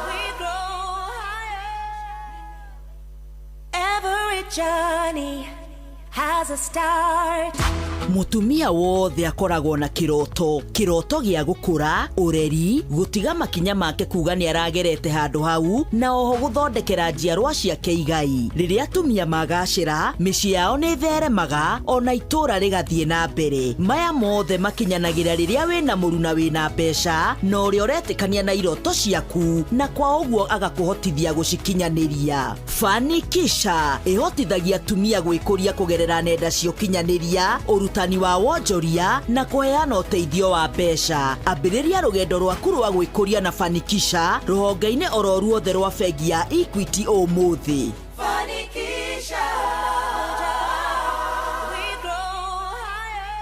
Speaker 18: we grow higher. Every journey has a start.
Speaker 19: Mutumia wothe akoragwo na kiroto gia gukura ureri gutiga makinya make kuga ni aragerete handu hau na oho guthondekera njiarwa ciake igai. Riria atumia magacira micii yao ni theremaga ona itura rigathie na mbere. Maya mothe makinyanagira riria wina muruna wina mbeca na uria uretikania na iroto ciaku na kwa uguo agakuhotithia gucikinyaniria. Fanikisha ihotithagia atumia gwikuria kugerera nenda cia ukinyaniria, urutani wa wonjoria na kuheana uteithio wa mbeca. Ambiriria rugendo rwaku rwa gwikuria na Fanikisha ruhonge-ini oro ruothe rwa bengi ya Equity umuthi.
Speaker 18: Fanikisha, we grow higher.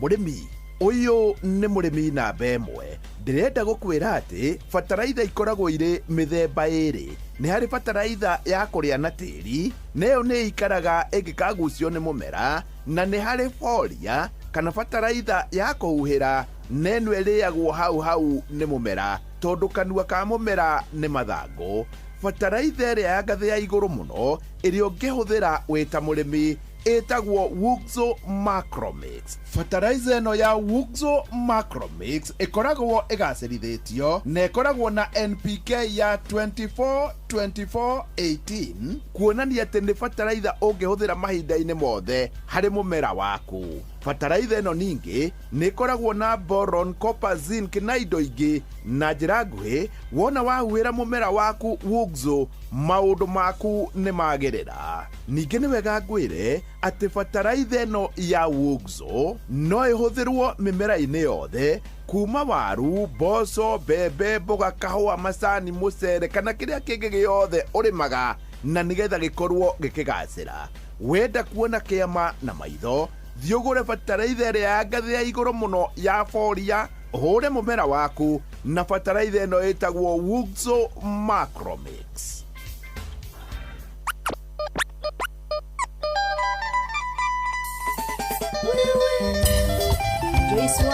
Speaker 20: Murimi uyu ni murimi namba imwe. Ndirenda gukwira ati fataraitha ikoragwo iri mithemba iri. Ni hari fataraitha ya kuria na tiri, neyo ni ikaraga igikagucio ni mumera, na ni hari folia kana fataraitha ya kuhuhira, neno iriagwo hau ni mumera tondu kanua ka mumera ni mathangu. Fataraitha iria ya ngathi ya iguru muno iria ungihuthira wita murimi etagwo Wuxo Macromix. Fertilizer eno ya Wuxo Macromix ikoragwo igacirithetio na ikoragwo na NPK ya 24-24-18 kuonania ati ni fertilizer ungihuthira mahinda-ini mothe hari mumera waku. Fertilizer eno ningi ni ikoragwo na boron, copper, zinc na indo ingi. Na njira nguhi wona wahuhira mumera waku Wuxo, maundu maku ni magirira. Ningi ni wega ngwire ati fertilizer eno ya Wuxo no ihuthirwo mimera-ini yothe kuma waru, mboco, mbembe, mboga, kahua, macani, mucere kana kiria kingi giothe urimaga na nigetha gikorwo gikigacira. Wenda kuona kiama na maitho, thiugure fertilizer ya ngathi ya iguru muno ya folia, uhure mumera waku na fertilizer eno etagwo Wuxo Macromix.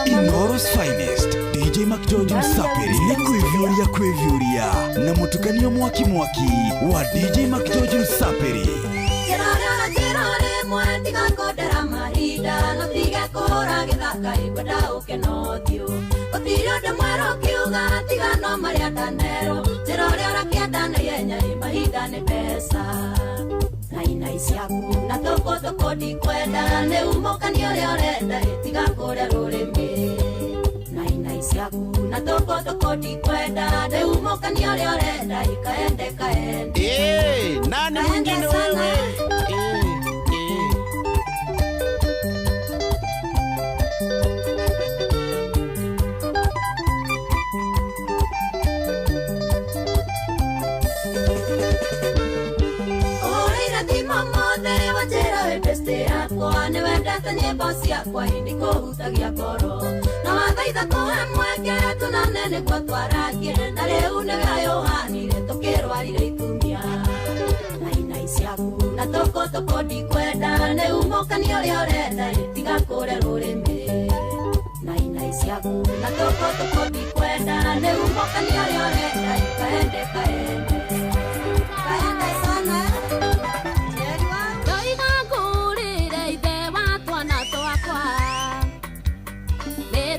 Speaker 15: Inoros Finest, DJ McJojo Saperi ni kwivyuria na mutukanio mwaki wa DJ McJojo Saperi.
Speaker 18: Kirare mwandiga kodera mahida no tiga kora githaka ikwenda ukenotio otirio de mwero kiuga tiga no maria danero kirare rakienda na yenya mahinda ni pesa naina isiaku na toko di kwenda ne umokanio renda tiga kora rurimi naina isiaku na toko di kwenda ne umokanio renda ikaende
Speaker 3: nani mwingine wewe?
Speaker 18: Ni wendete nyimbo ciakwa indiko hutagia ngoro na wathaitha kuhe mweke tunanene kwa twaragie na riu ni wea yohanire tukirwarire itumia naina isiaku na toko ndikwenda ni umokanio uria urenda tiga kure rurimi naina isiaku na toko ndikwenda ni umokanio uria urenda kaende sana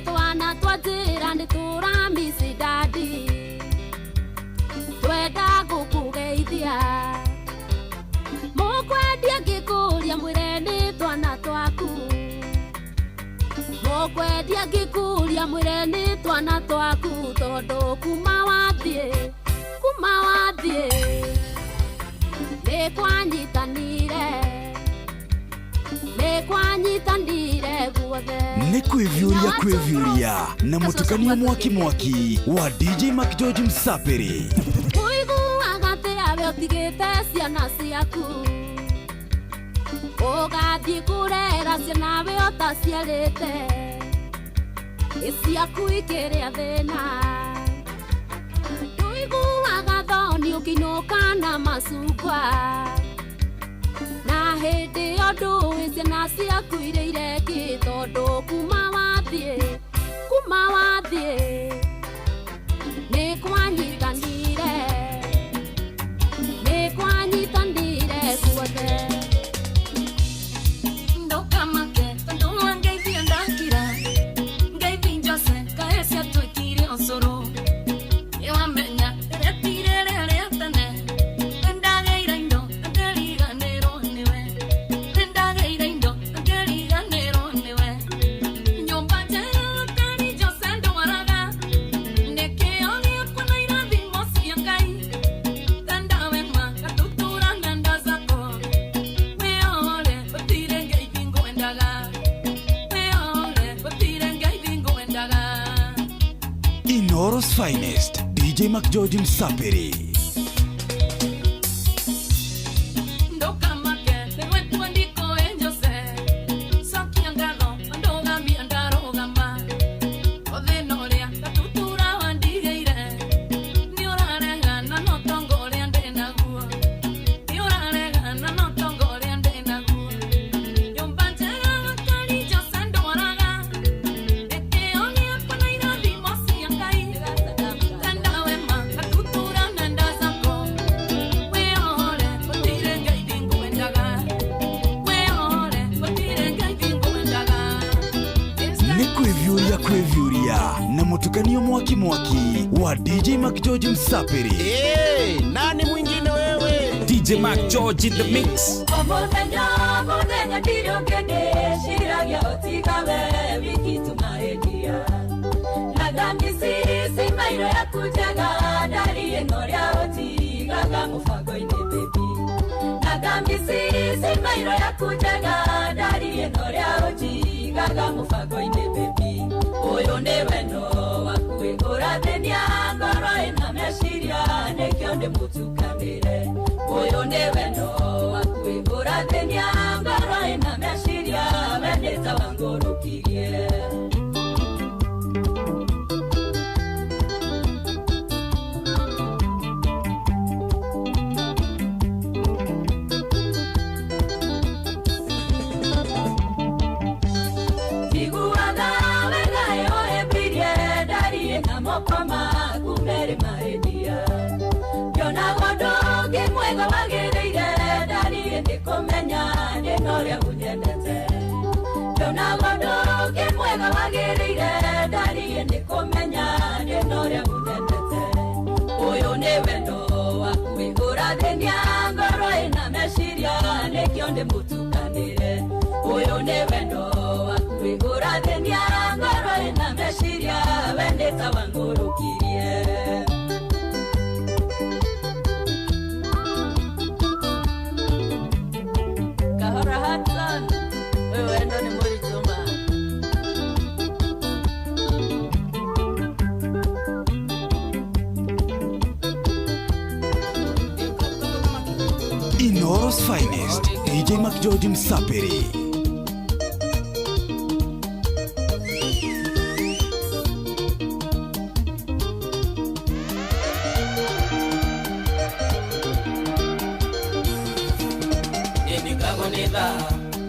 Speaker 21: Twana twatira ndi turambi
Speaker 1: mwire ni twana twaku tondu kuma wathie ni kwanyitanire guothe
Speaker 15: nĩ kwĩvyũria na mũtukanio mwaki wa DJ Mac George Msaperi.
Speaker 1: Ũiguaga atĩa we ũtigĩte ciana ciaku ũgathiĩ kũrera ciana we ũtaciarĩte ciaku ikĩrĩa thĩna ũiguaga thoni ũkĩinũka na macungwa na hĩndĩ ĩyo ndũĩ ciana ciaku irĩire kĩ tondũ kuma wathiĩ nĩ kwanyitanire guothe
Speaker 2: ndokamake tondũ wangeithia ndakira ngeithi Jose kaecia twĩkire ũcũrũ nĩwamenya rĩrĩa rĩa tene ndageire indo ngĩriganĩrwo nĩwe nyũmba njega Kari Jose ndwaraga nĩkĩo gĩakwa na irathimo cia Ngai tandawema gatutura ng'enda zako weole gũtirĩ ngeithi ngwendaga
Speaker 15: Inoros Finest, DJ Mac George Msaperi. Kwĩvyũria na mũtukanio mwaki wa DJ Mac George Msaperi.
Speaker 6: Nani mwingine wewe?
Speaker 17: DJ Mac George in the mix.
Speaker 18: Omudenya ndirio ngende shiragia otikawe wiki tumaredia Nagamisi simairo ya kujaga dari enoria otigaga mufago ine baby Nagamisi simairo ya kujaga dari enoria otigaga mufago ine baby Oyo ne wendo wakue urathenia ngoro ina meshiria nekio ndi mutukanire Oyo ne wendo wakue urathenia ngoro ina meshiria wendeta wangurukirie Kama kumere maredia Yona godo gemwega wagereire Dari ndikomenya Nenoria unyendete Yona godo gemwega wagereire Dari ndikomenya Nenoria unyendete Oyo ne wendo wakue urathenia ngoro ina meshiria Nekio ndi mutukanire Oyo ne wendo wakue urathenia ngoro ina meshiria Wendeta wangurukirie Kahora Hudson wewe ndo ni mwili chuma
Speaker 15: Inoros Finest, DJ Mac George Msaperi.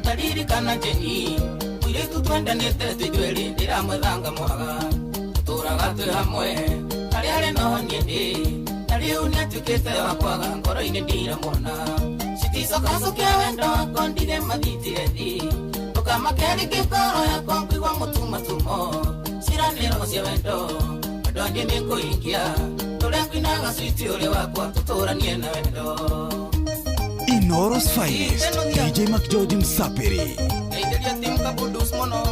Speaker 6: Taririkana jeni Uiretu twendanite tujweli ndira mwethanga mwaga Turaga twi hamwe Tari ari no nyende Tari unia tukite wakwaga Ngoro ini ndira mwana Citicokacokia wendo wako ndire mathitire thi Tukamakeri kikoro yako ngwigwa mutumatumo Ciraniro cia wendo Andũ angĩ nĩ kũingia Tũrĩa ngwinaga switi ũrĩ wakwa Tũtũranie na wendo
Speaker 15: Inoros Finest, DJ Mac George Msaperi.
Speaker 6: Eidelia timu kabudus mono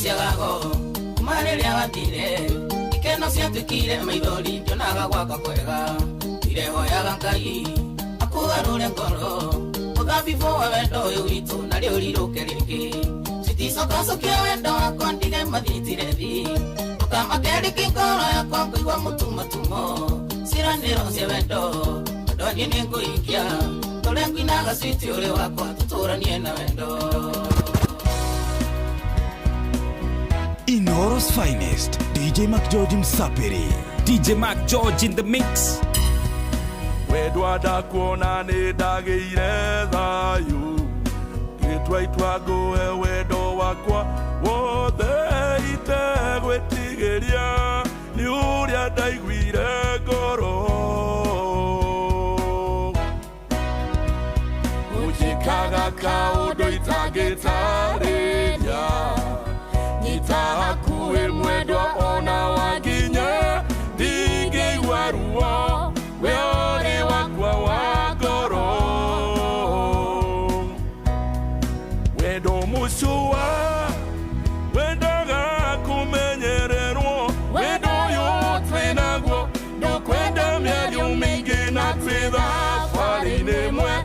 Speaker 6: ciagago kumarĩrĩa gathire ikeno ciatwĩkire maithori ndionaga gwaka kwega ndirehoyaga Ngai akugarũre ngoro mũthabibũ wa wendo ũyũ witũ narĩo rirũke rĩngĩ citicokacokia wendo wakwa ndige mathitire thi ũkamakĩrĩki ngoro yakwa kũigua mũtumatumo ciranĩro cia wendo ndonyi nĩ ngũikia tũrĩa ngwinaga switi ũrĩ wakwa tũtũranie na wendo.
Speaker 15: Inoros finest, DJ Mac George Msapiri.
Speaker 17: DJ Mac George in the mix.
Speaker 8: Wedwa ndakuona nĩ ndagĩire thayũ gĩtwa itwaguhe wendo wakwa wothe itegwĩtigĩria nĩ ũrĩa ndaiguire ngoro ũnjĩkaga kaũndũ itangĩtarĩria nyita hakuhĩ mwendwa ona wanginya ndingĩigua ruo we ũrĩ wakwa wa ngoro wendo mũcũa wendaga kũmenyererwo wendo ũyũ twĩnaguo ndũkwenda mĩario mĩingĩ na twĩ thabarĩ-inĩ ĩmwe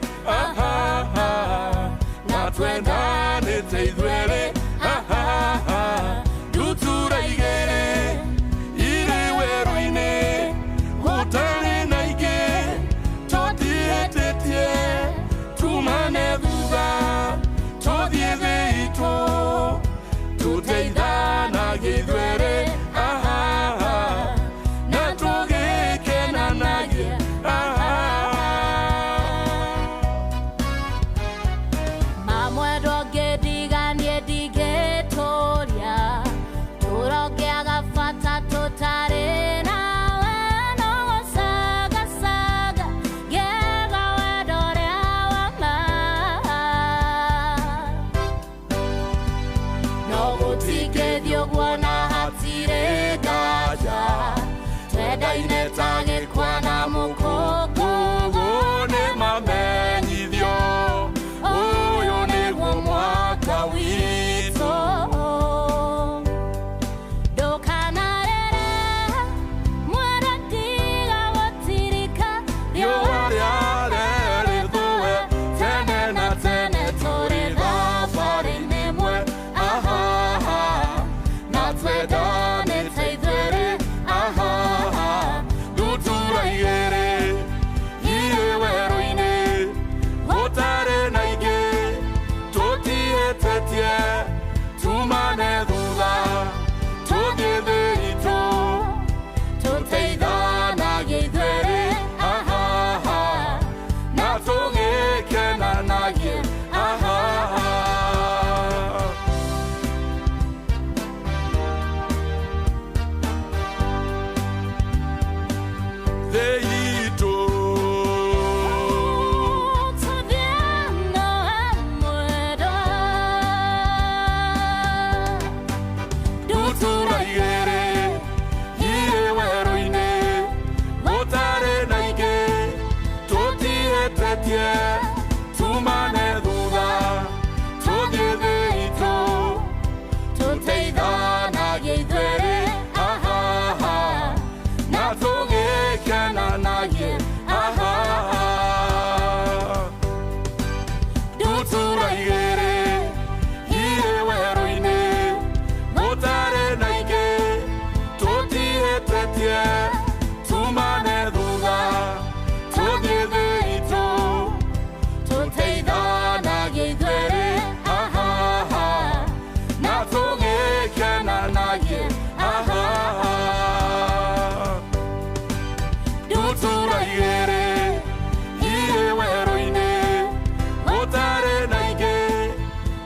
Speaker 8: na twendanĩte ithuerĩ ndutura igĩrĩ irĩ werũ-inĩ gũtarĩ na ingĩ tũtiĩtĩtie tumane thutha tũthiĩ thĩ itũ tũteithanagia ithuerĩ na tũgĩkenanagia
Speaker 1: mamwendwo ngĩndiganie ndigĩtũria tũrongĩaga bata tũtarĩ nawe no gũcagacaga ngĩaga wendo ũrĩa wa ma no gũtingĩthiĩ ũguo na hatirĩ nganja twendaine ta gĩkwa na mũkũngũ
Speaker 8: nĩ mamenyithio ũyũ nĩguo mwaka witũ
Speaker 1: ndũkanarere mwana tiga gũtirika
Speaker 8: riũa rĩarĩ rĩthũe tene na tene tũrĩ thabarĩ-inĩ ĩmwe na twendanĩte ithuerĩ ndutura igĩrĩ irĩ werũ-inĩ gũtarĩ na ingĩ tũtiĩtĩtie tumane thutha tũthiĩ thĩ itũ tũteithanagia ithuerĩ na tũgĩkenanagia thĩ itũ ndutura igĩrĩ irĩ werũ-inĩ gũtarĩ na ingĩ tũtiĩtĩtie tumane thutha tũthiĩ thĩ itũ tũteithanagia ithuerĩ na tũgĩkenanagia ndutura igĩrĩ irĩ werũ-inĩ gũtarĩ na ingĩ tũtiĩtĩtie tumane thutha tũthiĩ thĩ itũ tũteithanagia ithuerĩ na tũgĩkenanagia ndutura igĩrĩ irĩ werũ-inĩ gũtarĩ na ingĩ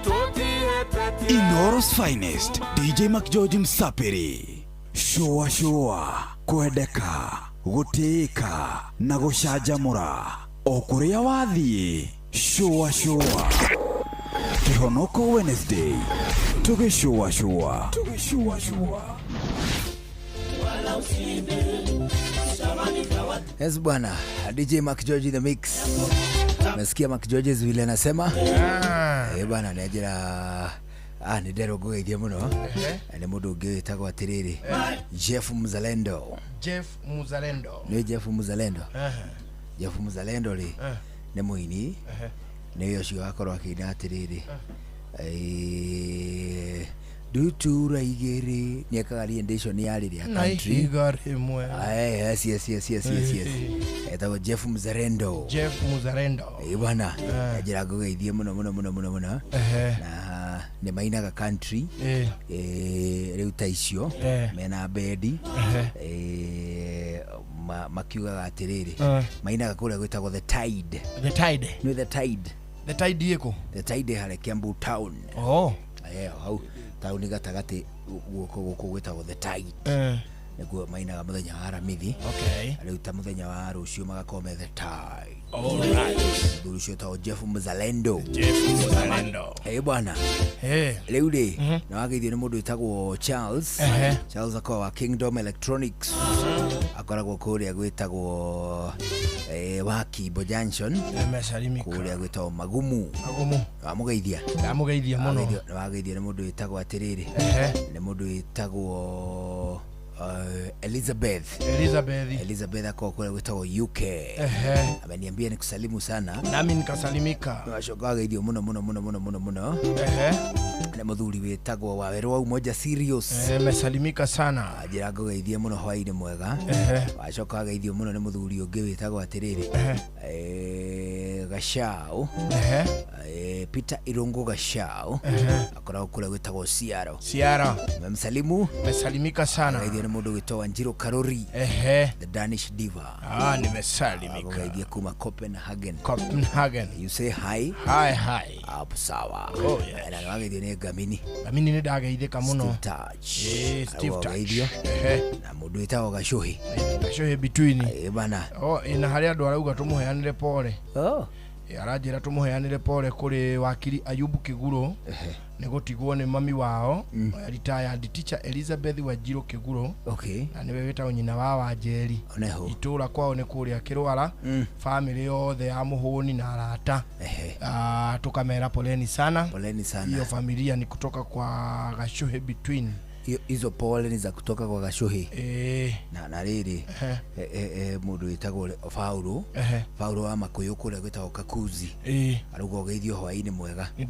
Speaker 8: tũtiĩtĩtie
Speaker 15: Inoros finest, DJ Mac George Msapiri. Showa showa, kwendeka, gũtĩĩka na gũcanjamũra. O kũrĩa wathiĩ, showa showa. Kĩhonoko Wednesday, tũgĩshowa showa.
Speaker 9: Yes bwana, DJ Mac George the mix. Nasikia Mac George vile anasema. Bwana anajira nĩ nderwo ngũgeithie mũno nĩ mũndũ ũngĩ wĩtagwo atĩrĩrĩ Jeff Mzalendo.
Speaker 3: Jeff Mzalendo
Speaker 9: nĩ Jeff Mzalendo. Jeff Mzalendo rĩ nĩ mũini nĩ ũcio akorwo akĩina atĩrĩrĩ ndutura igĩrĩ nĩ ekaga rendition ya rĩrĩa country
Speaker 3: na rimwe.
Speaker 9: Yes. Etagwo Jeff Mzalendo.
Speaker 3: Jeff Mzalendo
Speaker 9: bwana njĩra ngũgeithie mũno na nĩ mainaga country rĩu ta icio mena bendi makiugaga atĩrĩrĩ mainaga kũrĩa gwĩtagwo the tide. No the tide yĩkũ? The tide harĩ Kiambu town. Hau tauni gatagati gũkũ gwĩtagwo the tide. Nĩguo mainaga mũthenya wa aramithi. Rĩu ta mũthenya wa rũciũ magakorwo me the tide. Mũthuri ũcio tagwo Jeff Mzalendo. Bwana rĩu rĩ na wageithio nĩ mũndũ wĩtagwo Charles akoragwo wa Kingdom Electronics. Akoragwo kũrĩa gwĩtagwo wa Kibo Junction kũrĩa gwĩtagwo Magumu. Wamũgeithia mũno. Wageithio nĩ mũndũ wĩtagwo atĩrĩrĩ nĩ mũndũ wĩtagwo Elizabeth ako kule gwĩtagwo UK. Ameniambia nikusalimu sana
Speaker 3: nami nikasalimika.
Speaker 9: Nashoka geithio mũno na mũthuri wĩtagwo Waweru wa Umoja Serious.
Speaker 3: Mesalimika sana.
Speaker 9: Njĩra ngũgeithie mũno hwaĩ-inĩ mwega. Wacoka geithio mũno nĩ mũthuri ũngĩ wĩtagwo atĩrĩrĩ Gashau. Peter Irungu Gashau akoragwo kule gwĩtagwo Siaro. Memsalimu.
Speaker 3: Mesalimika sana.
Speaker 9: Geithio nĩ mũndũ wĩtagwo Njiro Karori the Danish diva.
Speaker 3: Nimesalimika.
Speaker 9: Geithio kuma Copenhagen. You say hi. Hapo sawa. Na wageithio nĩ Gamini nĩ ndageithĩka mũno. Steve Touch. Na mũndũ wĩtagwo Gashuhi between.
Speaker 3: Bana ina harĩa andũ arauga tũmũheanire pole. Aranjĩra tũmũheanire pole kũrĩ wakiri Ayubu Kĩgũrũ nĩ gũtigwo nĩ mami wao retired teacher Elizabeth Wanjiru Kĩgũrũ. Na nĩwe wĩtagwo nyina wa Wanjeri. Itũra kwao nĩ kũrĩa Kĩrwara. Family yothe ya Mũhũni na arata tukamera poleni sana. Hiyo familia ni kutoka kwa Gashuhi between.
Speaker 9: Hizo pole ni za kutoka kwa Gashuhi. Na rĩrĩ mũndũ wĩtagwo Paulo wa Makuyu kũrĩa gwĩtagwo Kakuzi. Arauga geithio hwaĩ-inĩ mwega. Nĩ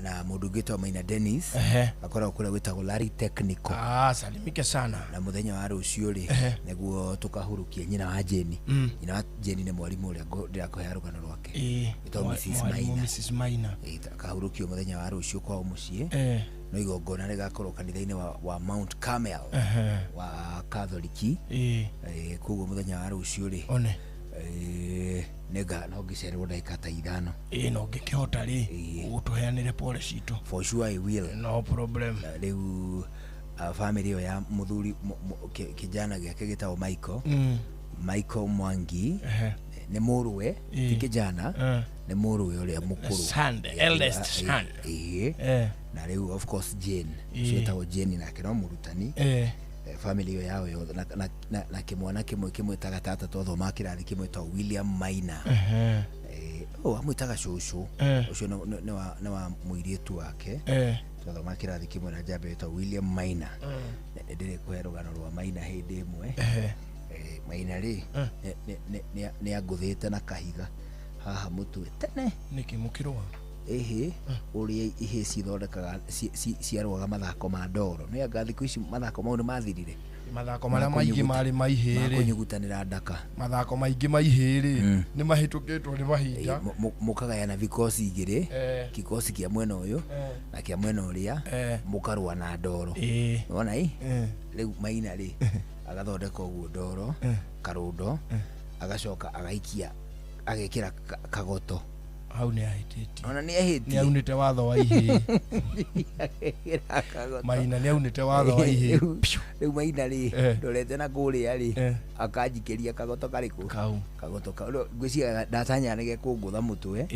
Speaker 9: na mũndũ wĩtagwo Maina Dennis akoragwo kũrĩa gwĩtagwo Larry Technical.
Speaker 3: Salimike sana.
Speaker 9: Na mũthenya wa rũciũ rĩ nĩguo tukahurukia nyina wa Jeni. Nyina wa Jeni nĩ mwarimu ũrĩa ndĩrakũhe rũgano rwake. Mrs. Maina. Akahurukio mũthenya wa rũciũ kwa mũciĩ. No igongona rĩgakorwo kanitha-inĩ wa Mount Carmel wa Katholiki. Koguo mũthenya wa rũciũ rĩ nega no ngĩcererwo ndagĩka ta 5.
Speaker 3: No ngĩkĩhota rĩ ũtũheanĩre pole citũ.
Speaker 9: For sure I will.
Speaker 3: No problem.
Speaker 9: Rĩu family ĩyo ya mũthuri kijana gĩake gĩtagwo Michael Mwangi nĩ mũrũwe ti kijana nĩ mũrũwe ũrĩa mũkũrũ.
Speaker 3: Eldest son.
Speaker 9: Na rĩu of course Jane cietagwo Jane nake no mũrutani. Family ĩyo yao yothe na kĩmwana kĩmwe tagatata twathoma kĩrathi kĩmwe twa William Maina. Amwĩtaga cũcũ ũcio nĩ wa mũirĩtu wake twathoma kĩrathi kĩmwe na njamba ĩtagwo William Maina. Ndĩrĩ kũhe rũgano rwa Maina hĩndĩ ĩmwe. Maina rĩ nĩ angũthĩte na kahiga haha mũtwe tene
Speaker 3: nĩkĩmũkĩrwa
Speaker 9: ũrĩa ihĩ cithondekaga ciarwaga mathako ma ndoro. Nĩ anga thikũ ici mathako mau nĩ mathirire.
Speaker 3: Mathako marĩa maingĩ marĩ maihĩrĩ
Speaker 9: kũnyugutanĩra ndaka.
Speaker 3: Mathako maingĩ maihĩrĩ nĩ mahĩtũkĩtwo nĩ mahinda.
Speaker 9: Mũkagayana vikosi igĩrĩ, kikosi kĩa mwena ũyũ na kĩa mwena ũrĩa mũkarũa na ndoro. Wona rĩu Maina rĩ agathondeka ũguo ndoro karũndo agacoka agaikia agekĩra kagoto
Speaker 3: hau nĩ ahĩtĩtie.
Speaker 9: Ona nĩ ahĩtie.
Speaker 3: Nĩ aunĩte watho wa ihĩ. Maina nĩ aunĩte watho wa ihĩ.
Speaker 9: Rĩu Maina rĩ ndorete na kũrĩa rĩ akanjikĩria kagoto karĩkũ. Kagoto ngwĩciria ndatanya nĩ gekũngũtha mũtwe.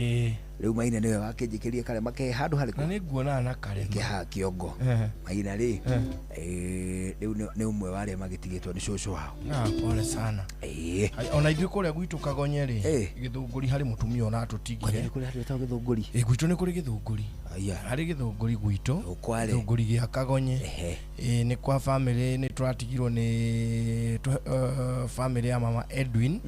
Speaker 9: riu Maina niwe wakinjikirie kare make handu hari
Speaker 3: na niguona na kare
Speaker 9: ke ha kiongo Maina ri riu ni umwe wale magitigitwo ni cucu wao
Speaker 3: pole sana ona ithu kuria gwitu Kagonye ri githunguri hari mutumia ona atutigire
Speaker 9: kuria hatwetagwo githunguri
Speaker 3: gwitu ni kuri githunguri hari githunguri gwitu githunguri gia Kagonye ni kwa family ni turatigirwo ni family ya mama Edwin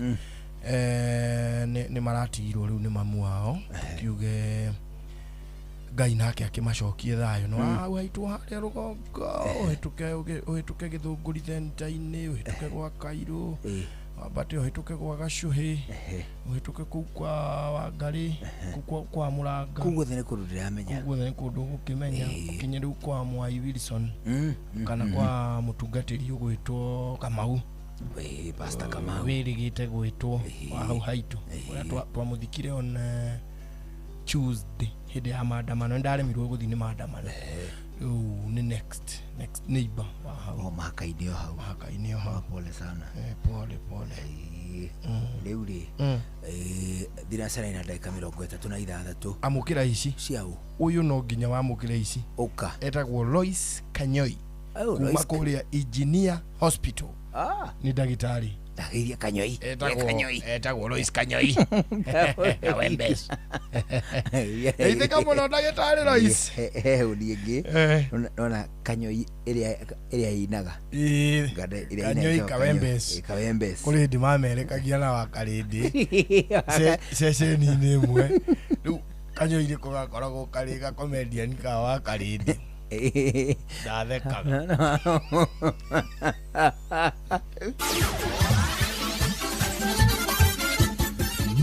Speaker 3: ni maratigirwo riu ni mamu wao kiuge Ngai nake akimacokie thayo no haitu haria rugongo uhituke githunguri thenta-ini uhituke gwa Kairu wabate uhituke gwa Gacuhi uhituke kuu kwa Wangari kwa Muranga
Speaker 9: kuguo ni kundu ndiramenya
Speaker 3: kuguo ni kundu gukimenya kinye riu kwa Mwai Wilson kana kwa mutungatiri ugwitwo Kamau
Speaker 9: Pastor Kamau
Speaker 3: wirigite gwitwo hau haitu uria twamuthikire on Tuesday hede ya maandamano ndaremirwo guthi ni maandamano ni next neighbor
Speaker 9: mahaka-ini hau pole sana
Speaker 3: pole
Speaker 9: riu ri thinacara ina ndagika 36
Speaker 3: amukira ici
Speaker 9: ciao
Speaker 3: uyu no nginya wamukira ici
Speaker 9: uka
Speaker 3: etagwo Lois Kanyoi kuma kuria Engineer Hospital ni ndagitari
Speaker 9: Dagiria Kanyoi
Speaker 3: etagwo Lois Kanyoi Kawembes ite kama no ndagitari Lois
Speaker 9: uniengi nona Kanyoi iria inaga
Speaker 3: Kanyoi Kawembes kuri ndimamerekagia na wakarindi ceceni ni imwe riu Kanyoi ri kugakoragwo kariga comedian ka wakarindi ndathekaga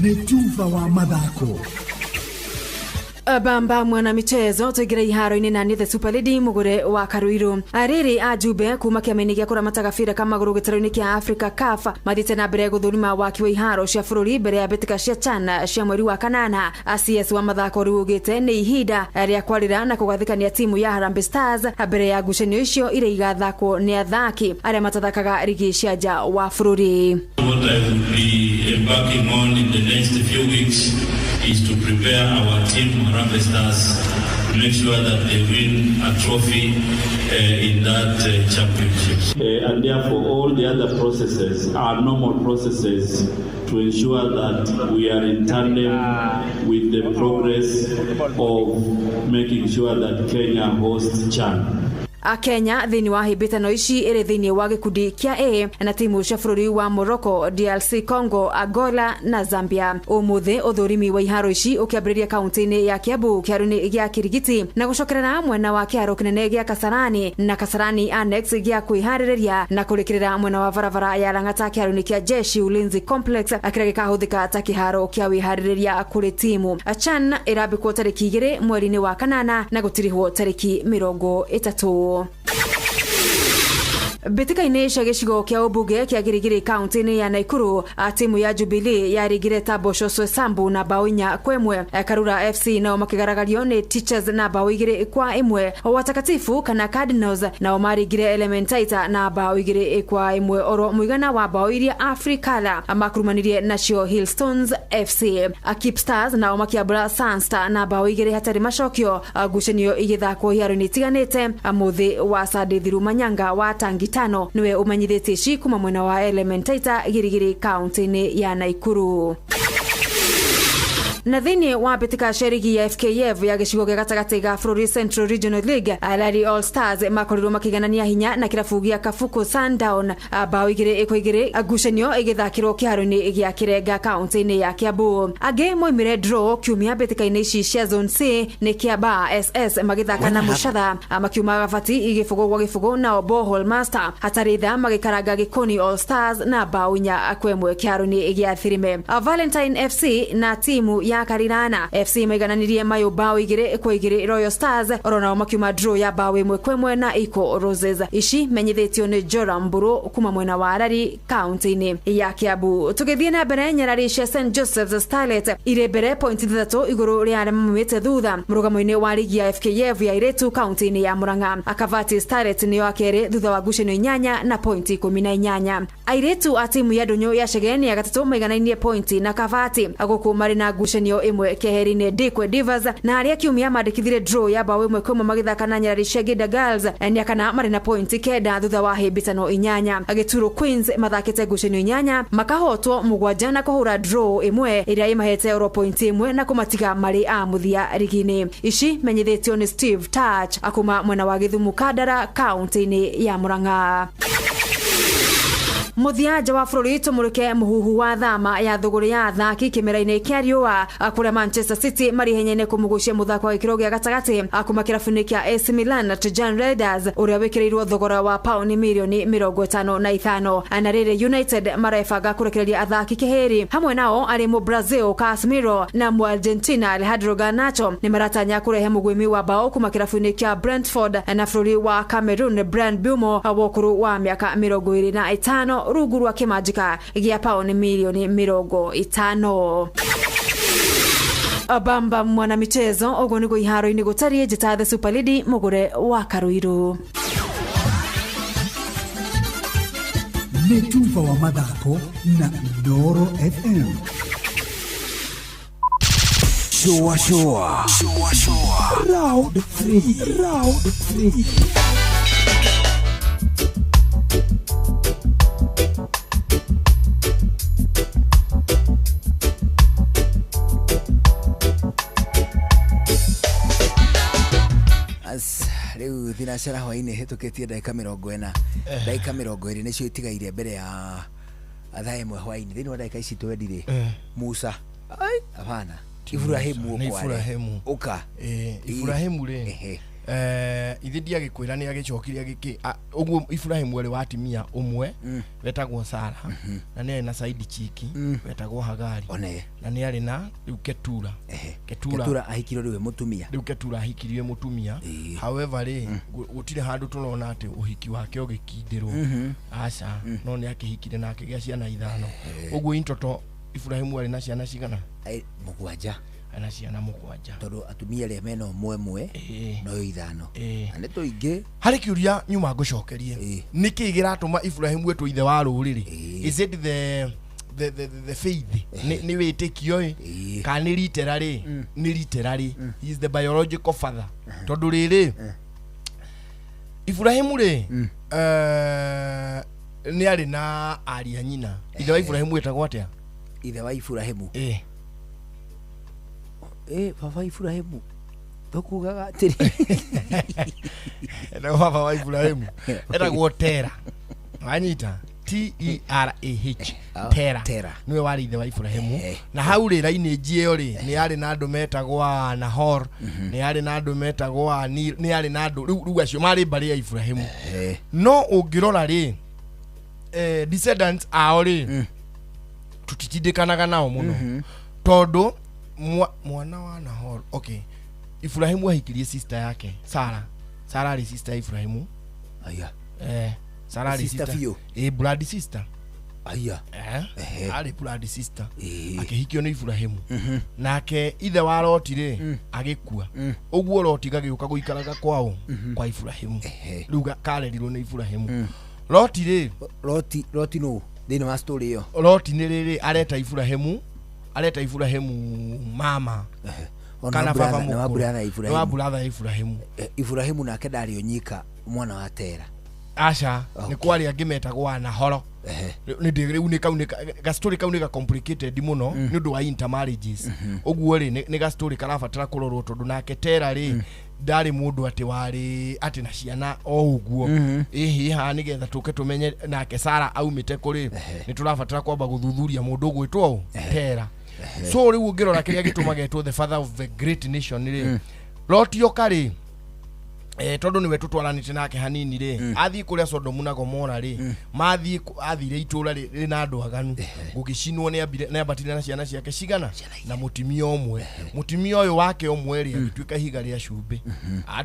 Speaker 10: Netuva wa mathako
Speaker 21: Bamba mwana michezo tugira iharo-ini na the Super Lady mugure wa Karuiru ariri ajube kuma kiameni gia kuramata gabira ka maguru gitaro-ini kia Africa CAF mathite na mbere guthurima waki wa iharo cia bururi mbere ya bitika cia CHAN cia mweri wa kanana CS wa mathako riugite ni ihinda ria kwarira na kugathikania timu ya Harambee Stars mbere ya ngucanio icio ire igathako ni athaki aria matathakaga rigi cia nja wa bururi.
Speaker 23: What I will be embarking on in the next few weeks is to prepare our team Harambee Stars to make sure that they win a trophy in that championship. And therefore all the other processes are normal processes to ensure that we are in tandem with the progress of making sure that Kenya hosts CHAN.
Speaker 21: Kenya thini wa hibitano ici iri thini wa gikundi kia A na timu cia bururi wa Morocco, DRC Congo, Angola na Zambia. Umuthi uthurimi wa iharo ici ukiambiriria kaunti-ini ya Kiambu kiaro-ini gia Kirigiti na gucokerera mwena wa kiaro kinene gia Kasarani na Kasarani Annex gia kwihariria na kurikirira mwena wa barabara ya Lang'ata kiaro-ini kia Jeshi Ulinzi Complex akiria gikahuthika ta kiharo kia wihariria kuri timu. CHAN irambikwo tariki 2 mweri-ini wa kanana na gutirihwo tariki 30. Bitika-ini cia gicigo kia ubunge kia Girigiri kaunti-ini ya Naikuru timu ya Jubilee yarigire Tabosho Sambu na bao 4-1. Karura FC nao makigaragario ni Teachers na bao 2-1. Watakatifu kana Cardinals nao marigire Elementaita na bao 2-1. Oro muigana wa bao iria Afrikala makurumanirie nacio Hillstones FC. Keep Stars nao makiabura Sunstar na bao 2 hatari macokio. Gucanio igithako hiaro-ini tiganite muthi wa Sadi Thiru Manyanga wa Tangi niwe umanyithite ci kuma mwena wa Elementaita Girigiri kaunti-ini ya Naikuru. Na thini wa bitika sherigi ya FKF ya gicigo gia gatagati ga Bururi Central Regional League Alari All Stars makorirwo makiganania hinya na kirabu gia Kafuku Sundown bao 2-2 gucanio igithakirwo kiharo-ini gia Kirenga kaunti-ini ya Kiambu. Age moimire draw kiumia bitika-ini ici cia Zone C ni Kiamba SS magithaka na Mushatha makiuma gabati igifugo gwa gifugo na Bohol Master hataritha magikaranga Gikoni All Stars na bao 4-1 kiharo-ini gia Thirime. Valentine FC na timu ya Karirana FC maigananirie mayo bao 2-2 Royal Stars orona makiuma draw ya bao 1-1 na Iko Roses. Ici menyithitio ni Joram Mburu kuma mwena wa Arari kaunti-ini ya Kiambu. Tugithie na mbere Nyarari cia St Joseph's Starlet ire mbere point 3 iguru ria arĩa mamumĩte thutha mũrugamo-inĩ wa ligi ya FKF ya Iretu kaunti-ini ya Murang'a. Akavati Starlet niyo akere thutha wa ngucanio 8 na point 18. Airetu a timu ya Ndonyo ya Chege ni ya gatatu maiganainie point na Kavati aguku mari na ngucanio ngucanio imwe keheri-inĩ Ndikwe Divas na arĩa kiumia mandĩkithire draw ya bao ĩmwe kwĩmwe magĩthaka na Nyarari Shegida Girls nĩ akana marĩ na point kenda thutha wa hĩmbĩtano 8. Gĩturo Queens mathakĩte ngucanio 8 makahotwo 7 na kũhũra draw ĩmwe ĩrĩa ĩmahete oro point ĩmwe na kũmatiga marĩ a mũthia rigi-inĩ. Ici menyithĩtio nĩ Steve Touch akuma mwena wa Gĩthumu Kandara kaunti-inĩ ya Murang'a. Muthianja wa bũrũri tũmũrĩke mũhuhu wa thama ya thũgũrĩ ya athaki kĩmera-inĩ kĩa riũa kũrĩa Manchester City marĩ henyaine kũmũgucia mũthako wa gĩkĩro gĩa gatagatĩ akuma kĩrabu-inĩ kĩa AC Milan na Tijan Raiders ũrĩa wĩkĩrĩirwo thogora wa pauni mirioni 55. Na rĩrĩ United marebanga kũrekereria athaki kĩhĩri hamwe nao arĩ Brazil Casemiro na Argentina Alejandro Garnacho nĩ maratanya kũrehe mũgwĩmi wa bao kuma kĩrabu-inĩ kĩa Brentford na bũrũri wa Cameroon Bryan Mbeumo wa ũkũrũ wa mĩaka 25 rungu rwa kĩmanjĩka gĩa pauni milioni 50. Abamba mwana michezo ũguo nĩguo iharo-inĩ gũtariĩ njĩta the Super League mũgũre wa Karuiru.
Speaker 10: Nĩ Jumba wa mathako na Ndoro FM.
Speaker 15: Showa. Round 3.
Speaker 9: Riu thinacara hwainĩ hĩtũkĩtie ndagĩka 40 ndagĩka 20 nĩcio itigaire mbere ya thaa ĩmwe hwainĩ. Thĩinĩ wa ndagĩka ici twendire Musa hapana Ibrahimu uka
Speaker 3: Ibrahimu rĩ ithe ndiagĩkwĩra nĩ agĩcokire agĩkĩ ũguo Ibrahimu arĩ wa timia ũmwe wetagwo Sara na nĩ arĩ na Saidi Chiki wetagwo Hagari na nĩ arĩ na rĩu Ketura
Speaker 9: ahikirwo rĩu mũtumia
Speaker 3: rĩu Ketura ahikirie mũtumia. However rĩ gũtirĩ handũ tũrona atĩ ũhiki wake ũgĩkindĩrwo aca no nĩ akĩhikire na akĩgĩa ciana 5. Ũguo intoto Ibrahimu arĩ na ciana cigana
Speaker 9: 7
Speaker 3: ana ciana 7
Speaker 9: tondũ atumia arĩa mena ũmwe no 5 na nĩ tũingĩ.
Speaker 3: Harĩ kĩũria nyuma ngũcokerie nĩkĩ gĩratũma Ibrahimu etwo ithe wa rũrĩrĩ? Is it the faith nĩ wĩtĩkio kana nĩ literary? Nĩ literary. He is the biological father. Tondũ rĩrĩ Ibrahimu rĩ nĩ arĩ na ariũ nyina. Ithe wa Ibrahimu etagwo atĩa?
Speaker 9: Ithe wa Ibrahimu baba Ibrahimu tukugaga atĩrĩ
Speaker 3: etagwo baba wa Ibrahimu etagwo Tera. Wanyita T-E-R-A-H Tera niwe warĩ ithe wa Ibrahimu. Na hau rĩra-inĩ njĩyo rĩ nĩ arĩ na andũ metagwo Nahor, nĩ arĩ na andũ metagwo nĩ arĩ na andũ rĩu acio marĩ mbarĩ ya Ibrahimu. No ũngĩrora rĩ descendants ao rĩ tutitindĩkanaga nao mũno tondũ mwana wa Nahor Ibrahimu ahikirie sister yake Sara arĩ sister ya Ibrahimu. Sara arĩ sister blood sister arĩ blood sister akĩhikio nĩ Ibrahimu. Nake ithe wa Loti rĩ agĩkua ũguo Loti gagĩũka gũikaraga kwao kwa Ibrahimu. Rĩu karerirwo nĩ Ibrahimu. Loti rĩ
Speaker 9: Loti no thĩinĩ wa story ĩyo
Speaker 3: Loti nĩ rĩrĩ areta Ibrahimu mama kana baba mũkũrũ wa brother Ibrahimu.
Speaker 9: Ibrahimu nake ndarĩ onyika mwana wa Tera
Speaker 3: aca nĩ kwari angĩ metagwo Nahoro. Rĩu nĩ kau ga story kau nĩ ga complicated mũno nĩ ũndũ wa intermarriages. Ũguo rĩ nĩ ga story karabatara kũrorwo tondũ nake Tera rĩ ndarĩ mũndũ atĩ warĩ atĩ na ciana o ũguo. Haha nĩgetha tũke tũmenye nake Sara aumĩte kũrĩ nĩ tũrabatara kwamba gũthuthuria mũndũ ũgwĩtwo Tera. So rĩu ũngĩrora kĩrĩa gĩtũmaga etwo the father of the great nation rĩ Loti oka rĩ tondũ nĩwe tũtwaranĩte nake hanini rĩ athiĩ kũrĩa Sodomu na Gomora rĩ athire itũra rĩ na andũ aganu gũgĩcinwo nĩ ambatire na ciana ciake cigana na mũtumia ũmwe. Mũtumia ũyũ wake ũmwe rĩ agĩtuĩka ihiga rĩa cumbĩ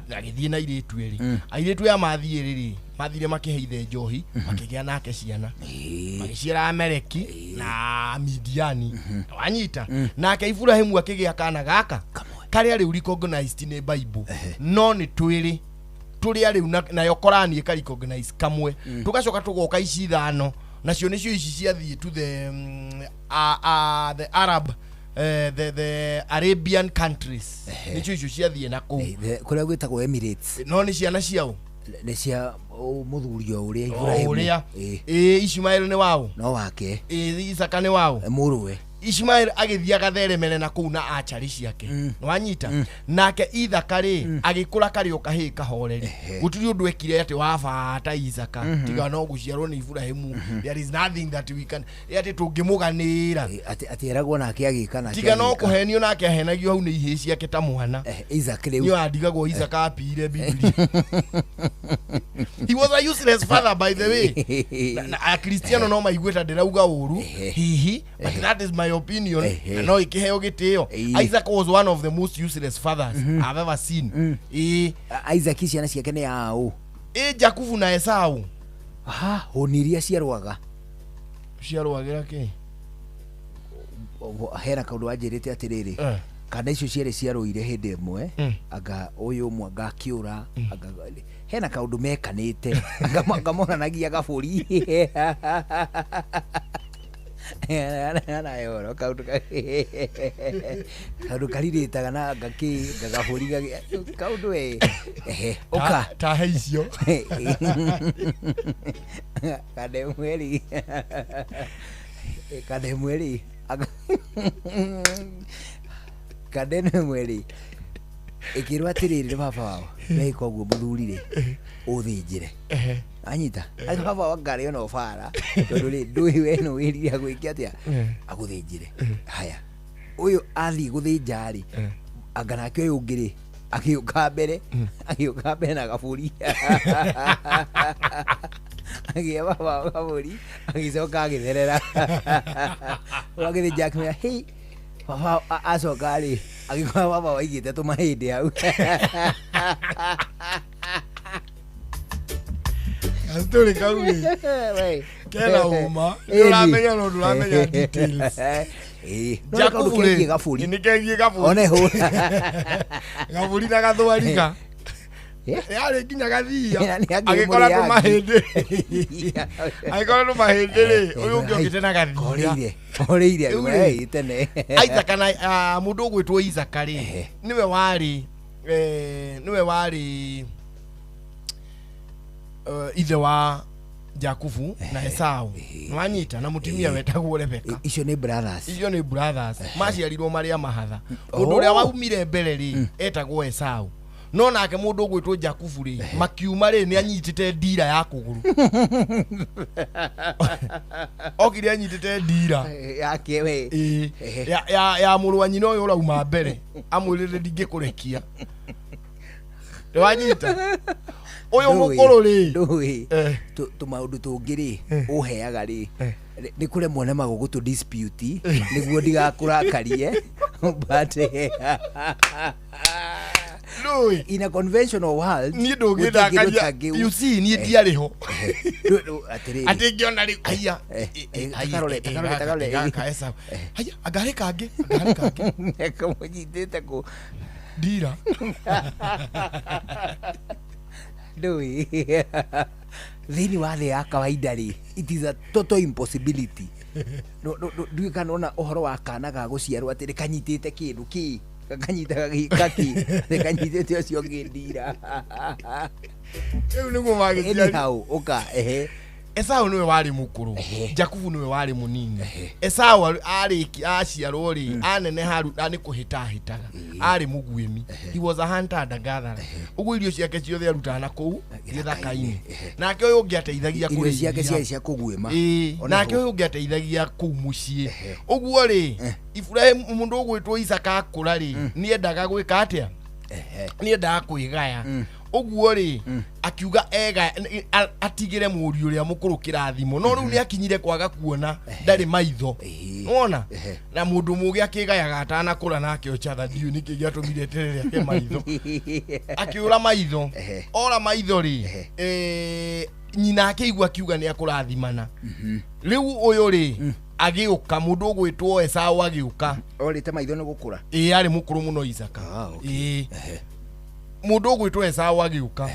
Speaker 3: agĩthiĩ na airĩtu erĩ. Airĩtu aya mathiĩ rĩ mathire makĩheithe njohi makĩgĩa nake ciana magĩciara Amaleki na Midiani. Wanyita nake Ibrahimu akĩgĩa kana gaka karĩa rĩu recognized nĩ Bible no nĩ twĩrĩ tũrĩa rĩu nayo Korani ĩka recognize kamwe tũgacoka tũgoka ici 5 nacio nĩcio ici ciathiĩ to the Arab the Arabian countries nicho icio ciathiĩ na kũu
Speaker 9: kũrĩa gwĩtagwo Emirates
Speaker 3: no nĩ ciana ciao
Speaker 9: nĩ cia mũthurio ũrĩa Ibrahim
Speaker 3: Ishmael nĩ wao
Speaker 9: no wake
Speaker 3: Isaka nĩ wao
Speaker 9: mũrũwe
Speaker 3: Ishmael agĩthia gatheremere na kũu na achari ciake nwanyita nake Ithaka rĩ agĩkũra karĩ okahĩ kahoreri gũtirĩ ũndũ ekire atĩ wabata Isaka tiga no gũciarwo nĩ Ibrahimu there is nothing that we can atĩ tũngĩmũganĩra
Speaker 9: atĩ eragwo nake agĩka nake
Speaker 3: tiga no kũhenio nake ahenagio hau nĩ ihĩ ciake ta mwana
Speaker 9: Isaac rĩu
Speaker 3: nĩ andigagwo Isaka apire Biblia he was a useless father by the way a Cristiano no maiguĩta ndĩrauga ũru hihi but that is my opinion no ikiheo gitio Isaac was one of the most useless fathers I've ever seen
Speaker 9: Isaac ciana ciake nĩ yao
Speaker 3: Jakubu na Esau
Speaker 9: honiria ciarwaga
Speaker 3: kĩ
Speaker 9: hera kaundu wanjĩrĩte atĩrĩrĩ kana icio ciarĩ ciarũire hĩndĩ ĩmwe anga ũyũ ũmwe ngakiũra hena kaundu mekanĩte ngamonanagia gabũri ana yoro kaundu karirĩtaga na gagabũri kaundu oka
Speaker 3: ta heicio
Speaker 9: kademweri kademweri ikirwa atiriri baba wao meiko guo muthurire uthinjire anyita aka baba wangari ono fara tondu ri ndui we no wiriria gwikia atia aguthinjire haya uyu athi guthinja ri anga nake uyu ngiri akiuka mbere na gaburi agia baba gaburi agicoka agitherera wagithinja akimya hey baba acoka ri agikora baba waigite tumahindi hau
Speaker 3: Astori kauri kela uma uramenya no uramenya details
Speaker 9: Jakubu gaburi
Speaker 3: nikengie gaburi
Speaker 9: one ho
Speaker 3: gaburi na gathwarika yale kinya gathia agikora tumahindi ri uyu ungiogite na gathia
Speaker 9: oreire tene
Speaker 3: Isaac na mundu gwitwo Isaac ri niwe wari ithe wa Jakubu na Esau nwanyita na mutimia wetagwo Rebeka
Speaker 9: icio nĩ brothers
Speaker 3: maciarirwo maria mahatha mundu uria waumire mbere ri etagwo Esau no nake mundu gwitwo Jakubu ri makiuma ri ni anyitite ndira ya kuguru okiri anyitite ndira
Speaker 9: yake we
Speaker 3: ya mũrũ nyina ũyũ ũrauma mbere amwĩrĩre ndingĩkũrekia wanyita uyu mukuru ri
Speaker 9: tumaundu tungi ri uheaga ri ni kure mwone magugutu dispute niguo ndigakurakarie but in a conventional world
Speaker 3: ni ndugithakaria you see ni ndiariho atingiona ri aya
Speaker 9: takarole
Speaker 3: kaesa aya agare kange
Speaker 9: kamujitete ku
Speaker 3: dira
Speaker 9: ndui thini wa thĩ ya kawaida ri it is a total impossibility no ndui kanona uhoro wa kana ga guciarwo atĩ kanyitĩte kĩndũ kĩ kanyitaga gĩkati kanyitĩte ũcio ngĩndira
Speaker 3: rĩu nĩguo magĩciarwo
Speaker 9: anyhow oka
Speaker 3: Esau niwe wari mukuru Jakubu niwe wari munini Esau ariki aciarwo ri anene haru ani kuhitahitaga ari mugwimi he was a hunter and a gatherer ugu irio ciake ciothe arutaga na kuu githaka-ini nake uyu ungiateithagia
Speaker 9: irio ciake ciarĩ cia kugwima
Speaker 3: nake uyu ungiateithagia kuu mucii uguo ri Ibrahim mundu ugwitwo Isaka akura ri niendaga gwika atia niendaga kwigaya uguo ri akiuga ega atigire mũriũ ũrĩa mũkũrũ kĩrathimo no rĩu nĩ akinyire kwaga kuona ndarĩ maitho wona na mũndũ mũgĩ akĩgayaga atanakũra nake ochatha ndiũ nĩkĩ gĩatũmire terere ake maitho akĩũra maitho ora maitho ri nyina akĩigua akiuga nĩ akũrathimana rĩu ũyũ ri agĩũka mũndũ ũgwĩtwo Esau agĩũka
Speaker 9: orĩte maitho nĩ gũkũra
Speaker 3: arĩ mũkũrũ mũno Isaka mundu gwitwo Esau agĩũka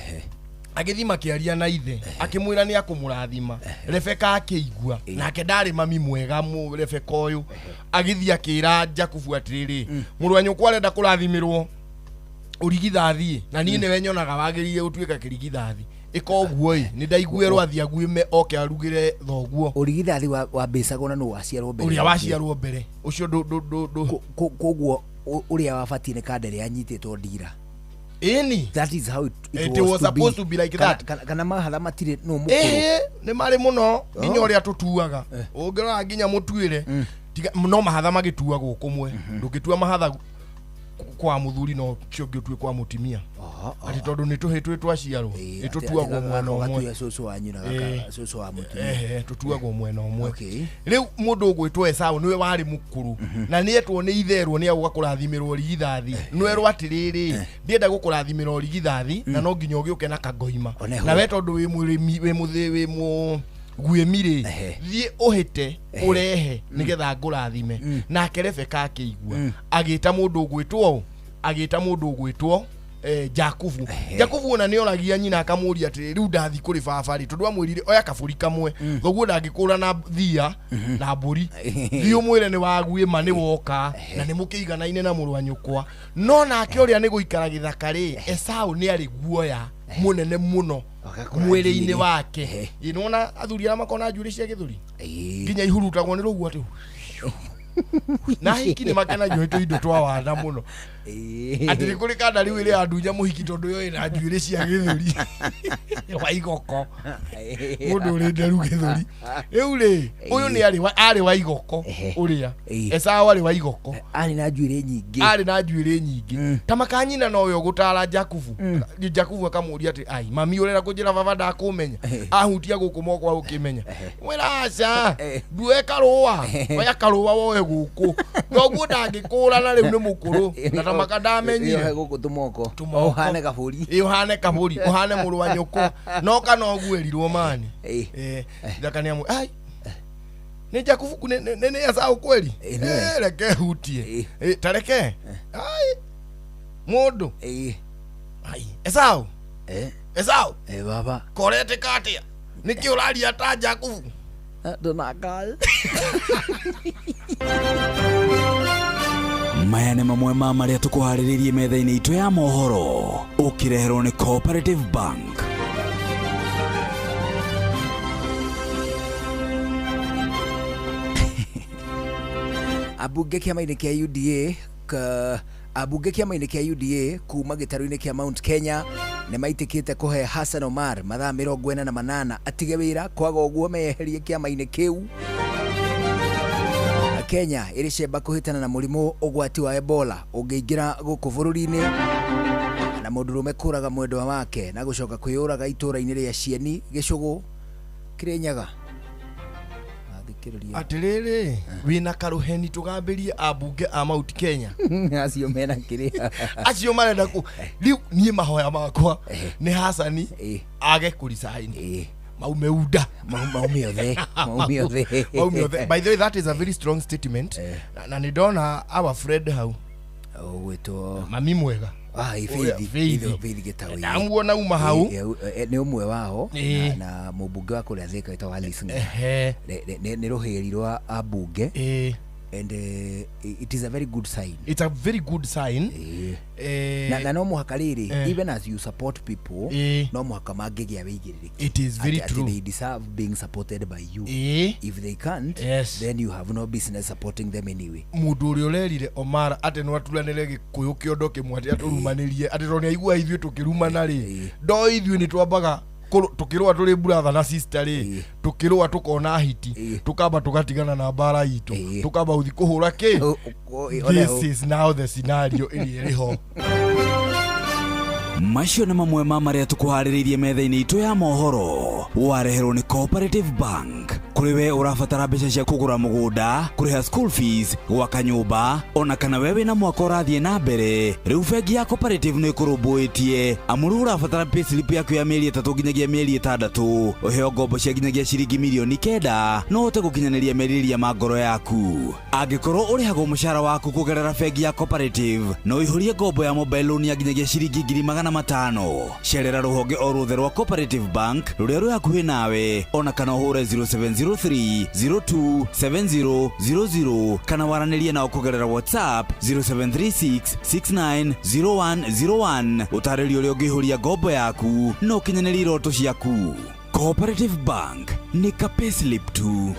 Speaker 3: agithima kiaria na ithe akimwira ni akumurathima Rebeka akigua nake ndari mami mwega mu Rebeka uyu agithia akira Jakubu atiriri muru wa nyukwa arenda kurathimirwo urigithathi na ni ne wenyonaga wagiririe utuika kirigithathi ikoguo ni ndaiguerwo athia guime oke arugire thoguo
Speaker 9: urigithathi wa Bisagona no waciarwo mbere
Speaker 3: uria waciarwo mbere ucio
Speaker 9: koguo uria wabati ne kadere anyititwo ndira
Speaker 3: Ini
Speaker 9: that is how
Speaker 3: it was supposed to be like that
Speaker 9: kana mahatha matire no mukuru
Speaker 3: ni mari muno nginya uria tutuaga ungirora nginya mutuire no mahatha magituagwo kumwe ndugitua mahatha kwa muthuri no cio ngitue kwa mutimia ati tondu ni tuhitwe twaciarwo itutuagwo mwena umwe
Speaker 9: soso wanyu na soso wa mutimia
Speaker 3: tutuagwo mwena umwe riu mundu gwitwo Esau niwe wari mukuru na nietwo ni itherwo ni aguka kurathimirwo rigithathi nwerwo atiriri ndienda gukurathimira rigithathi na no nginya ugiuke na kagoima na we tondu wi mwirimi wi muthi wi mu guemire thie uhite urehe nigetha ngurathime nake Rebeka akigua agita mundu gwitwo Jakubu Jakubu ona ni oragia nyina akamuria ati riu ndathi kuri babari tondu amwirire oya kaburi kamwe thoguo ndangikura na thia na mburi thio mwire ni waguima ni woka na ni mukiiganaine na muru wa nyukwa no nake uria ni guikara githakari Esau ni ari guoya munene muno mwire-ini wake inona athuri ara makona njuri cia githuri nginya ihurutagwo ni rugu ati na hiki ni makena nyoito indo twa wana muno ati ni kuri kana riu ile andunya muhiki tondu yo ina njuri cia githuri wa igoko mundu uri nderu githuri riu ri uyu ni ari wa igoko uria Esau ari wa igoko
Speaker 9: ari na njuri nyingi
Speaker 3: ta makanyina no yo gutara Jakubu akamuria ati ai mami urera kunjira baba ndakumenya ahutia guku moko wa ukimenya weraca duwe karuwa oya karuwa woe guku thoguo ndangikura na riu ni mukuru na tamaka ndamenyire
Speaker 9: guku tumoko uhane kaburi
Speaker 3: uhane muru wa nyoko no kana oguerirwo mani ndakania mu ai ni Jakubu ne Esau kweli reke hutie tareke ai mundu ai Esau Esau
Speaker 9: baba
Speaker 3: korete katia niki uraria ta Jakubu
Speaker 9: ndonakal
Speaker 15: maya nĩ mamwe ma marĩa tũkũharĩrĩirie metha-inĩ itũ ya mohoro ũkĩreherwo nĩ Cooperative Bank.
Speaker 9: Abunge kĩama-inĩ kĩa UDA abunge kĩama-inĩ kĩa UDA kuma gĩtarũ-inĩ kĩa Mount Kenya nĩ maitĩkĩte kũhe Hassan Omar mathaa 48 atige wĩra kwaga ũguo meyeherie kĩama-inĩ kĩu. Kenya iricemba kuhitana na murimu ugwati wa Ebola ungiingira guku bururi-ini na mundurume kuraga mwendwa wake na gucoka kwiyuraga itura-ini ria Cieni Gicugu Kirinyaga.
Speaker 3: Atiriri wina karuheni tugambirie abunge a Mount Kenya
Speaker 9: acio mena kiria
Speaker 3: acio marenda ku riu nie mahoya makwa ni Hassan age kurisaini maumeuda
Speaker 9: maumeude
Speaker 3: by the way that is a very strong statement na nidona our friend how
Speaker 9: weto
Speaker 3: mami mwega
Speaker 9: Faith gitawi
Speaker 3: namuona uma hau
Speaker 9: ni umwe wao na mubunge wa kuria Thika ito Alice ni ruhiri rwa abunge and it is a very good sign.
Speaker 3: It's a very good sign.
Speaker 9: Na no muhaka riri even as you support people no muhaka magigia wigiriri.
Speaker 3: It is very true.
Speaker 9: They deserve being supported by you. If they can't, then you have no business supporting them anyway.
Speaker 3: Mundu uri urerire Omar ate no atulanire gikuyu kiondo kimwe ati aturumanirie ati ro ni aigua ithuĩ tukirumana ri ndo ithuĩ ni twambaga tukirwa tuli brother na sister ri tukirwa tukona hiti tukaba tugatigana na bara itu tukaba uthi kuhura ki this is now the scenario iriho.
Speaker 15: Macio nĩ mamwe ma marĩa tũkũharĩrĩirie metha-inĩ itũ ya mohoro wareherwo nĩ Cooperative Bank. Kũrĩ we ũrabatara mbeca cia kũgũra mũgũnda, kũrĩha school fees, gwaka nyũmba, ona kana we wĩna mwaka ũrathiĩ na mbere, rĩu bengi ya Cooperative nĩ ĩkũrũmbũĩtie amu rĩu ũrabatara payslip yaku ya mĩeri 3 nginyagia mĩeri 6 ũheo ngombo cia nginyagia ciringi mirioni 9 no ũhote gũkinyanĩria merirĩria ma ngoro yaku. Angĩkorwo ũrĩhagwo mũcara waku kũgerera bengi ya Cooperative no ihũrie ngombo ya mobile loan ya nginyagia ciringi 100 500 cerera ruhonge o ruthe rwa Cooperative Bank ruria ruri hakuhi nawe ona kana uhure 0703 027000 kana waranirie nao kugerera WhatsApp 0736 690101 utaririo rio ngihuria ngombo yaku no kinyanĩria iroto ciaku. Cooperative Bank ni ka payslip tu.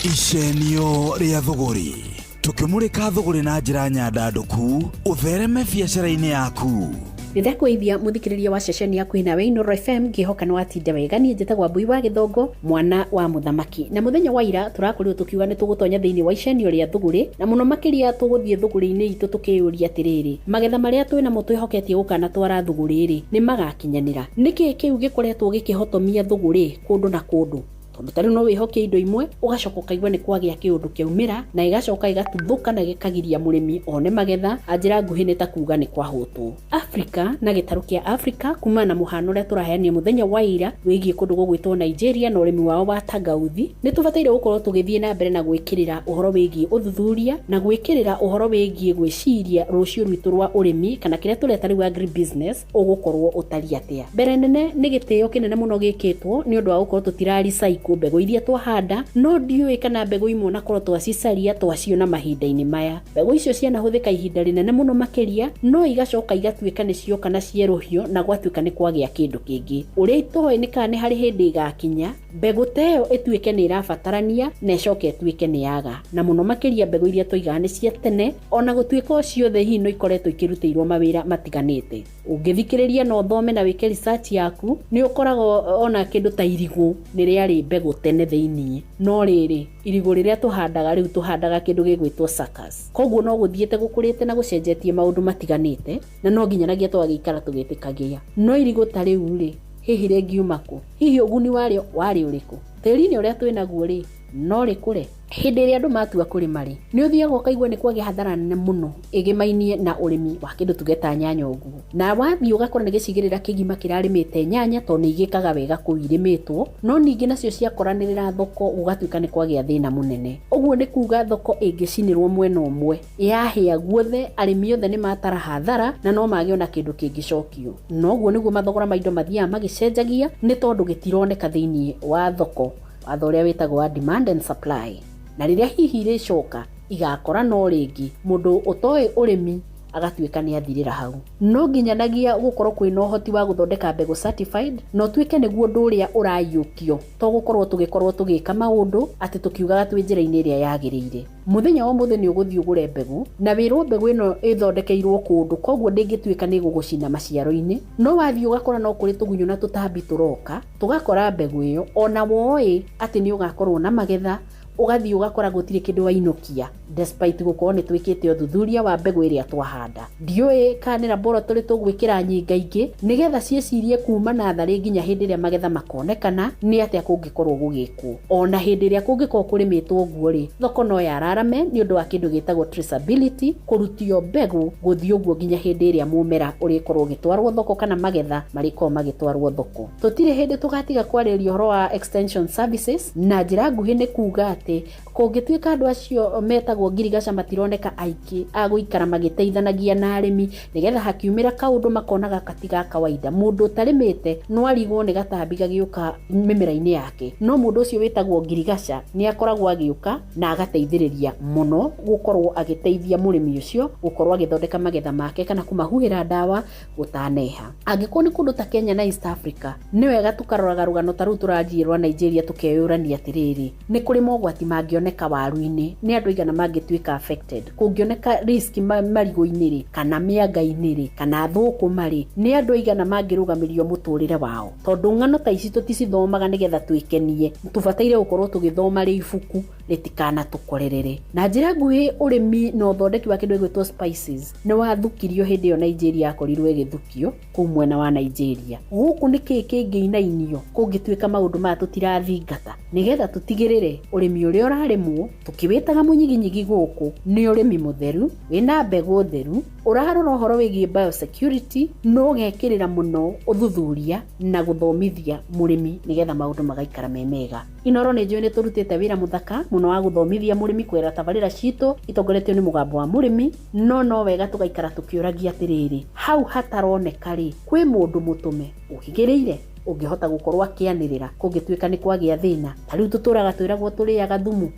Speaker 15: Icenio ria thogori tukimurika thogori na njira nyandanduku uthereme biacara-ini yaku.
Speaker 7: Ndakweithia muthikiriria wa ceceni yaku inawe Inoro FM ngihoka no atinda wega ni njitagwa Mbui wa Githongo mwana wa muthamaki na muthenya wa ira turakorirwo tukiuga ni tugutonya thiini wa icenio ria thuguri na muno makiria tuguthie thuguri-ini itu tukiyuria atiriri magetha maria twina mo twihoketie gukana twara thuguri ri ni magakinyanira niki kiu gikoretwo gikihotomia thuguri kundu na kundu tondu tari no wihoke indo imwe ugacoka ukaigua ni kwagia kiundu kiaumira na igacoka igatuthuka na gikagiria murimi one magetha anjira nguhi ni ta kuga ni kwahutwo Afrika na gitaru kia Afrika kuma na muhano ria turaheania muthenya wa ira wigie kundu gugwitwo Nigeria na urimi wao wa tangauthi ni tubataire gukorwo tugithie na mbere na gwikirira uhoro wigie uthuthuria na gwikirira uhoro wigie gwiciria rucio rwitu rwa urimi kana kiria tureta riu agribusiness ugukorwo utari atia mbere nene ni gitio kinene muno gikitwo ni undu wa gukorwo tutirari mbegu iria twahanda no ndiuĩ kana mbegu imwe na korwo twacicaria twaciona mahinda-inĩ maya mbegu icio cianahuthika ihinda rinene muno makiria no igacoka igatuĩka nĩcio kana cieruhio na gwatuĩka nĩ kwagĩa kĩndũ kĩngĩ ũrĩa itoĩ nĩ kana nĩ harĩ hĩndĩ igakinya mbegu teyo ĩtuĩke nĩ irabatarania na ĩcoke ĩtuĩke nĩ yaga na muno makiria mbegu iria tũigaga nĩ cia tene ona gũtuĩka o ciothe hihi no ikoretwo ikĩrutĩirwo mawĩra matiganĩte ũngĩthikĩrĩria na ũthome na wĩke research yaku nĩ ũkoragwo ona kĩndũ ta irigũ nĩ rĩarĩ mbegu tene thĩinĩ no rĩrĩ irigũ rĩrĩa tũhandaga rĩu tũhandaga kĩndũ gĩgwĩtwo suckers koguo no gũthiĩte gũkũrĩte na gũcenjetie maũndũ matiganĩte na no nginyanagia twagĩikara tũgĩtĩkagia no irigũ ta rĩu rĩ hihi rĩngiuma kũ hihi ũguni warĩo warĩ ũrĩkũ tĩri-inĩ ũrĩa twĩnaguo rĩ no rĩkũre hĩndĩ ĩrĩa andũ matua kũrĩma rĩ nĩ ũthiaga ũkaigua nĩ kwagĩa hathara nene mũno ĩgĩmainie na ũrĩmi wa kĩndũ tugeta nyanya ũguo na wathiĩ ũgakora nĩ gĩcigĩrĩra kĩgima kĩrarĩmĩte nyanya tondũ nĩ igĩkaga wega kũu irĩmĩtwo no ningĩ nacio ciakoranĩrĩra thoko ũgatuĩka nĩ kwagĩa thĩna mũnene ũguo nĩ kuga thoko ĩngĩcinĩrwo mwena ũmwe yahĩa guothe arĩmi othe nĩ matara hathara na no magĩe ona kĩndũ kĩngĩcokio no ũguo nĩguo mathogora ma indo mathiaga magĩcenjagia nĩ tondũ gĩtironeka thĩinĩ wa thoko watho ũrĩa wĩtagwo wa demand and supply na rĩrĩa hihi rĩcoka igakora no rĩngĩ mũndũ ũtoĩ ũrĩmi agatuĩka nĩ athirĩra hau no nginyanagia gũkorwo kwĩna ũhoti wa gũthondeka mbegũ certified no tuĩke nĩguo ũndũ ũrĩa ũrayũkio to gũkorwo tũgĩka maũndũ atĩ tũkiugaga twĩ njĩra-inĩ ĩrĩa yagĩrĩire muthenya wa mũthenya ũgũthiĩ ũgũre mbegũ na wĩrwo mbegũ ĩno ĩthondekeirwo kũndũ koguo ndĩngĩtuĩka nĩ gũgũcina maciaro-inĩ no wathiĩ ũgakora no kũrĩ tũgunyũ na tũtambi tũroka tũgakora mbegũ ĩyo ona woĩ atĩ nĩ ũgakorwo na magetha ugathii ugakora gutire kindu wainokia despite gukorwo ni twikite uthuthuria wa mbegu iria twahanda ndiuĩ kana laboratory tugwikira nyinga ingĩ nigetha ciecirie kuma na thari nginya hindi iria magetha makonekana ni atia kungikorwo gugikwo ona hindi iria kungikorwo kurimitwo guo ri thoko no yararame ni undu wa kindu gitagwo traceability kurutio mbegu guthii uguo nginya hindi iria mumera urikorwo gitwarwo thoko kana magetha mariko magitwarwo thoko tutire hindi tugatiga kwaririo horo wa extension services na njira nguhi ni kuga ati kungituika andu acio metagwo ngirigaca matironeka aingĩ agũikara magĩteithanagia na arĩmi nigetha hakiumĩra kaũndũ makonaga katiga kawaida mũndũ ũtarĩmĩte no arigwo nĩ gatambi gagĩũka mĩmera-inĩ yake no mũndũ ũcio wĩtagwo ngirigaca nĩ akoragwo agĩũka na agateithĩrĩria mũno gũkorwo agĩteithia mũrĩmi ũcio gũkorwo agĩthondeka magetha make kana kũmahuhĩra ndawa gũtaneha angĩkorwo nĩ kũndũ ta Kenya na East Africa nĩ wega tũkaroraga rũgano ta rũu tũranjĩrwo Nigeria tũkeyũrania atĩrĩrĩ nĩ kũrĩ mogwati mangĩoneka waru-inĩ nĩ andũ aigana mangĩtuĩka affected kũngĩoneka risk marigũ-inĩ rĩ kana mĩanga-inĩ rĩ kana thũkũma rĩ nĩ andũ aigana mangĩrũgamĩrio mũtũrĩre wao tondũ ng'ano ta ici tũticithomaga nĩgetha twĩkenie tũbataire gũkorwo tũgĩthoma rĩ ibuku rĩtikana tũkorerere na njĩra nguhĩ ũrĩmi na ũthondeki wa kĩndũ gĩgwĩtwo spices nĩ wathukirio hĩndĩ ĩyo Nigeria yakorirwo ĩgĩthukio kũu mwena wa Nigeria gũkũ nĩ kĩĩ kĩngĩinainio kũngĩtuĩka maũndũ maya tũtirathingata nĩgetha tũtigĩrĩre ũrĩmi ũrĩa ũrarĩmwo tũkĩwĩtaga mũnyiginyigi gũkũ nĩ ũrĩmi mũtheru wĩna mbegũ theru ũrarora ũhoro wĩgiĩ biosecurity no ũgekĩrĩra mũno ũthuthuria na gũthomithia mũrĩmi nĩgetha maũndũ magaikara me mega Inoro nĩ njũĩ nĩ tũrutĩte wĩra mũthaka mũno wa gũthomithia mũrĩmi kwĩra tabarĩra citũ itongoretio nĩ mũgambo wa mũrĩmi, no wega tũgaikara tũkĩũragia atĩrĩrĩ, hau hataroneka rĩ, kwĩ mũndũ mũtũme ũhigĩrĩire ũngĩhota gũkorwo akĩanĩrĩra kũngĩtuĩka nĩ kwagĩa thĩna. Rĩu tũtũraga twĩragwo tũrĩaga thumu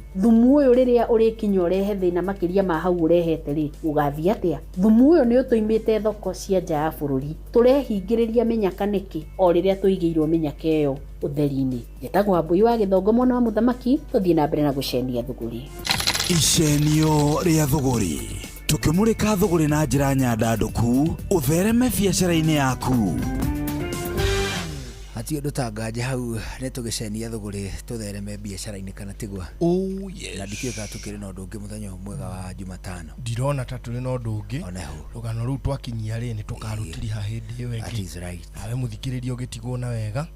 Speaker 7: ũyũ rĩrĩa ũrĩkinya ũrehe thĩna makĩria ma hau ũrehete rĩ, ũgathiĩ atĩa? Thumu ũyũ nĩ ũtũimĩte thoko cia nja ya bũrũri, tũrehingĩrĩria mĩnyaka nĩkĩ o rĩrĩa tũigĩirwo mĩnyaka ĩyo ũtheri-inĩ. Njĩtagwo Wambui wa Gĩthongo mwana wa mũthamaki, tũthiĩ na mbere na gũcenia thũgũri.
Speaker 15: Icenio rĩa thũgũri, tũkĩmũrĩka thũgũri na njĩra nyandandũku, ũthereme biacara-inĩ yaku.
Speaker 9: Hati ũndũ tangaje hau nĩ tũgĩcenia thũgũrĩ tũthereme biacara-inĩ kana tigwa.
Speaker 3: Oh yes.
Speaker 9: Na ndikĩka tũkĩrĩ na ũndũ ũngĩ mũthenya mwega wa Jumatano.
Speaker 3: Ndirona ta tũrĩ na ũndũ ũngĩ. Rũgano rũu twakinyia rĩ nĩ tũkarutiriha hĩndĩ ĩyo ĩngĩ.
Speaker 9: That is right.
Speaker 3: Nawe mũthikĩrĩria ũgĩtigwo na wega.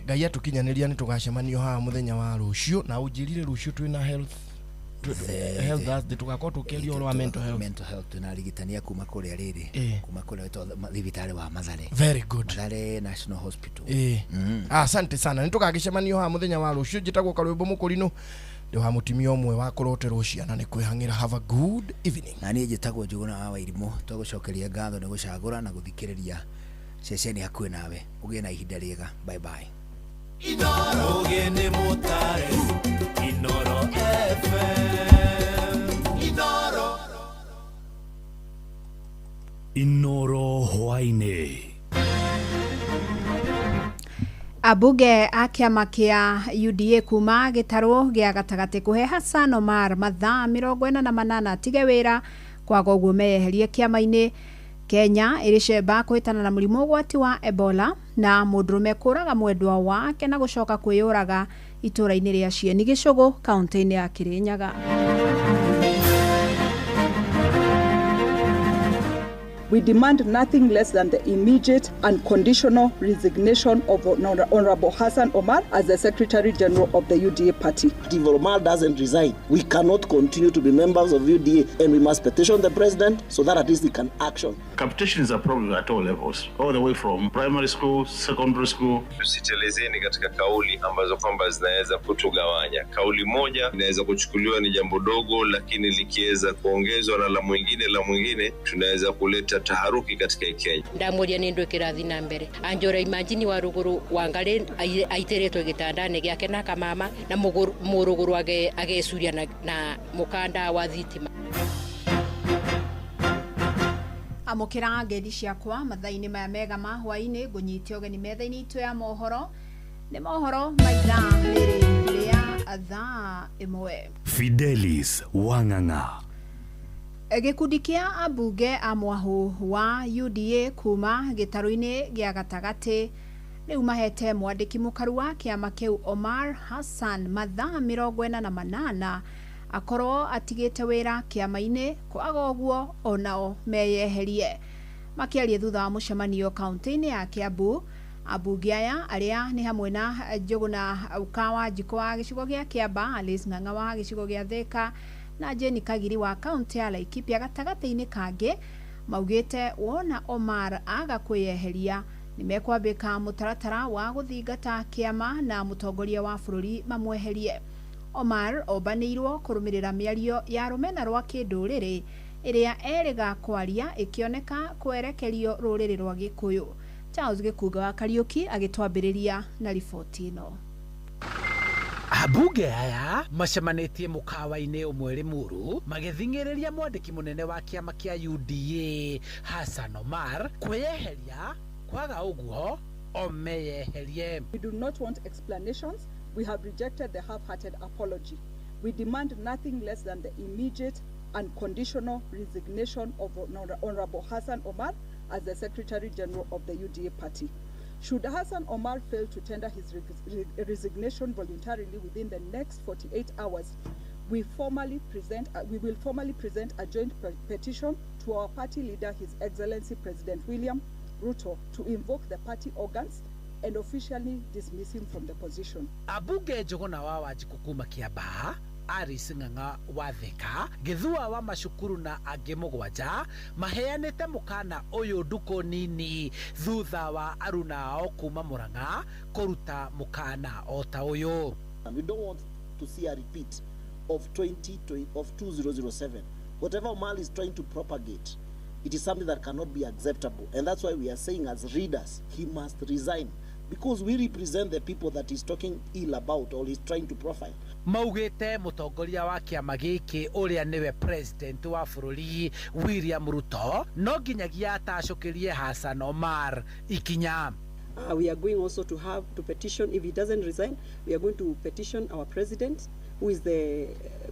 Speaker 3: Ngai atũkinyanĩria nĩ tũgacemanio haha mũthenya wa rũciũ, na ũnjĩrire rũciũ twĩna health that tugakorwo tukĩaria ũhoro wa mental health
Speaker 9: tunarigitania kuma kũrĩa rĩrĩ, kuma kũrĩa thibitarĩ wa Mathare.
Speaker 3: Very good.
Speaker 9: Mathare National Hospital.
Speaker 3: Asante sana. Nĩ tũgagĩcemanio haha mũthenya wa rũciũ. Njĩtagwo Karwĩmbo Mũkũrinũ, ndĩ wa mũtumia ũmwe wa kũroterwo ciana nĩ kwĩhang'ĩra. Have a good evening.
Speaker 9: Na niĩ njĩtagwo Njũgũna wa Wairimũ, twagũcokeria ngatho nĩ gũcagũra na gũthikĩrĩria ceceni hakuhĩ nawe. Ũgĩe na ihinda rĩega. Bye bye.
Speaker 22: Inoro gene motare, Inoro FM,
Speaker 4: Inoro hwainĩ.
Speaker 5: Abunge a kĩama kĩa UDA kuma gĩtarũ gĩa gatagatĩ kũhe Hassan Omar mathaa 48 atige wĩra kwaga ũguo meyeherie kĩama-inĩ. Kenya ĩrĩcemba kwĩtana na mũrimũ ũgwati wa Ebola, na mũndũrũme kũraga mwendwa wake na gũcoka kwĩyũraga itũra-inĩ rĩa Cieni Gĩcũgũ kaunti-inĩ ya Kirinyaga.
Speaker 11: We demand nothing less than the immediate and conditional resignation of Honorable Hassan Omar as the Secretary General of the UDA party.
Speaker 14: If Omar doesn't resign, we cannot continue to be members of UDA, and we must petition the president so that at least he can action.
Speaker 24: Competition is a problem at all levels, all the way from primary school, secondary school.
Speaker 25: Tusitelezeni katika kauli ambazo kwamba zinaweza kutugawanya. Kauli moja inaweza kuchukuliwa ni jambo dogo, lakini likiweza kuongezwa na la mwingine tunaweza kuleta taharuki katika Kenya.
Speaker 26: Ndamuria ni ndwikira thina mbere anjora imagine wa ruguru wangare aiteretwo gitandane giake na kamama na muruguru agecuria na mukanda wa thitima.
Speaker 5: Amukira ngedi ciakwa mathaini maya mega ma hwaini ngunyite ogeni methaini itu ya mohoro ni mohoro maitha rĩrĩa athaa imwe.
Speaker 4: Fidelis Wang'ang'a.
Speaker 5: Gĩkundi kĩa ambunge a mwahu wa UDA kuma gĩtarũ-inĩ gĩa gatagatĩ rĩu mahete mwandĩki mũkaru wa kĩama kĩu Omar Hassan mathaa 48 akorwo atigĩte wĩra kĩama-inĩ, kwaga ũguo onao meyeherie. Makĩaria thutha wa mũcemanio kaunti-inĩ ya Kiambu, ambunge aya arĩa nĩ hamwe na Njũgũna Ukawa Njiko wa gĩcigo gĩa Kiamba, Alice Ng'ang'a wa gĩcigo gĩa Thika na Jeni Kagiri wa kaunti ya Laikipia gatagatĩ-inĩ kangĩ, maugĩte wona Omar aga kwĩyeheria nimekwambĩka mũtaratara wa gũthingata kĩama na mũtongoria wa bũrũri mamweherie. Omar obanĩirwo kũrũmĩrĩra mĩario ya rũmena rwa kĩndũrĩrĩ ĩrĩa erĩga kwaria ĩkĩoneka kwerekerio rũrĩrĩ rwa Gĩkũyũ. Charles Gĩkunga wa Kariũki agĩtwambĩrĩria na riboti ĩno.
Speaker 27: Ambunge aya macemanĩtie mũkawa-inĩ ũmwe Limuru magĩthing'ĩrĩria mwandĩki mũnene wa kĩama kĩa UDA Hassan Omar kwĩyeheria, kwaga ũguo omeyeherie.
Speaker 11: We do not want explanations. We have rejected the half-hearted apology. We demand nothing less than the immediate and conditional resignation of Honorable Hassan Omar as the Secretary General of the UDA party. Should Hassan Omar fail to tender his resignation voluntarily within the next 48 hours, we will formally present a joint petition to our party leader, His Excellency President William Ruto, to invoke the party organs and officially dismiss him from the position.
Speaker 27: Abunge Njũgũna wa Wanjiku kuma Kiamba Alice Ng'ang'a wa Thika, Githua wa Macukuru na angĩ mũgwanja maheanĩte mũkana ũyũ nduko nini thutha wa aruna ao kuma Murang'a kũruta mũkana o ta ũyũ.
Speaker 14: We don't want to see a repeat of 2007. Whatever Omar is trying to propagate, it is something that cannot be acceptable. And that's why we are saying as readers, he must resign. Because we represent the people that he's talking ill about or he's trying to profile.
Speaker 27: Maugite mutongoria wa kiama giki uria niwe president wa bururi William Ruto no nginyagia atacokerie Hassan Omar ikinya.
Speaker 2: We are going also to petition, if he doesn't resign, we are going to petition our president, who is the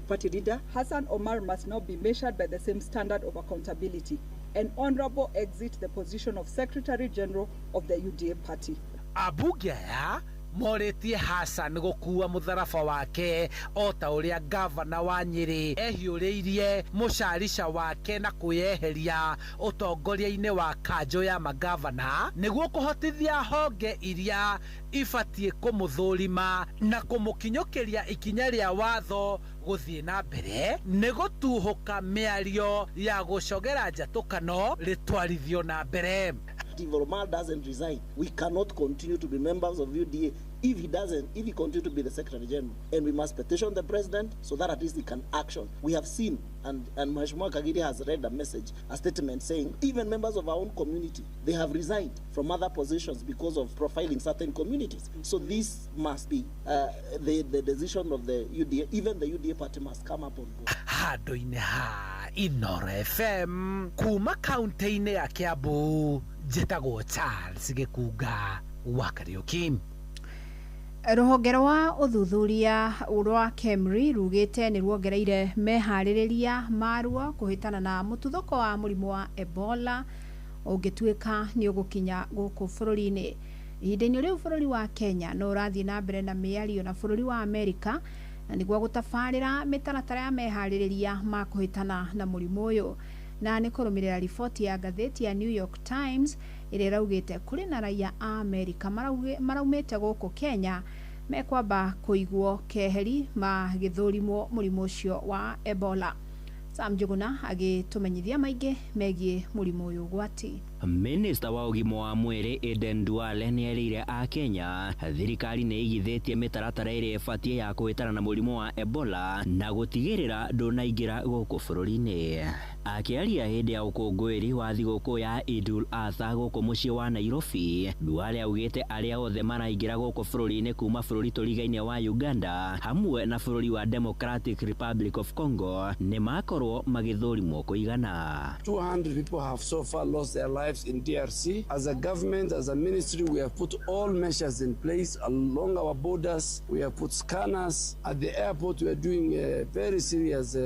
Speaker 2: party leader.
Speaker 11: Hassan Omar must not be measured by the same standard of accountability. An honorable exit the position of Secretary General of the UDA party.
Speaker 27: Abugea moretie Hassan gukua mutharaba wake o ta uria governor wa Nyeri ehiuriirie mucarica wake na kuyeheria utongoria-ini wa kanjo ya magavana niguo kuhotithia honge iria ibatie kumuthurima na kumukinyukiria ikinya ria watho guthie na mbere ni gutuhuka miario ya gucogera njatukano ritwarithio na mbere.
Speaker 14: If Omar doesn't resign, we cannot continue to be members of UDA. If he continues to be the Secretary General, and we must petition the President so that at least he can action. We have seen, and Mheshimiwa Kagiri has read a statement saying, even members of our own community, they have resigned from other positions because of profiling certain communities. So this must be the decision of the UDA. Even the UDA party must come up on board.
Speaker 27: Handu-inĩ ha Inooro FM kuma kaunti-inĩ ya Kiambu, njĩtagwo Charles Gĩkunga wa Kariuki.
Speaker 5: Rũhonge rwa ũthuthuria rwa KEMRI rugĩte nĩ ruongereire meharĩrĩria maruo kũhĩtana na mũtuthũko wa mũrimũ wa Ebola ũngĩtuĩka nĩ ũgũkinya gũkũ bũrũri-inĩ. Ihinda-inĩ rĩu bũrũri wa Kenya no ũrathiĩ na mbere na mĩario na bũrũri wa Amerika na nĩguo gũtabarĩra mĩtaratara ya meharĩrĩria ma kũhĩtana na mũrimũ ũyũ. Na nĩ kũrũmĩrĩra riboti ya ngathĩti ya New York Times ĩrĩa ĩraugĩte kũrĩ na raia a Amerika maraumĩte gũkũ Kenya mekwamba kũigwo keheri magĩthũrimwo mũrimũ ũcio wa Ebola. Sam Njuguna agĩtũmenyithia maingĩ megiĩ mũrimũ ũyũ ũgwati.
Speaker 12: Minister wa ũgima wa mwĩrĩ Aden Duale nĩ erĩire a Kenya thirikari nĩ igithĩtie mĩtaratara ĩrĩa ĩbatie ya kũhĩtana na mũrimũ wa Ebola na gũtigĩrĩra ndũnaingĩra gũkũ bũrũri-inĩ. Akĩaria hĩndĩ ya ũkũngũĩri wa thigũkũ ya Idul Adha gũkũ mũciĩ wa Nairobi, Duale augĩte arĩa othe maraingĩra gũkũ bũrũri-inĩ kuma bũrũri tũrigaine wa Uganda hamwe na bũrũri wa Democratic Republic of Congo nĩ makorwo magĩthũrimwo kũigana.
Speaker 13: 200 people have so far lost their lives in DRC. As a government, as a ministry, we have put all measures in place along our borders. We have put scanners at the airport. We are doing a very serious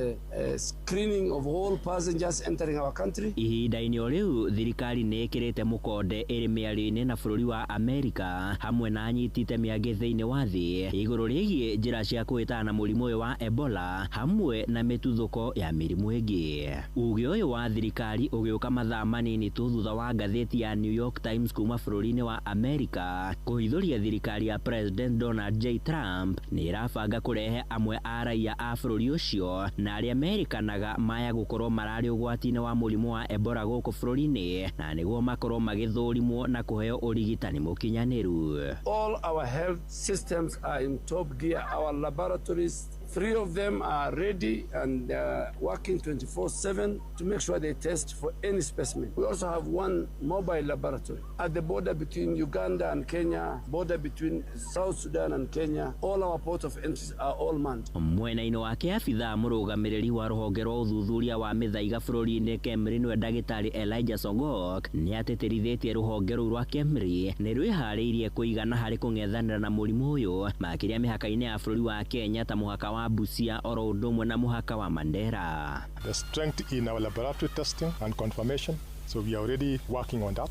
Speaker 13: screening of all passengers entering our country.
Speaker 12: Ihinda-inĩ o rĩu thirikari nĩ ĩkĩrĩte mũkonde ĩrĩ mĩario-inĩ na bũrũri wa Amerika hamwe na anyiti itemi angĩ thĩinĩ wa thĩ igũrũ rĩgiĩ njĩra cia kũhĩtana na mũrimũ ũyũ wa Ebola hamwe na mĩtuthũko ya mĩrimũ ĩngĩ. Uge ũyũ wa thirikari ũgĩũka mathaa manini tu thutha wa ngathĩti ya New York Times kuma bũrũri-inĩ wa Amerika kũhithũria thirikari ya President Donald J. Trump nĩ ĩrabanga kũrehe amwe a raia a bũrũri ũcio na arĩa merĩkanaga maya gũkorwo mararĩ ũgwati-inĩ wa mũrimũ wa Ebola gũkũ bũrũri-inĩ na nĩguo makorwo magĩthũrimwo na kũheo ũrigitani mũkinyanĩru.
Speaker 13: All our health systems are in top gear. Our laboratories, 3 of them are ready and working 24/7 to make sure they test for any specimen. We also have one mobile laboratory at the border between Uganda and Kenya, border between South Sudan and Kenya. All our ports of entry are all manned.
Speaker 12: Mwena-inĩ wake abithaa mũrũgamĩrĩri wa rũhonge rwa ũthuthuria wa mĩthaiga bũrũri-inĩ KEMRI nĩwe ndagĩtarĩ Elijah Songok nĩ atĩtĩrithĩtie rũhonge rũu rwa KEMRI nĩ rwĩharĩirie kũigana harĩ kũng'ethanĩra na mũrimũ ũyũ makĩria mĩhaka-inĩ ya bũrũri wa Kenya ta mũhaka wa Busia oro ũndũ ũmwe na mũhaka wa Mandera.
Speaker 16: The strength in our laboratory testing and confirmation, so we are already working on that.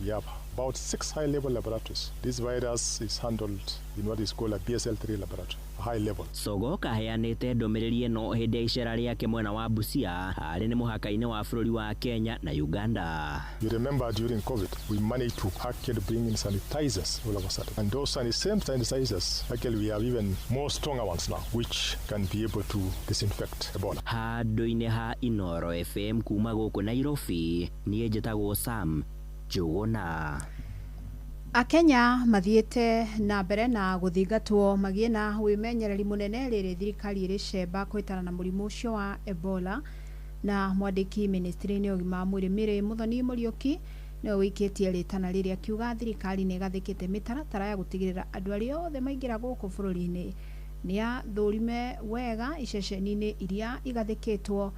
Speaker 1: We have about 6 high-level laboratories. This virus is handled in what is called a BSL-3 laboratory, a high level.
Speaker 12: Sogo kaheanite ndomereri eno hindi ya icera riake mwena wa Busia ari ni muhaka-ini wa bururi wa Kenya na Uganda.
Speaker 1: You remember during COVID, we managed to actually bring in sanitizers all of a sudden. And those same sanitizers, actually we have even more stronger ones now, which can be able to disinfect Ebola.
Speaker 12: Handu-ini ha Inoro FM kuma guku Nairobi, nie njitagwo Sam Juguna.
Speaker 5: Akenya mathiete na mbere na guthingatwo magie na wimenyereri munene riri thirikari iri cemba kwitana na murimu ucio wa Ebola na mwandiki ministry-ini ugima mwiri Mary Muthoni Muriuki no wikitie ritana riri akiuga thirikari ni gathikite mitaratara ya gutigirira andu ari othe maingira guku bururi-ini nia thurime wega iceceni-ini iria igathikitwo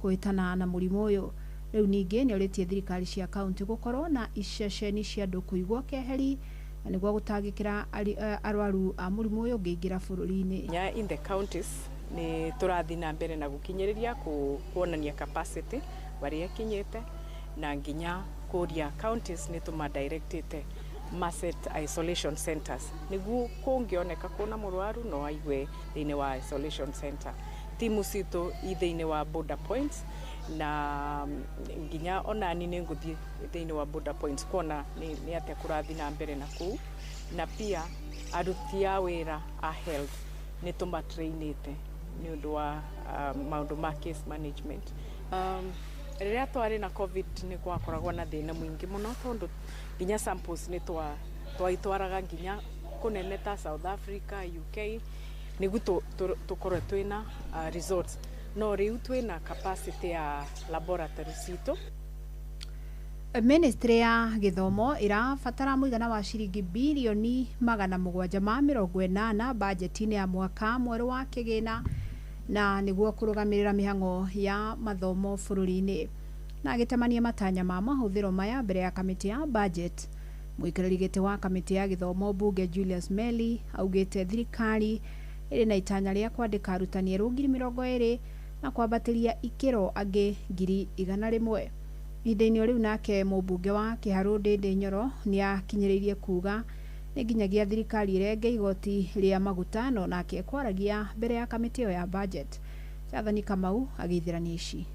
Speaker 5: kwitana na murimu uyu. Riu ningi ni oritie thirikari cia kaunti gukorwo na iceceni cia andu kuigwo keheri niguo gutangikira arwaru a murimu uyu ngiingira bururi-ini.
Speaker 6: In the counties ni turathi na mbere na gukinyiriria kuonania capacity baria kinyete na nginya kuria counties ni tuma directete maset isolation centers niguo kungioneka kuna murwaru no aigwe thiini wa isolation center. Timu cito ithiini wa border points na nginya onani ni nguthi thiini wa border points kuona ni atia kurathi na mbere na ku na pia aruti a wira a health ni tuma trainite ni undu wa maundu ma case management. Riria twari na covid ni gwakoragwo na thina mwingi muno tondu nginya samples ni twaitwaraga nginya kunene ta South Africa, UK niguo tukorwe twina results no riu twina capacity ya laboratory cito.
Speaker 5: Ministry ya githomo irabatara muigana wa ciringi bilioni 780 budget-ini ya mwaka mweru wa kigina na niguo kurugamirira mihango ya mathomo bururi-ini na agitemania matanya ma mahuthiro maya mbere ya kamiti ya budget. Mwikiriri giti wa kamiti ya githomo bunge Julius Meli augite thirikari iri na itanya ria kwandika arutani eru 2020 na kwambatiria ikiro angi 100,000. Ihinda-ini riu nake mubunge wa Kiharu Ndindi Nyoro ni akinyiririe kuga ni nginyagia thirikari irenge igoti ria maguta no nake kwaragia mbere ya kamiti ya budget. Chathani Kamau agithirania ici.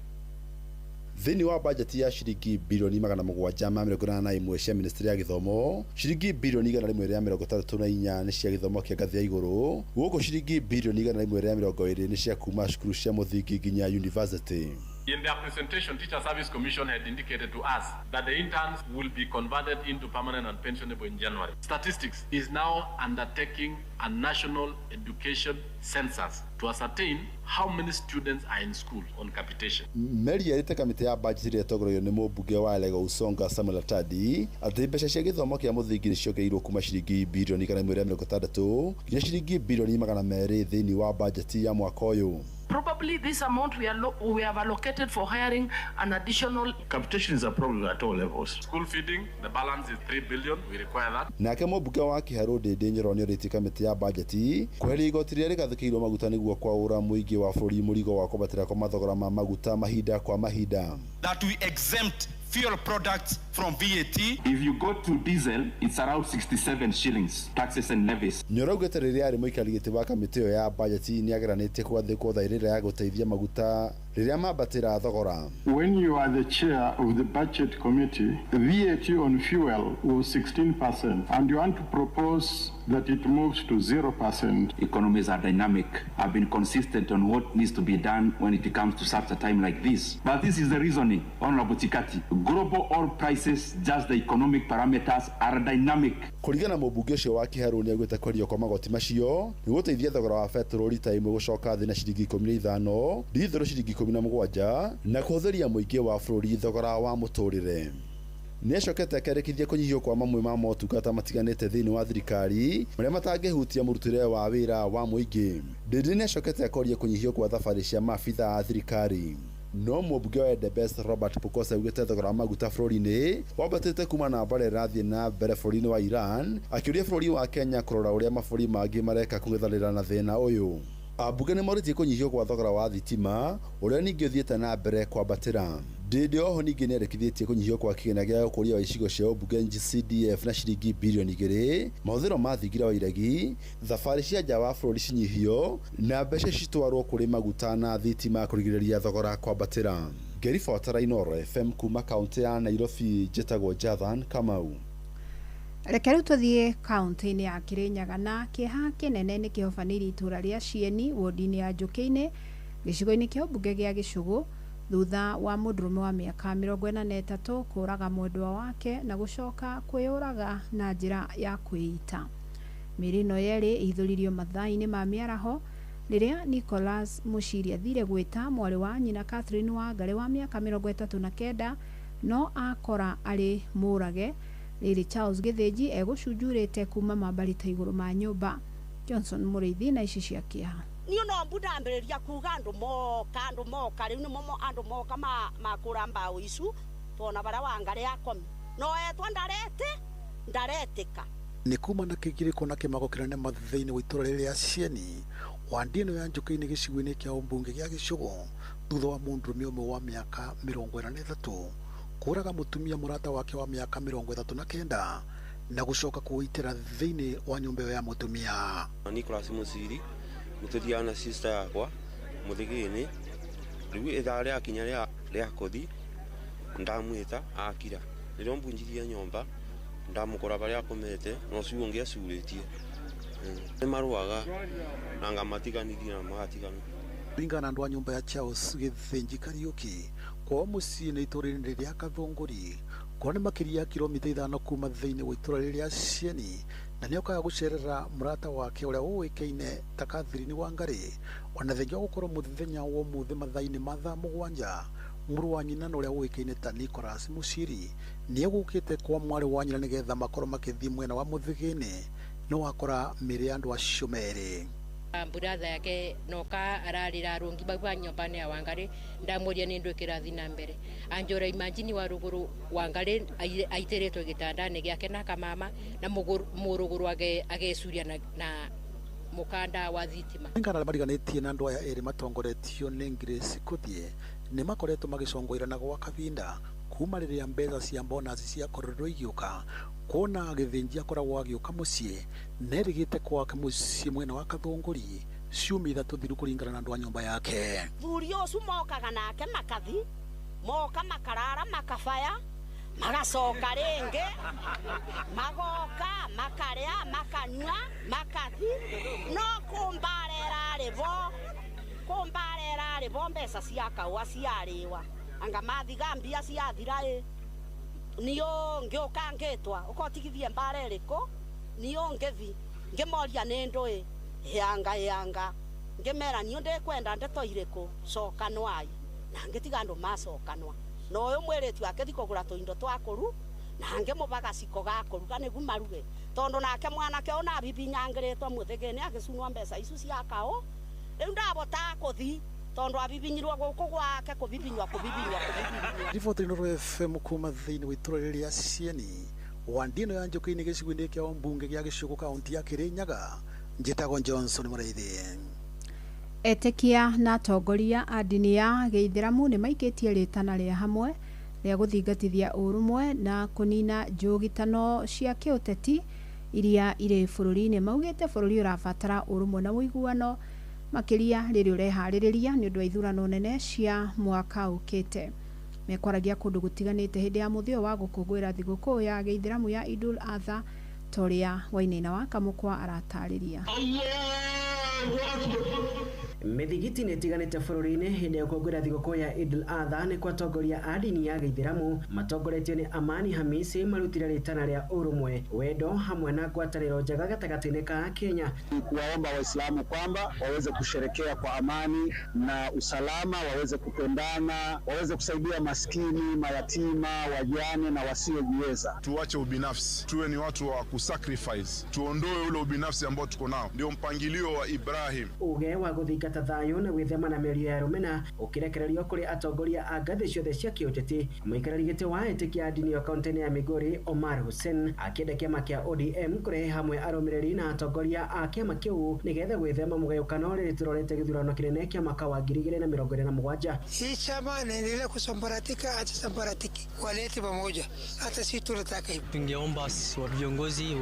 Speaker 16: Thini wa budget ya shiringi bilioni 781 cia ministry ya githomo, shiringi bilioni 134 ni cia githomo kia ngathi ya iguru, guku shiringi bilioni 120 ni cia kuma cukuru cia muthingi nginya university.
Speaker 17: In their presentation, Teacher Service Commission had indicated to us that the interns will be converted into permanent and pensionable in January. Statistics is now undertaking a national education census to ascertain how many students are in school on capitation.
Speaker 16: Meri yarite kamiti ya budget ria togoroyo ni mubunge wa Lego Usonga Samuel Atadi ati mbeca cia githomo kia muthingi ni ciongeirwo kuma ciringi bilioni 160 nginya ciringi bilioni 200 thini wa budget ya mwaka uyu.
Speaker 18: Probably this amount we have allocated for hiring an additional.
Speaker 24: Capitation is a problem at all levels.
Speaker 17: School feeding, the balance is 3 billion. We require that.
Speaker 16: Nake mubunge wa Kiharu Ndindi Nyoro ni oritie kamiti ya budget kweheria igoti riria rigathikirwo maguta niguo kwaura muingi wa bururi murigo wa kubatira kwa mathogora ma maguta mahinda kwa mahinda.
Speaker 19: That we exempt fuel products from VAT.
Speaker 20: If you go to diesel, it's around 67 shillings, taxes and levies.
Speaker 16: Nyoro gwete riria ari muikari giti wa kamiti ya budget ni ageranite kwathikwo thairira ya guteithia maguta riria mabatira thogora.
Speaker 28: When you are the chair of the budget committee, the VAT on fuel was 16% and you want to propose that it moves to 0%.
Speaker 20: Economies are dynamic. I've been consistent on what needs to be done when it comes to such a time like this. But this is the reasoning, Honorable Chikati. Global oil prices, just the economic parameters are dynamic.
Speaker 16: Kurigana mubunge ucio wa Kiharu ni agwete kwario kwa magoti macio ni guteithia thogora wa petrol lita imwe gucoka thina ciringi 15, dithero ciringi 17 na kuhuthiria muingi wa bururi thogora wa muturire. Nĩacokete akĩrĩkithia kũnyihio kwa mamwe ma motungata matiganĩte thĩinĩ wa thirikari marĩa matangĩhutia mũrutĩre wa wĩra wa mũingĩ. Ndindi nĩacokete akoria kũnyihio kwa thabarĩ cia maabitha a thirikari. No mũmbunge wa Endebess Robert Pukosa augĩte thogora wa maguta bũrũri-inĩ wambatĩte kuma na mbara ĩrathiĩ na mbere bũrũri-inĩ wa Iran, akĩũria bũrũri wa Kenya kũrora ũrĩa mabũrũri mangĩ mareka kũng'ethanĩra na thĩna ũyũ. Ambunge nĩ morĩtie kũnyihio kwa thogora wa thitima ũrĩa ningĩ ũthiĩte na mbere kwambatĩra. Ndio ho ningi nerekithĩtie kũnyihio kwa kĩgĩna gĩa ũkũria wa icigo cia ũmbunge CDF na ciringi bilioni 2, mahũthĩro ma thingira wa iragi, thabarĩ cia nja wa bũrũri cinyihio na mbeca citwarwo kũrĩ maguta na thitima kũrigĩrĩria thogora kwambatĩra. Ngĩribotera Inooro FM kuma kaunti ya Nairobi, njĩtagwo Jathan Kamau.
Speaker 5: Reke rĩu tũthiĩ kaunti-inĩ ya Kirinyaga na kĩeha kĩnene nĩ kĩhobanĩirie itũra rĩa Cieni wodi-inĩ ya Njũkĩ-inĩ gĩcigo-inĩ kĩa ũmbunge gĩa Gĩcũgũ thutha wa mũndũrũme wa mĩaka 43 kũraga mwendwa wake na gũcoka kwĩyũraga na njĩra ya kwĩita. Mĩrĩ ĩno yerĩ ĩithũririo mathaa-inĩ ma mĩaraho rĩrĩa Nicholas Muchiri athire gwĩta mwarĩ wa nyina Catherine Wangari wa mĩaka 39 no akora arĩ mũrage. Rĩrĩ Charles Gĩthĩnji egũcunjurĩte kuma mambarita igũrũ ma nyũmba. Johnson Mũrĩithi na ici cia kĩeha.
Speaker 3: Niyo no mbudambĩrĩria kuga andũ moka rĩu nĩmo andũ moka makũra mbaũ icu tona bara Wangari akomi no etwa ndaretĩka.
Speaker 7: Nĩ kuma na kĩgirĩko na kĩmago kĩnene mathĩinĩ wa itũra rĩrĩa Cieni wandi ĩno ya Njũkĩ-inĩ gĩcigo-inĩ kĩa ũmbunge gĩa Gĩcũgũ thutha wa mũndũrũme ũmwe wa mĩaka 43 kũraga mũtumia mũrata wake wa mĩaka 39 na gũcoka kũitĩra thĩinĩ wa nyũmba ya mũtumia.
Speaker 8: Nicholas Muchiri mũtũthia na sister yakwa mũthigĩni rĩu ithaa rĩa kinya rĩa kothi ndamwĩta akira rĩrĩa mbunjirie nyũmba ndamũkora barĩa akomete no ciu ũngĩ acurĩtie nĩ marũaga na ngamatiganithia na magatigana.
Speaker 7: Ringana andũ a nyũmba ya Charles Gĩthĩnji Kariuki kwa mũciĩ nĩ itũra-inĩ rĩa Kathũngũri kwa nĩ makĩria kilomita 5 kuma thĩinĩ wa itũra rĩrĩa Cieni na nĩ okaga gũcerera mũrata wake ũrĩa ũĩkaine ta Catherine Wangari ona thengia gũkorwo mũthenya wa ũmũthĩ mathaa-inĩ ma thaa 7 mũrũ wa nyina na ũrĩa ũĩkaine ta Nicholas Muchiri nĩ egũkĩte kwa mwarĩ wa nyina nĩgetha makorwo makĩthiĩ mwena wa mũthigĩni no wakora mĩrĩ ya andũ acio merĩ.
Speaker 26: Buratha yake noka ararira rungi bagwa nyumbani ya Wangari ndamuria ni ndu kirathi na mbere anjora imagine wa ruguru Wangari aiteretwo gitandani giake na kamama na muruguru agecuria na mukanda wa thitima.
Speaker 7: Ngana bariganĩtie na andũ aya erĩ matongoretio nĩ Grace Kuthie nĩ makoretwo magĩcongorana gwa kavinda kuma rĩrĩa mbeca cia bonus cia kororo igĩũka kuona Gĩthĩnji akoragwo agĩũka mũciĩ nerigĩte kwake mũciĩ mwena wa Kathũngũri ciumia 3 thiru kũringana na andũ a nyũmba yake.
Speaker 3: Thuri ũcio mokaga nake makathi moka makarara makabaya magacoka rĩngĩ magoka makarĩa makanyua makathi no kumbarera rĩbo mbeca cia kaua ciarĩwa anga mathiga mbia ciathira niyo ngĩũka ngĩtwa ũkotigithie mbara ĩrĩkũ niyo ngĩthi ngĩmoria nĩ ndũ yanga ngĩmera niyo ndĩkwenda ndeto irĩkũ cokanwa na ngĩtiga andũ macokanwa no ũyũ mwĩrĩtu akĩthi kũgũra tũindo twakũru na ngĩmũbaga ciko gakũruga nĩgu maruge tondũ nake mwanake ona bibinyangĩrĩtwo mũthigĩni agĩcunwa mbeca icu cia kao rĩu ndabota kũthi tondu abibinyirwo gũkũ gwake kũbibinywa.
Speaker 7: Riboti Inooro FM kuma thĩinĩ wa itũra rĩrĩa Cieni wandi ĩno ya Njũkĩ-inĩ gĩcigo-inĩ kĩa ũmbunge gĩa Gĩcũgũ kaunti ya Kirinyaga njĩtagwo Johnson Mũrĩithi.
Speaker 5: Etĩkia na atongoria a ndini ya Gĩithĩramu nĩ maikĩtie rĩtana rĩa hamwe rĩa gũthingatithia ũrũmwe na kũnina njũgitano cia kĩũteti iria irĩ bũrũri-inĩ. Maugĩte bũrũri ũrabatara ũrũmwe na ũiguano makiria rĩrĩ ũreharĩrĩria nĩ ũndũ wa ithurano nene cia mwaka ũkĩte. Mekwaragia kũndũ gũtiganĩte hĩndĩ ya mũthia wa gũkũngũĩra thigũkũ ya Gĩithĩramu ya Idul Adha Toria Wainaina wa Kamũkwa aratarĩria.
Speaker 9: Mĩthigiti nĩ ĩtiganĩte bũrũri-inĩ hĩndĩ ya gũkũngũĩra thigũkũ ya Idul Adha nĩ kwa atongoria a ndini ya Gĩithĩramu matongoretio nĩ Amani Hamisi marutire rĩtana rĩa ũrũmwe wendo hamwe na ngwatanĩro njega gatagatĩ-inĩ ka Kenya.
Speaker 10: Kuwaomba Waislamu kwamba waweze kusherekea kwa amani na usalama, waweze kupendana, waweze kusaidia maskini, mayatima, wajane na wasiojiweza.
Speaker 15: Tuache ubinafsi, tuwe ni watu wa kusacrifice, tuondoe ule ubinafsi ambao tuko nao. Ndio mpangilio wa Ibrahim.
Speaker 9: Uge wa gũthingata ta thayo na gwithema na mĩario ya rũmena ũkĩrekererio kũrĩ atongoria a ngathĩ ciothe cia kĩũteti. Mũikarĩri gĩtĩ wa etĩkia ndini ya kaunti ya Migori Omar Hussein akĩenda kĩama kĩa ODM kũrehe hamwe arũmĩrĩri na atongoria a kĩama kĩu nĩgetha gwithema mũgayũkano rĩrĩa tũrorete gĩthurano kĩnene kĩa mwaka wa 2027.
Speaker 2: Si chama anaendelea kusambaratika, atasambaratiki, walete pamoja, hata sisi tunataka hivyo.
Speaker 4: Tungeomba viongozi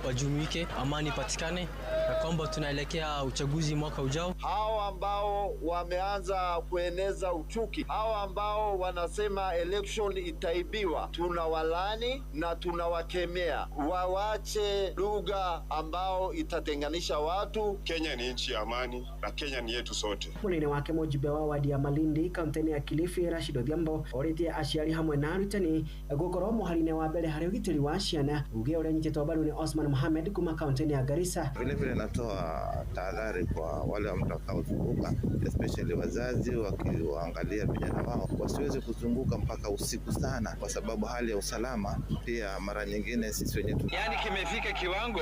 Speaker 4: wajumuike, amani patikane, na kwamba tunaelekea uchaguzi mwaka ujao.
Speaker 11: Hao ambao wameanza kueneza uchuki, hao ambao wanasema election itaibiwa, tunawalani na tunawakemea, wawache lugha ambao itatenganisha watu.
Speaker 14: Kenya ni nchi ya amani na Kenya ni yetu sote.
Speaker 9: Munene wake mujumbe wa wadi ya Malindi kaunti ya Kilifi Rashid Odhiambo oritie aciari hamwe na arutani gukorwo muharine wa mbere hari ugitiri wa ciana uge uri nyitĩtwo mbaru ni Osman Mohamed kuma kaunti ya Garissa.
Speaker 21: Vile natoa tahadhari kwa wale watakaozunguka, especially wazazi wakiwaangalia vijana wao wasiweze kuzunguka mpaka usiku sana, kwa sababu hali ya usalama pia mara nyingine sisi wenyewe
Speaker 22: yani kimefika kiwango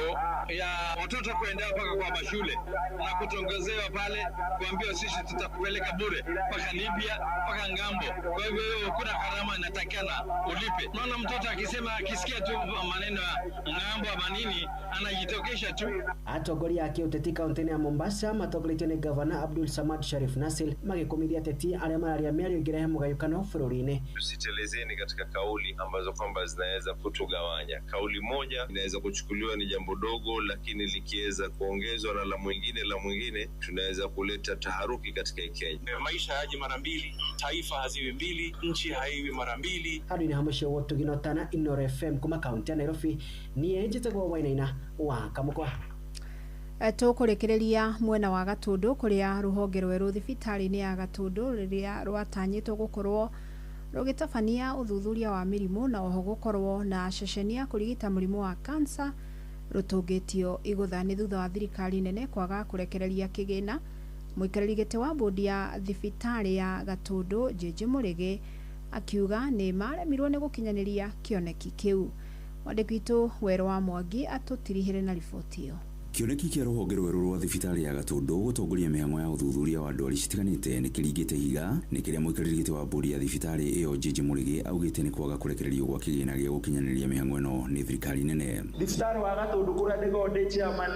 Speaker 22: ya watoto kuendea mpaka kwa mashule na kutongozewa pale kuambiwa sisi tutakupeleka bure mpaka Libya mpaka ngambo. Kwa hivyo kuna gharama inatakana ulipe. Maana mtoto akisema akisikia tu maneno ya ngambo ama nini anajitokesha tu.
Speaker 9: Atongoria ya kĩũteti kaunti ya Mombasa matogoretio ni Gavana Abdul Samad Sharif Nasil magĩkũmithia ateti arĩa mararia mĩario ĩngĩrehe mũgayũkano bũrũri-inĩ.
Speaker 23: Tusitelezeni katika kauli ambazo kwamba zinaweza kutugawanya. Kauli moja inaweza kuchukuliwa ni jambo dogo, lakini likiweza kuongezwa na la mwingine tunaweza kuleta taharuki katika Kenya.
Speaker 22: Maisha yaji mara mbili, taifa haziwi mbili, nchi haiwi mara mbili.
Speaker 9: Hadi ni hamusho wotu ginotana Inoro FM kuma kaunti ya Nairobi ni Njĩtagwo Wainaina wa Kamũkwa.
Speaker 5: Tũkũrekereria mwena wa Gatundu kũrĩa rũhonge rwerũ thibitarĩ-inĩ ya Gatundu rĩrĩa rwatanyĩtwo gũkorwo rũgĩtabania ũthuthuria wa mĩrimũ na oho gũkorwo na ceceni ya kũrigita mũrimũ wa cancer rũtũngĩtio igũtha nĩ thutha wa thirikari nene kwaga kũrekereria kĩgĩna. Mũikarĩri gĩtĩ wa bodi ya thibitarĩ ya Gatundu Jeje Mũrĩgĩ akiuga nĩ maremirwo nĩ gũkinyanĩria kĩoneki kĩu. Mwandĩki witũ Werũ wa Mwangi atũtirihĩre na riboti ĩyo.
Speaker 25: Kĩoneki kĩa rũhonge rwerũ rwa thibitarĩ ya Gatundu gũtongoria mĩhang'o ya ũthuthuria wa ndwari citiganĩte nĩ kĩringĩte higa nĩ kĩrĩa mũikarĩri gĩtĩ wa bodi ya thibitarĩ ĩyo Jeje Mũrĩgĩ augĩte nĩ kwaga kũrekererio gwa kĩgĩna gĩa gũkinyanĩria mĩhang'o ĩno nĩ thirikari nene.
Speaker 29: Thibitarĩ wa Gatundu kũrĩa ndĩgo ndĩ chairman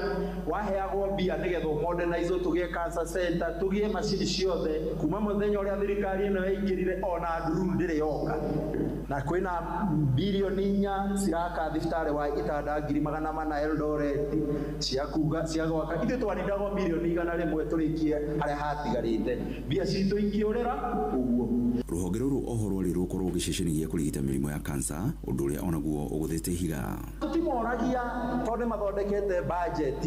Speaker 29: waheagwo mbia nĩgetha ũmodernize tũgĩe cancer center tũgĩe macini ciothe kuma mũthenya ũrĩa thirikari ĩno yaingĩrire ona nduru ndĩrĩ yoka na kwĩna bilioni 4 ciraka thibitarĩ wa Itanda 400 Eldoret cia gwaka ithe twarindagwo milioni 100 tũrĩkie harĩa hatigarĩte mbia citũ ingĩũrĩra ũguo.
Speaker 25: Rũhonge rũrũ oho rwarĩ rũkorwo gĩceceni gĩa kũrigita mĩrimũ ya cancer ũndũ ũrĩa onaguo ũgũthĩte higa.
Speaker 29: Tũtimoragia tondũ mathondekete budget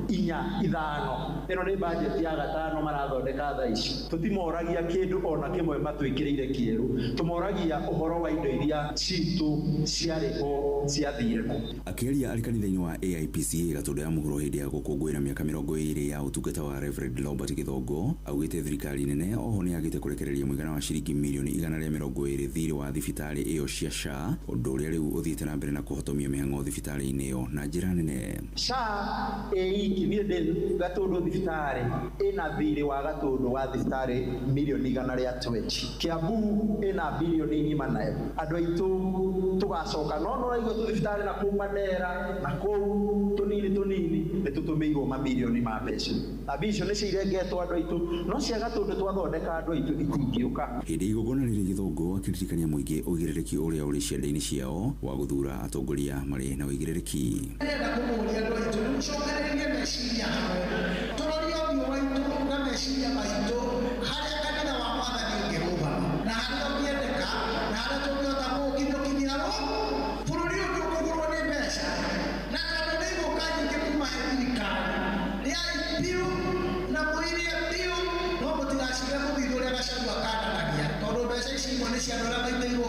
Speaker 29: 4-5 ĩno nĩ budget ya 5 marathondeka thaa ici. Tũtimoragia kĩndũ ona kĩmwe matwĩkĩrĩire kĩerũ, tũmoragia ũhoro wa indo iria citũ ciarĩho ciathire.
Speaker 25: Akĩaria arĩ kanitha-inĩ wa AIPCA Gatundu ya mũhuro hĩndĩ ya gũkũngũĩra mĩaka 20 ya ũtungata wa Reverend Robert Gĩthongo augĩte thirikari nene oho nĩ yagĩte kũrekereria mũigana wa ciringi milioni 120 thirĩ wa thibitarĩ ĩyo cia SHA ũndũ ũrĩa rĩu ũthiĩte na mbere na kũhotomia mĩhang'o thibitarĩ-inĩ ĩyo na njĩra nene.
Speaker 29: SHA iki niĩ ndĩ Gatundu thibitarĩ ĩna thirĩ wa Gatundu wa thibitarĩ milioni 120. Kiambu ĩna bilioni 8. Andũ aitũ tũgacoka no raigua thibitarĩ na kũu Mandera na kũu tũnini nĩ tũtũmĩirwo mamilioni ma mbeca. Na bicio nĩ cirengetwo andũ aitũ no cia Gatundu twathondeka andũ aitũ itingĩũka.
Speaker 25: Hĩndĩ igongona rĩrĩ Gĩthongo akĩririkania mũingĩ ũigĩrĩrĩki ũrĩa ũrĩ ciande-inĩ ciao wa gũthura atongoria marĩ na ũigĩrĩrĩki.
Speaker 2: Nĩenda kũmũria andũ aitũ nĩmũcokanĩrĩrie meciria hamwe tũrorie ũthiũ waitũ na meciria maitũ harĩa kanitha wa Mwathani ũngĩrũgama na harĩa ũngĩendeka na harĩa tũngĩhota gũkinyũkinyĩra bũrũri ũyũ ũkũgũrwo nĩ mbeca na tondũ nĩ igũka nyingĩ kuma he thirikari rĩarĩ biũ na mũirie biũ no mũtigacire mũthithũ ũrĩa Gachagua kandanagia tondũ mbeca ici imwe nĩ cia andũ arĩa maitĩirwo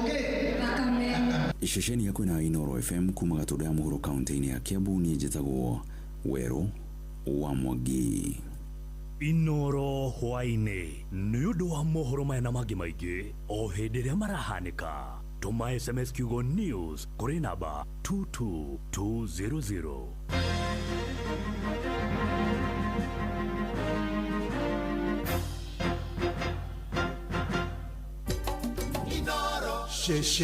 Speaker 2: thakame.
Speaker 25: Ceceni ya kwĩna Inoro FM kuma Gatundu ya mũhuro kaunti-inĩ ya Kiambu niĩ njĩtagwo Werũ wa Mwangi.
Speaker 30: Inoro hwainĩ nĩ ũndũ wa mohoro maya na mangĩ maingĩ o hĩndĩ ĩrĩa marahanĩka tũma SMS kiugo news kũrĩ namba 22200. Sheshe